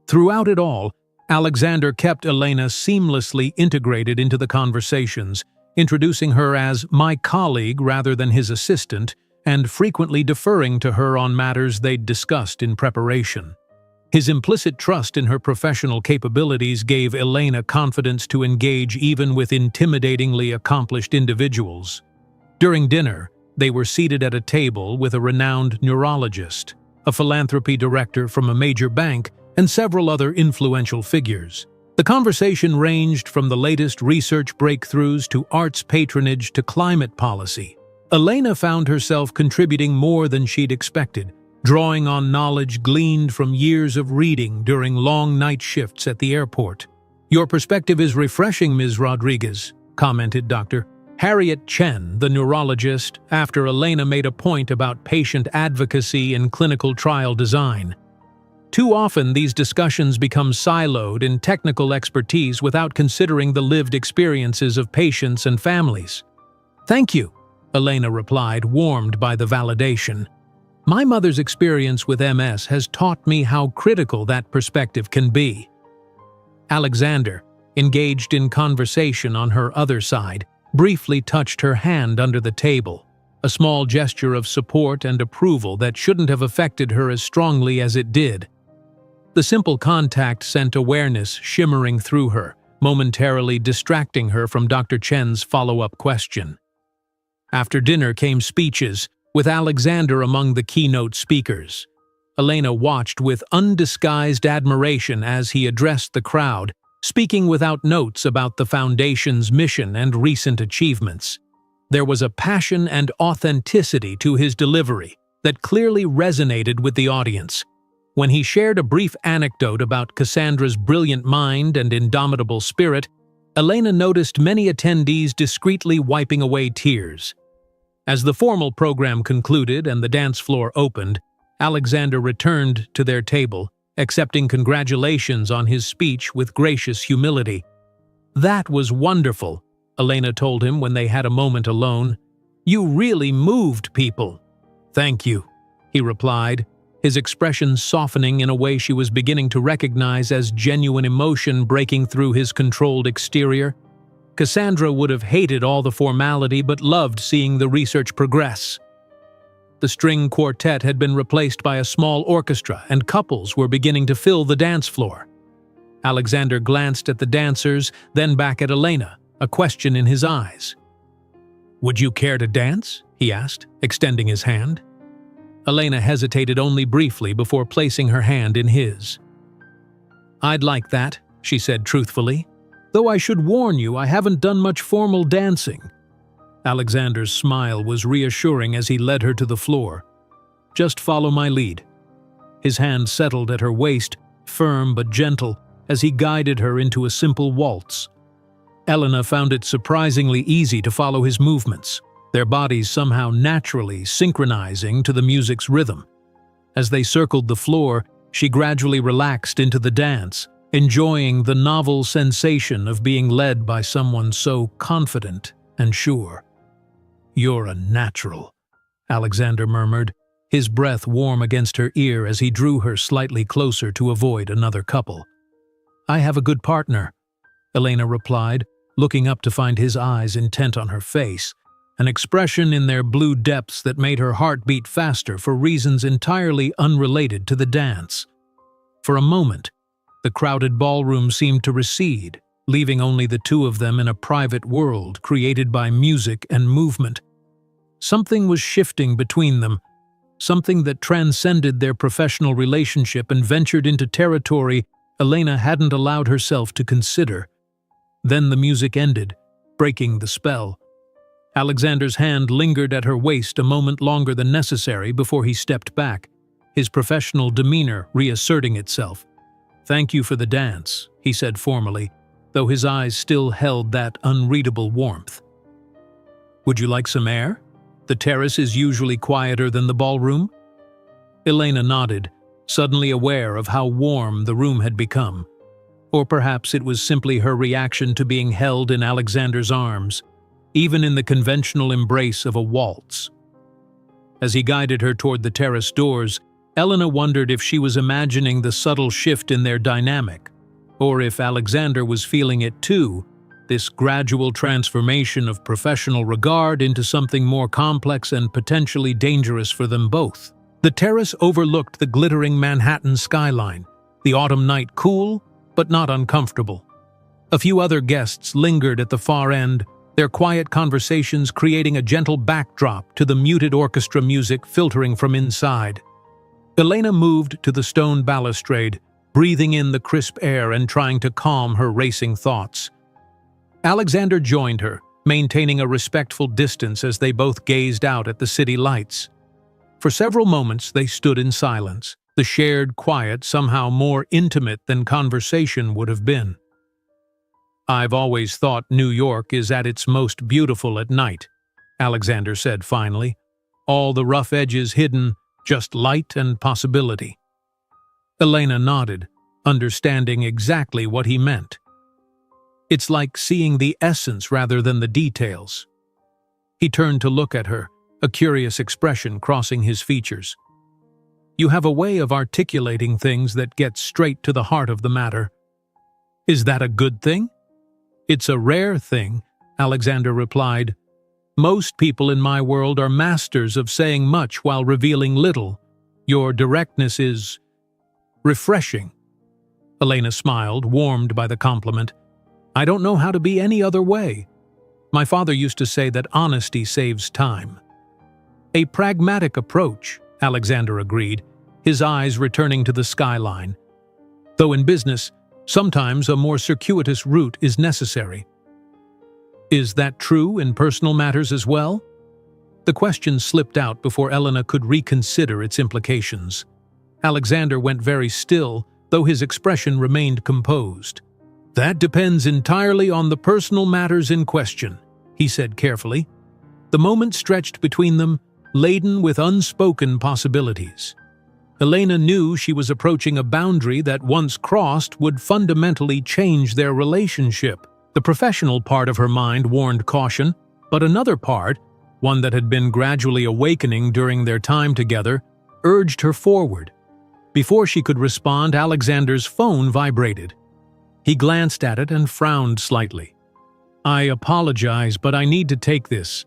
Throughout it all, Alexander kept Elena seamlessly integrated into the conversations, introducing her as "my colleague" rather than his assistant, and frequently deferring to her on matters they'd discussed in preparation. His implicit trust in her professional capabilities gave Elena confidence to engage even with intimidatingly accomplished individuals. During dinner, they were seated at a table with a renowned neurologist, a philanthropy director from a major bank, and several other influential figures. The conversation ranged from the latest research breakthroughs to arts patronage to climate policy. Elena found herself contributing more than she'd expected, drawing on knowledge gleaned from years of reading during long night shifts at the airport. "Your perspective is refreshing, Ms. Rodriguez," commented Dr. Harriet Chen, the neurologist, after Elena made a point about patient advocacy and clinical trial design. Too often, these discussions become siloed in technical expertise without considering the lived experiences of patients and families. "Thank you," Elena replied, warmed by the validation. "My mother's experience with MS has taught me how critical that perspective can be." Alexander, engaged in conversation on her other side, briefly touched her hand under the table, a small gesture of support and approval that shouldn't have affected her as strongly as it did. The simple contact sent awareness shimmering through her, momentarily distracting her from Dr. Chen's follow-up question. After dinner came speeches, with Alexander among the keynote speakers. Elena watched with undisguised admiration as he addressed the crowd, speaking without notes about the Foundation's mission and recent achievements. There was a passion and authenticity to his delivery that clearly resonated with the audience. When he shared a brief anecdote about Cassandra's brilliant mind and indomitable spirit, Elena noticed many attendees discreetly wiping away tears. As the formal program concluded and the dance floor opened, Alexander returned to their table, accepting congratulations on his speech with gracious humility. "That was wonderful," Elena told him when they had a moment alone. "You really moved people." "Thank you," he replied, his expression softening in a way she was beginning to recognize as genuine emotion breaking through his controlled exterior. Cassandra would have hated all the formality but loved seeing the research progress. The string quartet had been replaced by a small orchestra, and couples were beginning to fill the dance floor. Alexander glanced at the dancers, then back at Elena, a question in his eyes. "Would you care to dance?" he asked, extending his hand. Elena hesitated only briefly before placing her hand in his. "I'd like that," she said truthfully. "Though I should warn you, I haven't done much formal dancing." Alexander's smile was reassuring as he led her to the floor. "Just follow my lead." His hand settled at her waist, firm but gentle, as he guided her into a simple waltz. Elena found it surprisingly easy to follow his movements, their bodies somehow naturally synchronizing to the music's rhythm. As they circled the floor, she gradually relaxed into the dance, enjoying the novel sensation of being led by someone so confident and sure. "You're a natural," Alexander murmured, his breath warm against her ear as he drew her slightly closer to avoid another couple. "I have a good partner," Elena replied, looking up to find his eyes intent on her face, an expression in their blue depths that made her heart beat faster for reasons entirely unrelated to the dance. For a moment, the crowded ballroom seemed to recede, leaving only the two of them in a private world created by music and movement. Something was shifting between them, something that transcended their professional relationship and ventured into territory Elena hadn't allowed herself to consider. Then the music ended, breaking the spell. Alexander's hand lingered at her waist a moment longer than necessary before he stepped back, his professional demeanor reasserting itself. "Thank you for the dance," he said formally, though his eyes still held that unreadable warmth. "Would you like some air? The terrace is usually quieter than the ballroom." Elena nodded, suddenly aware of how warm the room had become. Or perhaps it was simply her reaction to being held in Alexander's arms, even in the conventional embrace of a waltz. As he guided her toward the terrace doors, Elena wondered if she was imagining the subtle shift in their dynamic, or if Alexander was feeling it too, this gradual transformation of professional regard into something more complex and potentially dangerous for them both. The terrace overlooked the glittering Manhattan skyline, the autumn night cool, but not uncomfortable. A few other guests lingered at the far end, their quiet conversations creating a gentle backdrop to the muted orchestra music filtering from inside. Elena moved to the stone balustrade, breathing in the crisp air and trying to calm her racing thoughts. Alexander joined her, maintaining a respectful distance as they both gazed out at the city lights. For several moments they stood in silence, the shared quiet somehow more intimate than conversation would have been. "I've always thought New York is at its most beautiful at night," Alexander said finally. "All the rough edges hidden, just light and possibility." Elena nodded, understanding exactly what he meant. "It's like seeing the essence rather than the details." He turned to look at her, a curious expression crossing his features. "You have a way of articulating things that get straight to the heart of the matter." "Is that a good thing?" "It's a rare thing," Alexander replied. "Most people in my world are masters of saying much while revealing little. Your directness is refreshing." Elena smiled, warmed by the compliment. "I don't know how to be any other way. My father used to say that honesty saves time." "A pragmatic approach," Alexander agreed, his eyes returning to the skyline. "Though in business, sometimes a more circuitous route is necessary." "Is that true in personal matters as well?" The question slipped out before Elena could reconsider its implications. Alexander went very still, though his expression remained composed. "That depends entirely on the personal matters in question," he said carefully. The moment stretched between them, laden with unspoken possibilities. Elena knew she was approaching a boundary that, once crossed, would fundamentally change their relationship. The professional part of her mind warned caution, but another part, one that had been gradually awakening during their time together, urged her forward. Before she could respond, Alexander's phone vibrated. He glanced at it and frowned slightly. "I apologize, but I need to take this.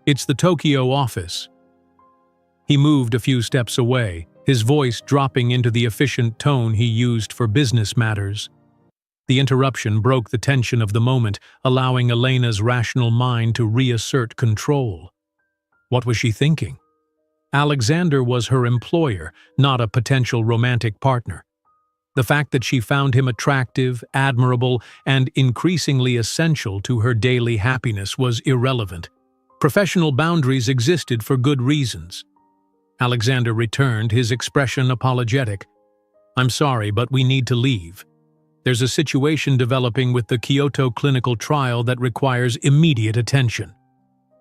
It's the Tokyo office." He moved a few steps away, his voice dropping into the efficient tone he used for business matters. The interruption broke the tension of the moment, allowing Elena's rational mind to reassert control. What was she thinking? Alexander was her employer, not a potential romantic partner. The fact that she found him attractive, admirable, and increasingly essential to her daily happiness was irrelevant. Professional boundaries existed for good reasons. Alexander returned, his expression apologetic. "I'm sorry, but we need to leave. There's a situation developing with the Kyoto clinical trial that requires immediate attention."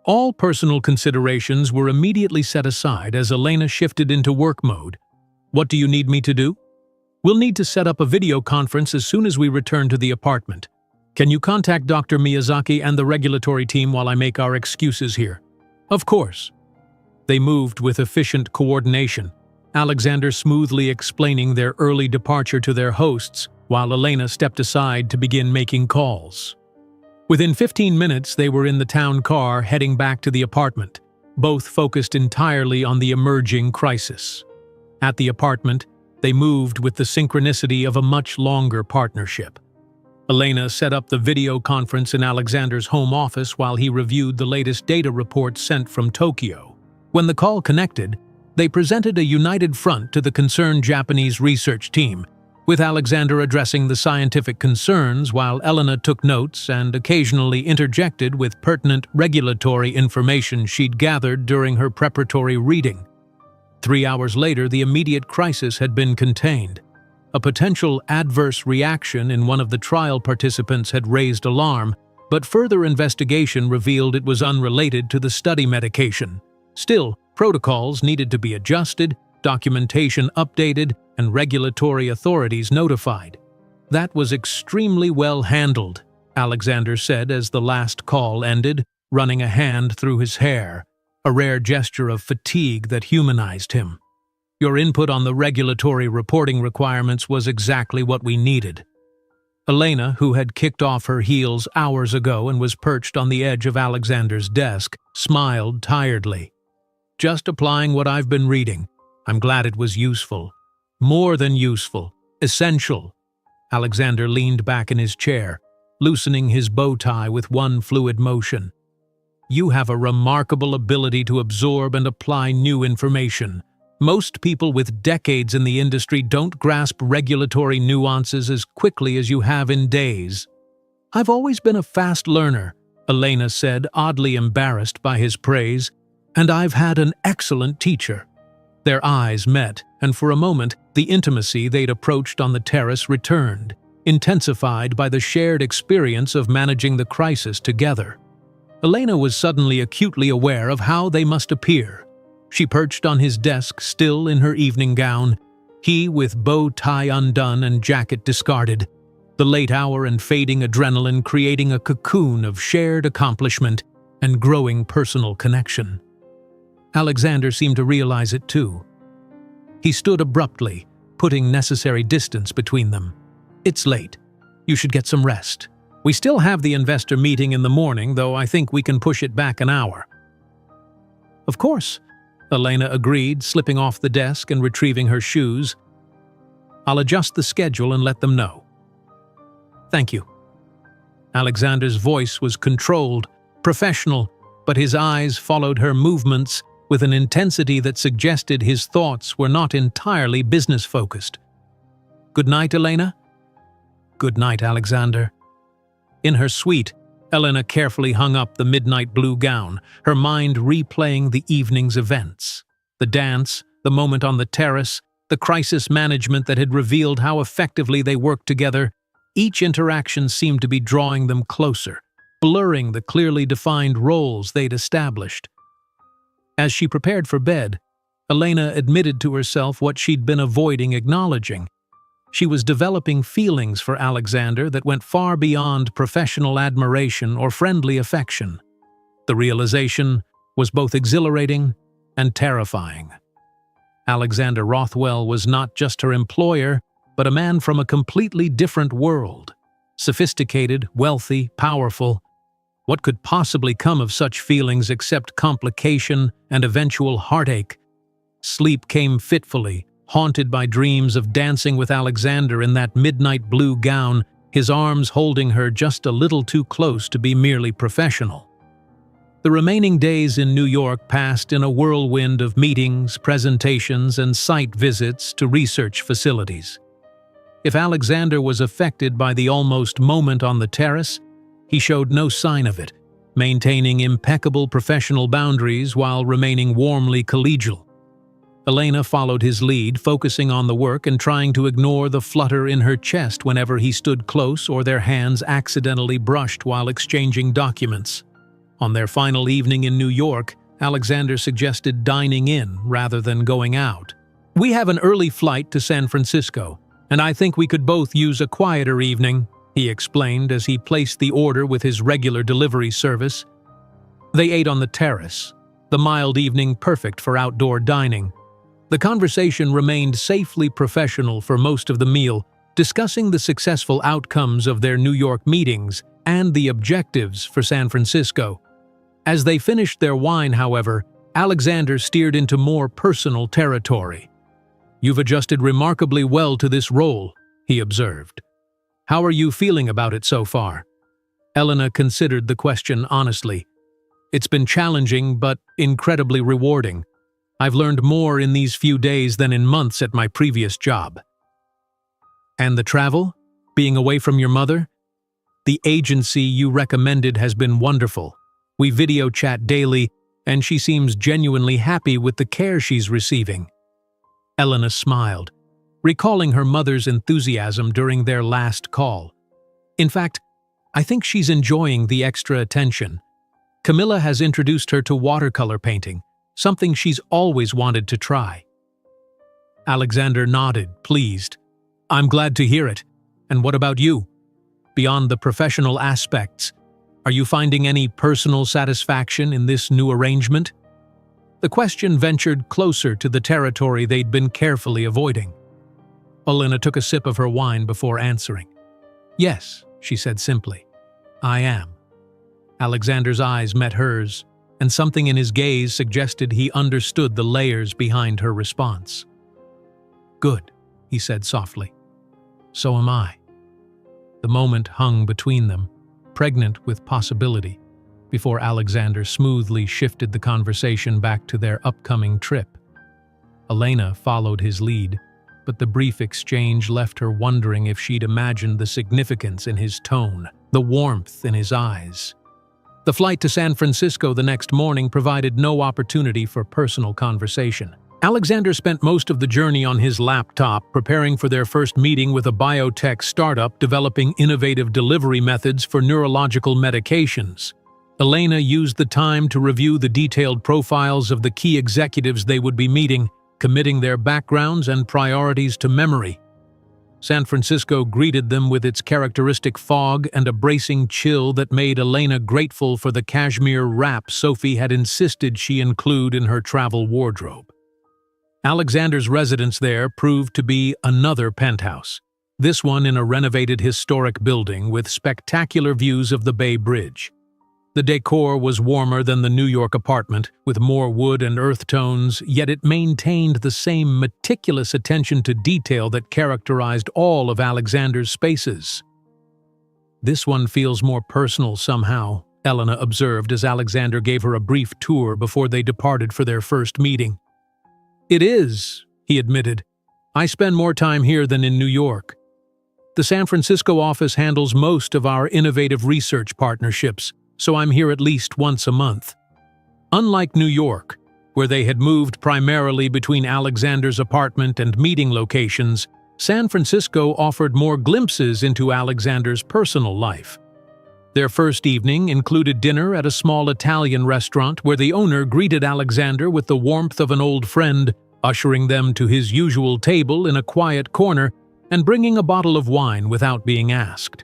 All personal considerations were immediately set aside as Elena shifted into work mode. "What do you need me to do?" "We'll need to set up a video conference as soon as we return to the apartment. Can you contact Dr. Miyazaki and the regulatory team while I make our excuses here?" "Of course." They moved with efficient coordination, Alexander smoothly explaining their early departure to their hosts, while Elena stepped aside to begin making calls. Within 15 minutes, they were in the town car heading back to the apartment, both focused entirely on the emerging crisis. At the apartment, they moved with the synchronicity of a much longer partnership. Elena set up the video conference in Alexander's home office while he reviewed the latest data reports sent from Tokyo. When the call connected, they presented a united front to the concerned Japanese research team, with Alexander addressing the scientific concerns while Elena took notes and occasionally interjected with pertinent regulatory information she'd gathered during her preparatory reading. 3 hours later, the immediate crisis had been contained. A potential adverse reaction in one of the trial participants had raised alarm, but further investigation revealed it was unrelated to the study medication. Still, protocols needed to be adjusted, documentation updated, and regulatory authorities notified. "That was extremely well handled," Alexander said as the last call ended, running a hand through his hair, a rare gesture of fatigue that humanized him. "Your input on the regulatory reporting requirements was exactly what we needed." Elena, who had kicked off her heels hours ago and was perched on the edge of Alexander's desk, smiled tiredly. "Just applying what I've been reading. I'm glad it was useful. More than useful. Essential." Alexander leaned back in his chair, loosening his bow tie with one fluid motion. "You have a remarkable ability to absorb and apply new information. Most people with decades in the industry don't grasp regulatory nuances as quickly as you have in days." "I've always been a fast learner," Elena said, oddly embarrassed by his praise, "and I've had an excellent teacher." Their eyes met, and for a moment, the intimacy they'd approached on the terrace returned, intensified by the shared experience of managing the crisis together. Elena was suddenly acutely aware of how they must appear. She perched on his desk, still in her evening gown, he with bow tie undone and jacket discarded, the late hour and fading adrenaline creating a cocoon of shared accomplishment and growing personal connection. Alexander seemed to realize it too. He stood abruptly, putting necessary distance between them. "It's late. You should get some rest. We still have the investor meeting in the morning, though I think we can push it back an hour." "Of course," Elena agreed, slipping off the desk and retrieving her shoes. "I'll adjust the schedule and let them know." "Thank you." Alexander's voice was controlled, professional, but his eyes followed her movements with an intensity that suggested his thoughts were not entirely business-focused. "Good night, Elena." "Good night, Alexander." In her suite, Elena carefully hung up the midnight blue gown, her mind replaying the evening's events. The dance, the moment on the terrace, the crisis management that had revealed how effectively they worked together. Each interaction seemed to be drawing them closer, blurring the clearly defined roles they'd established. As she prepared for bed, Elena admitted to herself what she'd been avoiding acknowledging. She was developing feelings for Alexander that went far beyond professional admiration or friendly affection. The realization was both exhilarating and terrifying. Alexander Rothwell was not just her employer, but a man from a completely different world. Sophisticated, wealthy, powerful. What could possibly come of such feelings except complication and eventual heartache? Sleep came fitfully, haunted by dreams of dancing with Alexander in that midnight blue gown, his arms holding her just a little too close to be merely professional. The remaining days in New York passed in a whirlwind of meetings, presentations, and site visits to research facilities. If Alexander was affected by the almost moment on the terrace, he showed no sign of it, maintaining impeccable professional boundaries while remaining warmly collegial. Elena followed his lead, focusing on the work and trying to ignore the flutter in her chest whenever he stood close or their hands accidentally brushed while exchanging documents. On their final evening in New York, Alexander suggested dining in rather than going out. "We have an early flight to San Francisco, and I think we could both use a quieter evening," he explained as he placed the order with his regular delivery service. They ate on the terrace, the mild evening perfect for outdoor dining. The conversation remained safely professional for most of the meal, discussing the successful outcomes of their New York meetings and the objectives for San Francisco. As they finished their wine, however, Alexander steered into more personal territory. "You've adjusted remarkably well to this role," he observed. "How are you feeling about it so far?" Elena considered the question honestly. "It's been challenging, but incredibly rewarding. I've learned more in these few days than in months at my previous job." "And the travel? Being away from your mother?" "The agency you recommended has been wonderful. We video chat daily, and she seems genuinely happy with the care she's receiving." Elena smiled, recalling her mother's enthusiasm during their last call. "In fact, I think she's enjoying the extra attention. Camilla has introduced her to watercolor painting, something she's always wanted to try." Alexander nodded, pleased. "I'm glad to hear it. And what about you? Beyond the professional aspects, are you finding any personal satisfaction in this new arrangement? The question ventured closer to the territory they'd been carefully avoiding. Elena took a sip of her wine before answering. "Yes," she said simply. "I am." Alexander's eyes met hers, and something in his gaze suggested he understood the layers behind her response. "Good," he said softly. "So am I." The moment hung between them, pregnant with possibility, before Alexander smoothly shifted the conversation back to their upcoming trip. Elena followed his lead, but the brief exchange left her wondering if she'd imagined the significance in his tone, the warmth in his eyes. The flight to San Francisco the next morning provided no opportunity for personal conversation. Alexander spent most of the journey on his laptop, preparing for their first meeting with a biotech startup developing innovative delivery methods for neurological medications. Elena used the time to review the detailed profiles of the key executives they would be meeting, committing their backgrounds and priorities to memory. San Francisco greeted them with its characteristic fog and a bracing chill that made Elena grateful for the cashmere wrap Sophie had insisted she include in her travel wardrobe. Alexander's residence there proved to be another penthouse, this one in a renovated historic building with spectacular views of the Bay Bridge. The decor was warmer than the New York apartment, with more wood and earth tones, yet it maintained the same meticulous attention to detail that characterized all of Alexander's spaces. "This one feels more personal somehow," Elena observed as Alexander gave her a brief tour before they departed for their first meeting. "It is," he admitted. "I spend more time here than in New York. The San Francisco office handles most of our innovative research partnerships, so I'm here at least once a month." Unlike New York, where they had moved primarily between Alexander's apartment and meeting locations, San Francisco offered more glimpses into Alexander's personal life. Their first evening included dinner at a small Italian restaurant where the owner greeted Alexander with the warmth of an old friend, ushering them to his usual table in a quiet corner and bringing a bottle of wine without being asked.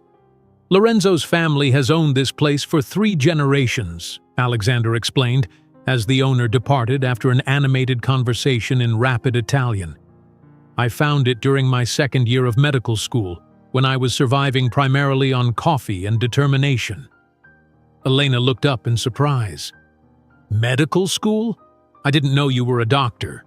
"Lorenzo's family has owned this place for 3 generations," Alexander explained, as the owner departed after an animated conversation in rapid Italian. "I found it during my second year of medical school, when I was surviving primarily on coffee and determination." Elena looked up in surprise. "Medical school? I didn't know you were a doctor."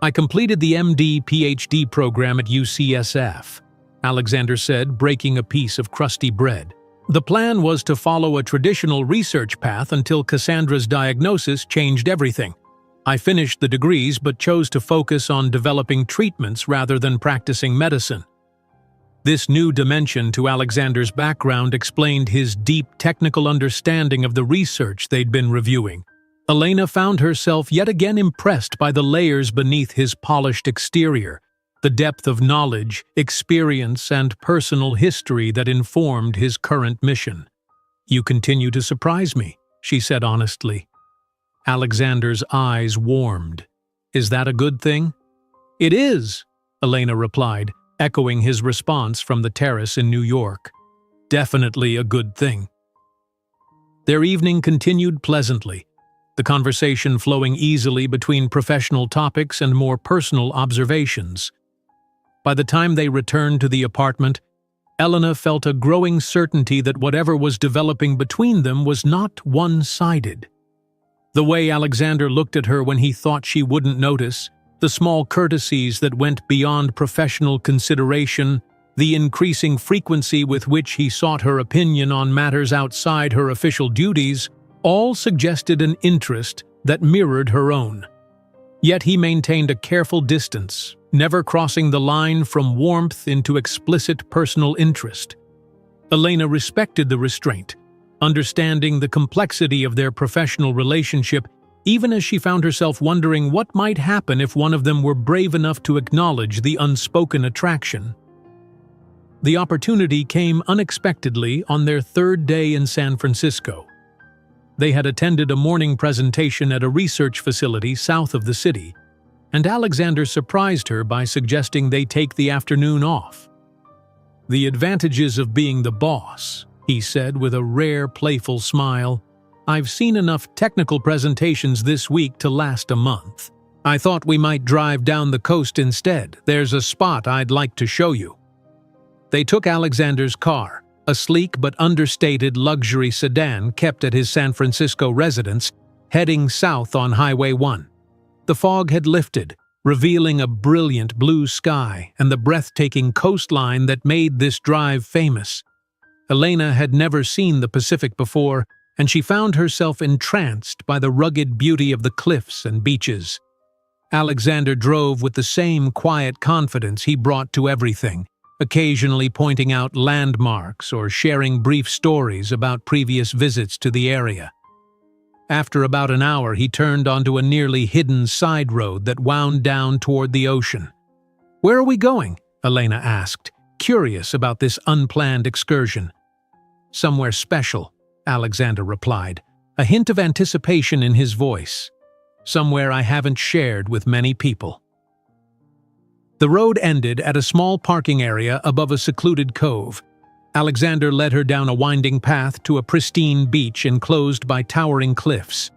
"I completed the MD-PhD program at UCSF," Alexander said, breaking a piece of crusty bread. "The plan was to follow a traditional research path until Cassandra's diagnosis changed everything. I finished the degrees but chose to focus on developing treatments rather than practicing medicine." This new dimension to Alexander's background explained his deep technical understanding of the research they'd been reviewing. Elena found herself yet again impressed by the layers beneath his polished exterior, the depth of knowledge, experience, and personal history that informed his current mission. "You continue to surprise me," she said honestly. Alexander's eyes warmed. "Is that a good thing?" "It is," Elena replied, echoing his response from the terrace in New York. "Definitely a good thing." Their evening continued pleasantly, the conversation flowing easily between professional topics and more personal observations. By the time they returned to the apartment, Elena felt a growing certainty that whatever was developing between them was not one-sided. The way Alexander looked at her when he thought she wouldn't notice, the small courtesies that went beyond professional consideration, the increasing frequency with which he sought her opinion on matters outside her official duties, all suggested an interest that mirrored her own. Yet he maintained a careful distance, never crossing the line from warmth into explicit personal interest. Elena respected the restraint, understanding the complexity of their professional relationship, even as she found herself wondering what might happen if one of them were brave enough to acknowledge the unspoken attraction. The opportunity came unexpectedly on their 3rd day in San Francisco. They had attended a morning presentation at a research facility south of the city, and Alexander surprised her by suggesting they take the afternoon off. "The advantages of being the boss," he said with a rare, playful smile. "I've seen enough technical presentations this week to last a month. I thought we might drive down the coast instead. There's a spot I'd like to show you." They took Alexander's car, a sleek but understated luxury sedan kept at his San Francisco residence, heading south on Highway 1. The fog had lifted, revealing a brilliant blue sky and the breathtaking coastline that made this drive famous. Elena had never seen the Pacific before, and she found herself entranced by the rugged beauty of the cliffs and beaches. Alexander drove with the same quiet confidence he brought to everything, occasionally pointing out landmarks or sharing brief stories about previous visits to the area. After about an hour, he turned onto a nearly hidden side road that wound down toward the ocean. "Where are we going?" Elena asked, curious about this unplanned excursion. "Somewhere special," Alexander replied, a hint of anticipation in his voice. "Somewhere I haven't shared with many people." The road ended at a small parking area above a secluded cove. Alexander led her down a winding path to a pristine beach enclosed by towering cliffs.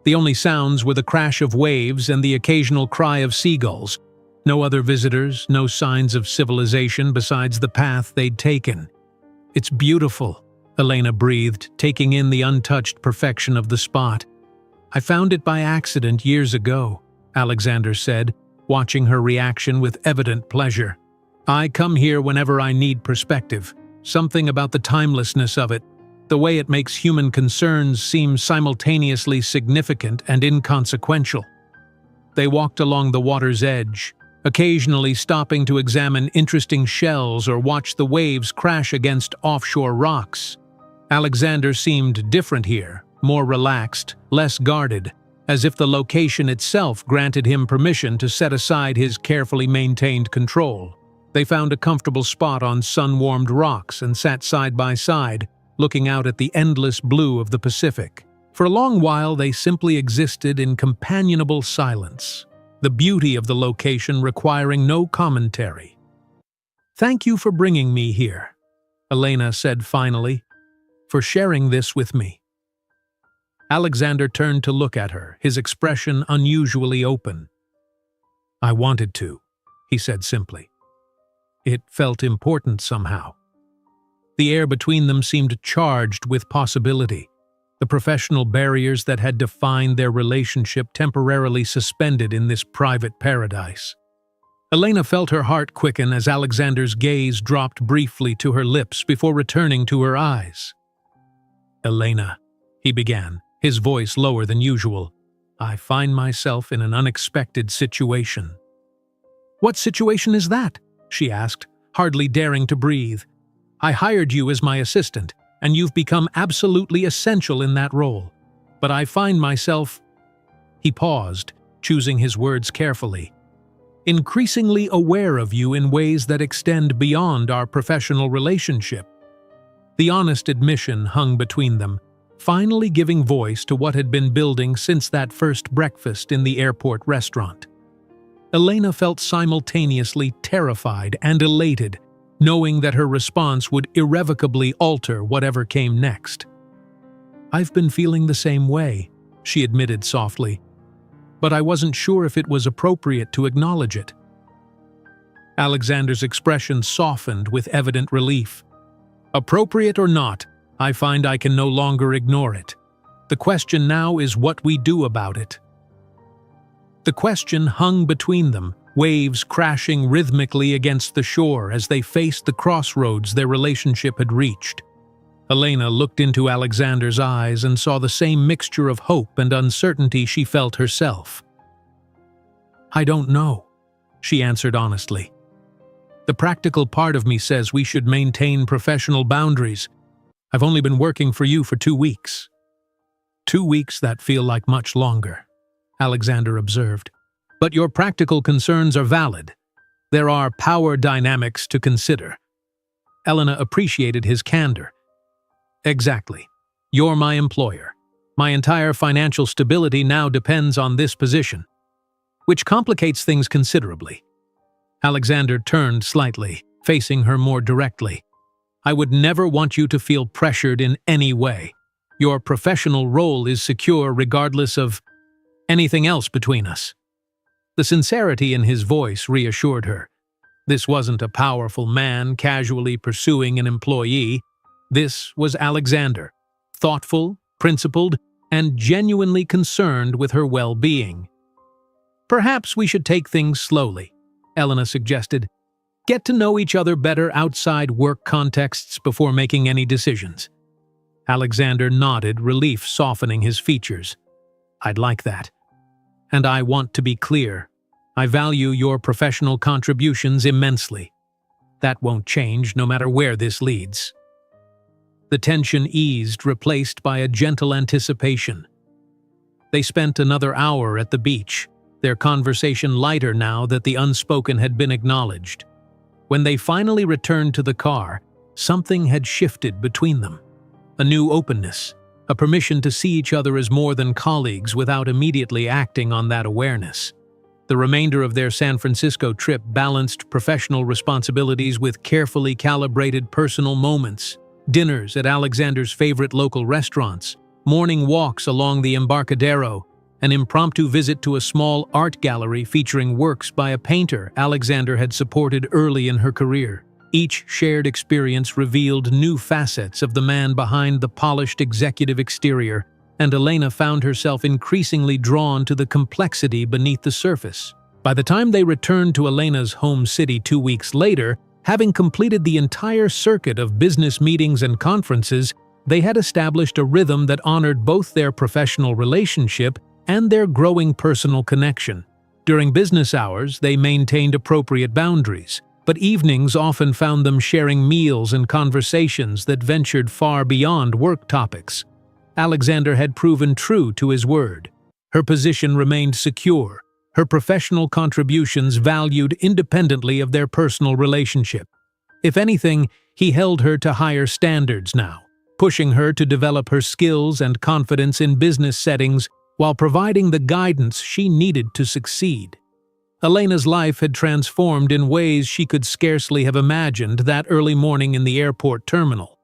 The only sounds were the crash of waves and the occasional cry of seagulls. No other visitors, no signs of civilization besides the path they'd taken. "It's beautiful," Elena breathed, taking in the untouched perfection of the spot. "I found it by accident years ago," Alexander said, watching her reaction with evident pleasure. "I come here whenever I need perspective. Something about the timelessness of it, the way it makes human concerns seem simultaneously significant and inconsequential." They walked along the water's edge, occasionally stopping to examine interesting shells or watch the waves crash against offshore rocks. Alexander seemed different here, more relaxed, less guarded, as if the location itself granted him permission to set aside his carefully maintained control. They found a comfortable spot on sun-warmed rocks and sat side by side, looking out at the endless blue of the Pacific. For a long while, they simply existed in companionable silence, the beauty of the location requiring no commentary. "Thank you for bringing me here," Elena said finally, "for sharing this with me." Alexander turned to look at her, his expression unusually open. "I wanted to," he said simply. It felt important somehow. The air between them seemed charged with possibility, the professional barriers that had defined their relationship temporarily suspended in this private paradise. Elena felt her heart quicken as Alexander's gaze dropped briefly to her lips before returning to her eyes. "Elena," he began, his voice lower than usual, "I find myself in an unexpected situation." "What situation is that?" she asked, hardly daring to breathe. "I hired you as my assistant, and you've become absolutely essential in that role. But I find myself—" He paused, choosing his words carefully. "Increasingly aware of you in ways that extend beyond our professional relationship." The honest admission hung between them, finally giving voice to what had been building since that first breakfast in the airport restaurant. Elena felt simultaneously terrified and elated, knowing that her response would irrevocably alter whatever came next. "I've been feeling the same way," she admitted softly, "but I wasn't sure if it was appropriate to acknowledge it." Alexander's expression softened with evident relief. "Appropriate or not, I find I can no longer ignore it. The question now is what we do about it." The question hung between them, waves crashing rhythmically against the shore as they faced the crossroads their relationship had reached. Elena looked into Alexander's eyes and saw the same mixture of hope and uncertainty she felt herself. "I don't know," she answered honestly. "The practical part of me says we should maintain professional boundaries. I've only been working for you for 2 weeks. 2 weeks that feel like much longer," Alexander observed. "But your practical concerns are valid. There are power dynamics to consider." Elena appreciated his candor. "Exactly. You're my employer. My entire financial stability now depends on this position, which complicates things considerably." Alexander turned slightly, facing her more directly. "I would never want you to feel pressured in any way. Your professional role is secure regardless of anything else between us." The sincerity in his voice reassured her. This wasn't a powerful man casually pursuing an employee. This was Alexander, thoughtful, principled, and genuinely concerned with her well-being. "Perhaps we should take things slowly," Elena suggested. "Get to know each other better outside work contexts before making any decisions." Alexander nodded, relief softening his features. "I'd like that. And I want to be clear. I value your professional contributions immensely. That won't change no matter where this leads." The tension eased, replaced by a gentle anticipation. They spent another hour at the beach, their conversation lighter now that the unspoken had been acknowledged. When they finally returned to the car, something had shifted between them. A new openness, a permission to see each other as more than colleagues without immediately acting on that awareness. The remainder of their San Francisco trip balanced professional responsibilities with carefully calibrated personal moments. Dinners at Alexander's favorite local restaurants, morning walks along the Embarcadero, an impromptu visit to a small art gallery featuring works by a painter Alexander had supported early in her career. Each shared experience revealed new facets of the man behind the polished executive exterior, and Elena found herself increasingly drawn to the complexity beneath the surface. By the time they returned to Elena's home city 2 weeks later, having completed the entire circuit of business meetings and conferences, they had established a rhythm that honored both their professional relationship and their growing personal connection. During business hours, they maintained appropriate boundaries, but evenings often found them sharing meals and conversations that ventured far beyond work topics. Alexander had proven true to his word. Her position remained secure, her professional contributions valued independently of their personal relationship. If anything, he held her to higher standards now, pushing her to develop her skills and confidence in business settings while providing the guidance she needed to succeed. Elena's life had transformed in ways she could scarcely have imagined that early morning in the airport terminal.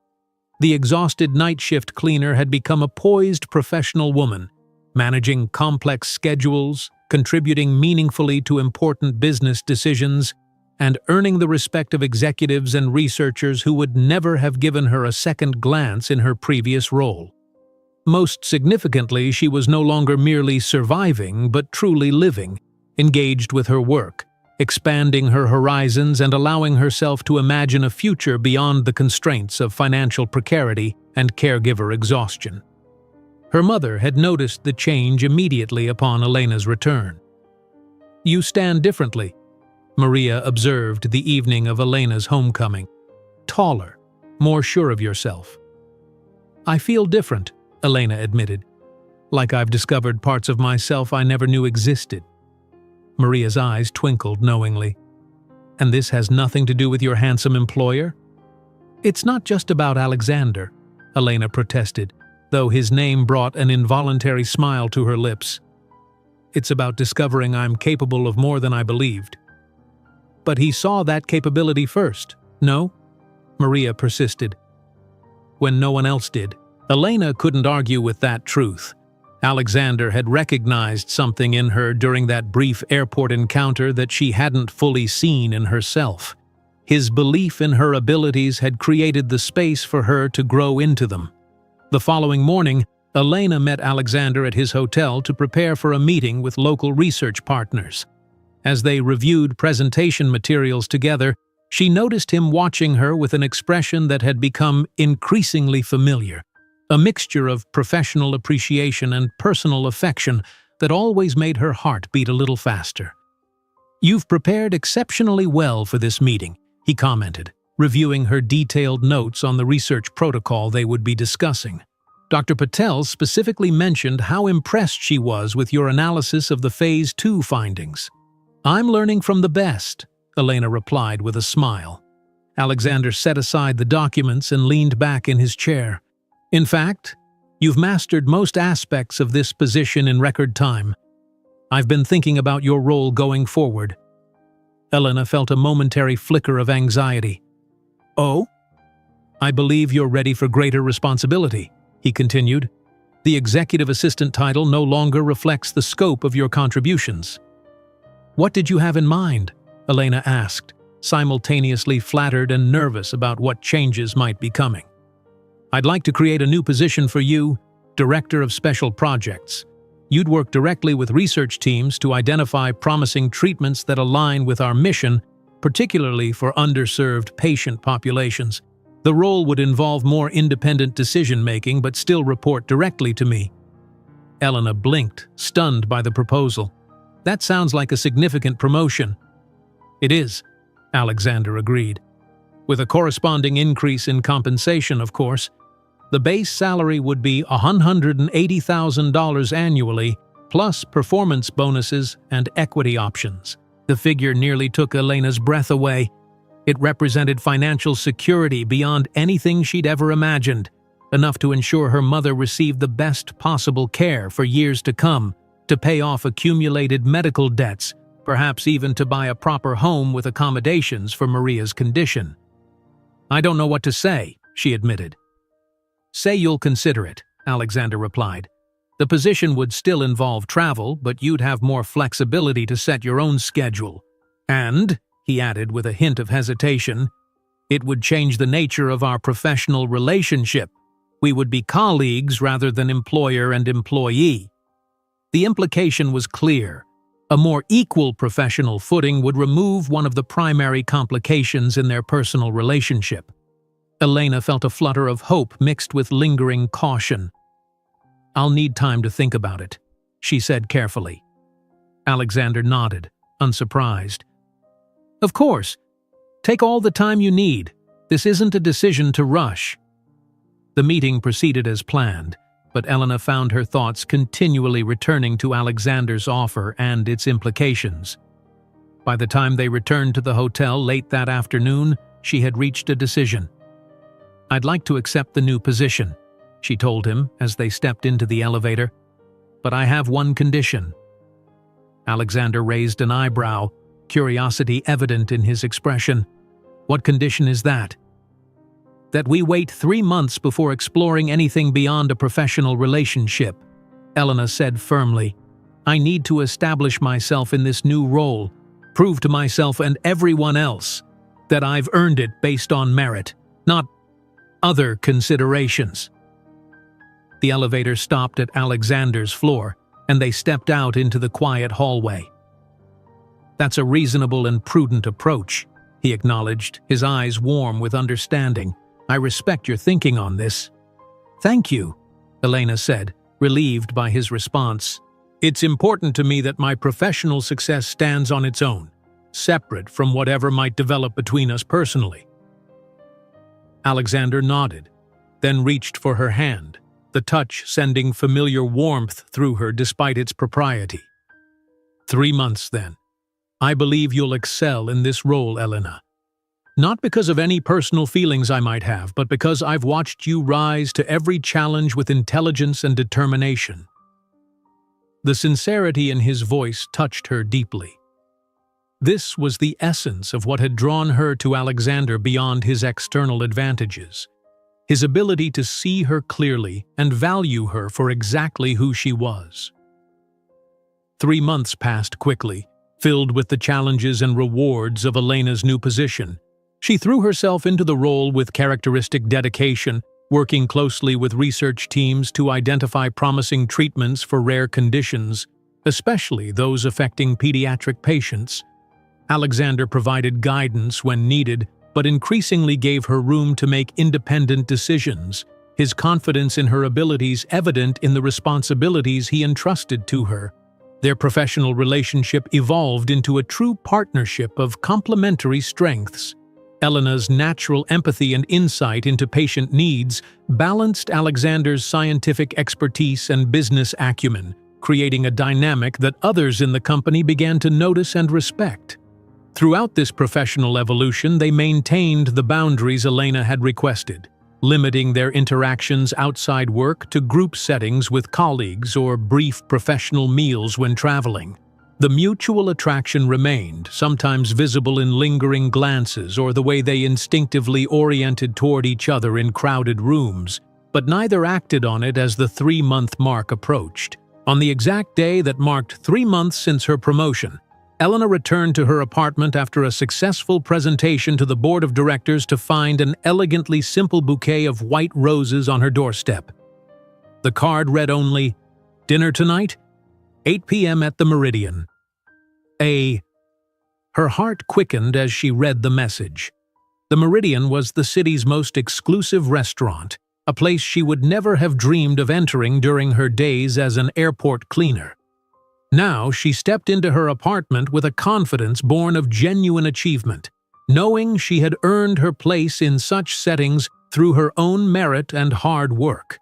The exhausted night shift cleaner had become a poised professional woman, managing complex schedules, contributing meaningfully to important business decisions, and earning the respect of executives and researchers who would never have given her a second glance in her previous role. Most significantly, she was no longer merely surviving, but truly living, engaged with her work, expanding her horizons and allowing herself to imagine a future beyond the constraints of financial precarity and caregiver exhaustion. Her mother had noticed the change immediately upon Elena's return. "You stand differently," Maria observed the evening of Elena's homecoming. "Taller, more sure of yourself." "I feel different," Elena admitted. "Like I've discovered parts of myself I never knew existed." Maria's eyes twinkled knowingly. "And this has nothing to do with your handsome employer?" "It's not just about Alexander," Elena protested, though his name brought an involuntary smile to her lips. "It's about discovering I'm capable of more than I believed." "But he saw that capability first, no?" Maria persisted. "When no one else did." Elena couldn't argue with that truth. Alexander had recognized something in her during that brief airport encounter that she hadn't fully seen in herself. His belief in her abilities had created the space for her to grow into them. The following morning, Elena met Alexander at his hotel to prepare for a meeting with local research partners. As they reviewed presentation materials together, she noticed him watching her with an expression that had become increasingly familiar. A mixture of professional appreciation and personal affection that always made her heart beat a little faster. "You've prepared exceptionally well for this meeting," he commented, reviewing her detailed notes on the research protocol they would be discussing. "Dr. Patel specifically mentioned how impressed she was with your analysis of the Phase 2 findings." "I'm learning from the best," Elena replied with a smile. Alexander set aside the documents and leaned back in his chair. "In fact, you've mastered most aspects of this position in record time. I've been thinking about your role going forward." Elena felt a momentary flicker of anxiety. "Oh? I believe you're ready for greater responsibility," he continued. "The executive assistant title no longer reflects the scope of your contributions." "What did you have in mind?" Elena asked, simultaneously flattered and nervous about what changes might be coming. "I'd like to create a new position for you, Director of Special Projects. You'd work directly with research teams to identify promising treatments that align with our mission, particularly for underserved patient populations. The role would involve more independent decision-making but still report directly to me." Elena blinked, stunned by the proposal. "That sounds like a significant promotion." "It is," Alexander agreed. "With a corresponding increase in compensation, of course. The base salary would be $180,000 annually, plus performance bonuses and equity options." The figure nearly took Elena's breath away. It represented financial security beyond anything she'd ever imagined, enough to ensure her mother received the best possible care for years to come, to pay off accumulated medical debts, perhaps even to buy a proper home with accommodations for Maria's condition. "I don't know what to say," she admitted. "Say you'll consider it," Alexander replied. "The position would still involve travel, but you'd have more flexibility to set your own schedule. And," he added with a hint of hesitation, "it would change the nature of our professional relationship. We would be colleagues rather than employer and employee." The implication was clear. A more equal professional footing would remove one of the primary complications in their personal relationship. Elena felt a flutter of hope mixed with lingering caution. "I'll need time to think about it," she said carefully. Alexander nodded, unsurprised. "Of course. Take all the time you need. This isn't a decision to rush." The meeting proceeded as planned, but Elena found her thoughts continually returning to Alexander's offer and its implications. By the time they returned to the hotel late that afternoon, she had reached a decision. "I'd like to accept the new position," she told him as they stepped into the elevator. "But I have one condition." Alexander raised an eyebrow, curiosity evident in his expression. "What condition is that?" "That we wait 3 months before exploring anything beyond a professional relationship," Elena said firmly. "I need to establish myself in this new role, prove to myself and everyone else that I've earned it based on merit, not other considerations." The elevator stopped at Alexander's floor, and they stepped out into the quiet hallway. "That's a reasonable and prudent approach," he acknowledged, his eyes warm with understanding. "I respect your thinking on this." "Thank you," Elena said, relieved by his response. "It's important to me that my professional success stands on its own, separate from whatever might develop between us personally." Alexander nodded, then reached for her hand, the touch sending familiar warmth through her despite its propriety. 3 months, then. I believe you'll excel in this role, Elena. Not because of any personal feelings I might have, but because I've watched you rise to every challenge with intelligence and determination." The sincerity in his voice touched her deeply. This was the essence of what had drawn her to Alexander beyond his external advantages, his ability to see her clearly and value her for exactly who she was. 3 months passed quickly, filled with the challenges and rewards of Elena's new position. She threw herself into the role with characteristic dedication, working closely with research teams to identify promising treatments for rare conditions, especially those affecting pediatric patients. Alexander provided guidance when needed, but increasingly gave her room to make independent decisions, his confidence in her abilities evident in the responsibilities he entrusted to her. Their professional relationship evolved into a true partnership of complementary strengths. Elena's natural empathy and insight into patient needs balanced Alexander's scientific expertise and business acumen, creating a dynamic that others in the company began to notice and respect. Throughout this professional evolution, they maintained the boundaries Elena had requested, limiting their interactions outside work to group settings with colleagues or brief professional meals when traveling. The mutual attraction remained, sometimes visible in lingering glances or the way they instinctively oriented toward each other in crowded rooms, but neither acted on it as the 3-month mark approached. On the exact day that marked 3 months since her promotion, Elena returned to her apartment after a successful presentation to the board of directors to find an elegantly simple bouquet of white roses on her doorstep. The card read only, "Dinner tonight? 8 p.m. at the Meridian." Her heart quickened as she read the message. The Meridian was the city's most exclusive restaurant, a place she would never have dreamed of entering during her days as an airport cleaner. Now she stepped into her apartment with a confidence born of genuine achievement, knowing she had earned her place in such settings through her own merit and hard work.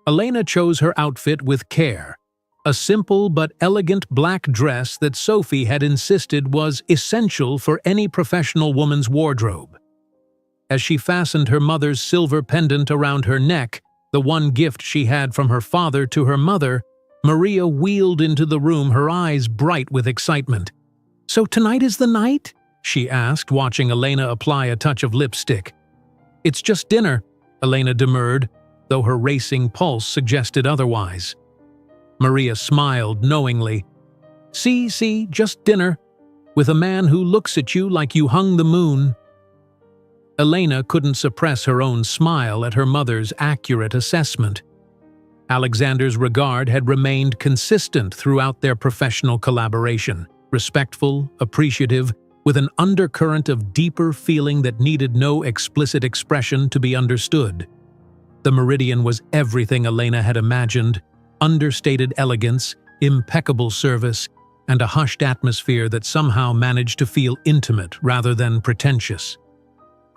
Elena chose her outfit with care, a simple but elegant black dress that Sophie had insisted was essential for any professional woman's wardrobe. As she fastened her mother's silver pendant around her neck, the one gift she had from her father to her mother, Maria wheeled into the room, her eyes bright with excitement. "So tonight is the night?" she asked, watching Elena apply a touch of lipstick. "It's just dinner," Elena demurred, though her racing pulse suggested otherwise. Maria smiled knowingly. See, just dinner, with a man who looks at you like you hung the moon." Elena couldn't suppress her own smile at her mother's accurate assessment. Alexander's regard had remained consistent throughout their professional collaboration, respectful, appreciative, with an undercurrent of deeper feeling that needed no explicit expression to be understood. The Meridian was everything Elena had imagined: understated elegance, impeccable service, and a hushed atmosphere that somehow managed to feel intimate rather than pretentious.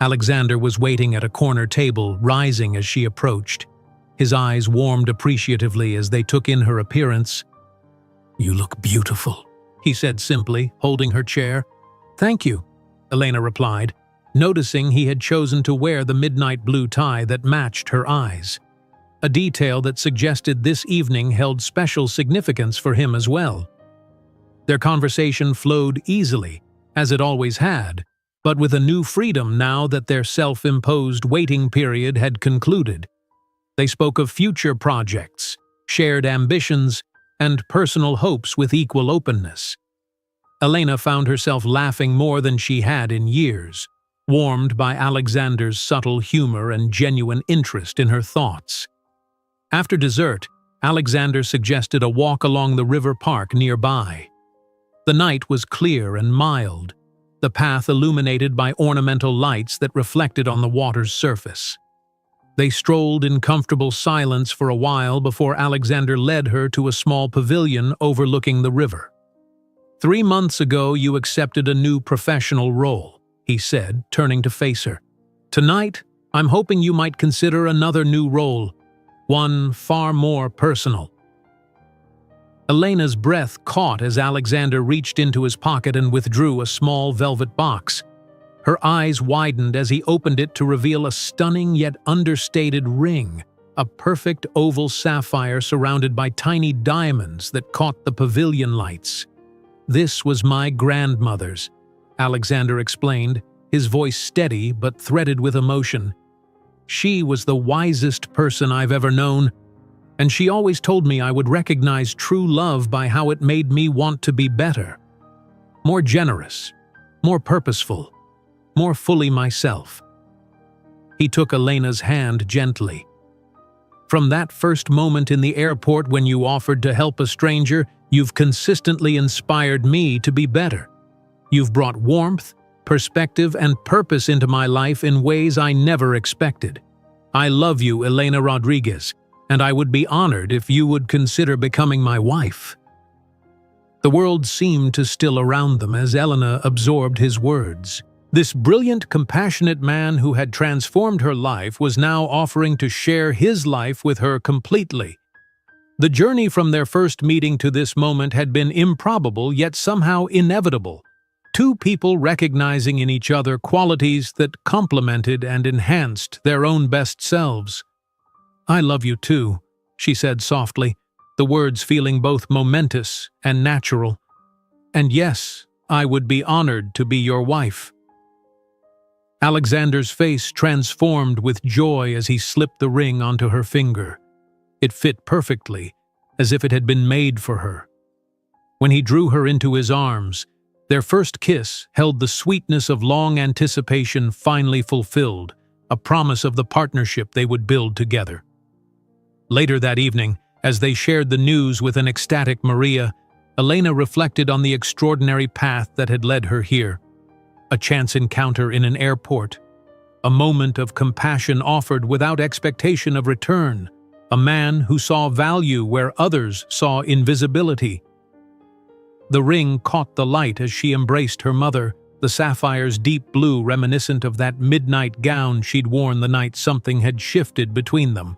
Alexander was waiting at a corner table, rising as she approached. His eyes warmed appreciatively as they took in her appearance. "You look beautiful," he said simply, holding her chair. "Thank you," Elena replied, noticing he had chosen to wear the midnight blue tie that matched her eyes, a detail that suggested this evening held special significance for him as well. Their conversation flowed easily, as it always had, but with a new freedom now that their self-imposed waiting period had concluded. They spoke of future projects, shared ambitions, and personal hopes with equal openness. Elena found herself laughing more than she had in years, warmed by Alexander's subtle humor and genuine interest in her thoughts. After dessert, Alexander suggested a walk along the river park nearby. The night was clear and mild, the path illuminated by ornamental lights that reflected on the water's surface. They strolled in comfortable silence for a while before Alexander led her to a small pavilion overlooking the river. 3 months ago, you accepted a new professional role, he said, turning to face her. Tonight, I'm hoping you might consider another new role, one far more personal. Elena's breath caught as Alexander reached into his pocket and withdrew a small velvet box. Her eyes widened as he opened it to reveal a stunning yet understated ring, a perfect oval sapphire surrounded by tiny diamonds that caught the pavilion lights. "This was my grandmother's," Alexander explained, his voice steady but threaded with emotion. "She was the wisest person I've ever known, and she always told me I would recognize true love by how it made me want to be better, more generous, more purposeful, more fully myself." He took Elena's hand gently. "From that first moment in the airport when you offered to help a stranger, you've consistently inspired me to be better. You've brought warmth, perspective, and purpose into my life in ways I never expected. I love you, Elena Rodriguez, and I would be honored if you would consider becoming my wife." The world seemed to still around them as Elena absorbed his words. This brilliant, compassionate man who had transformed her life was now offering to share his life with her completely. The journey from their first meeting to this moment had been improbable yet somehow inevitable. Two people recognizing in each other qualities that complemented and enhanced their own best selves. "I love you too," she said softly, the words feeling both momentous and natural. And yes, I would be honored to be your wife." Alexander's face transformed with joy as he slipped the ring onto her finger. It fit perfectly, as if it had been made for her. When he drew her into his arms, their first kiss held the sweetness of long anticipation finally fulfilled, a promise of the partnership they would build together. Later that evening, as they shared the news with an ecstatic Maria, Elena reflected on the extraordinary path that had led her here. A chance encounter in an airport, a moment of compassion offered without expectation of return, a man who saw value where others saw invisibility. The ring caught the light as she embraced her mother, the sapphire's deep blue reminiscent of that midnight gown she'd worn the night something had shifted between them.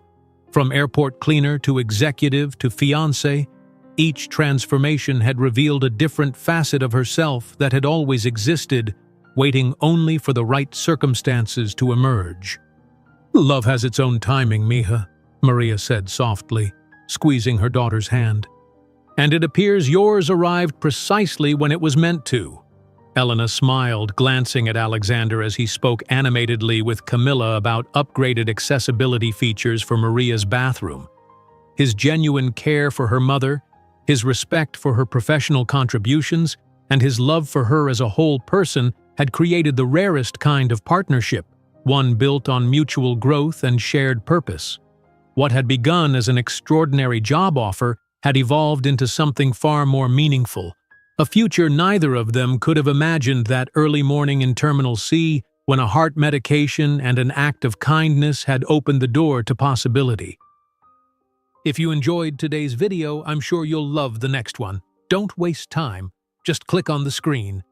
From airport cleaner to executive to fiancé, each transformation had revealed a different facet of herself that had always existed, waiting only for the right circumstances to emerge. "Love has its own timing, Mija," Maria said softly, squeezing her daughter's hand. "And it appears yours arrived precisely when it was meant to." Elena smiled, glancing at Alexander as he spoke animatedly with Camilla about upgraded accessibility features for Maria's bathroom. His genuine care for her mother, his respect for her professional contributions, and his love for her as a whole person had created the rarest kind of partnership, one built on mutual growth and shared purpose. What had begun as an extraordinary job offer had evolved into something far more meaningful, a future neither of them could have imagined that early morning in Terminal C when a heart medication and an act of kindness had opened the door to possibility. If you enjoyed today's video, I'm sure you'll love the next one. Don't waste time. Just click on the screen.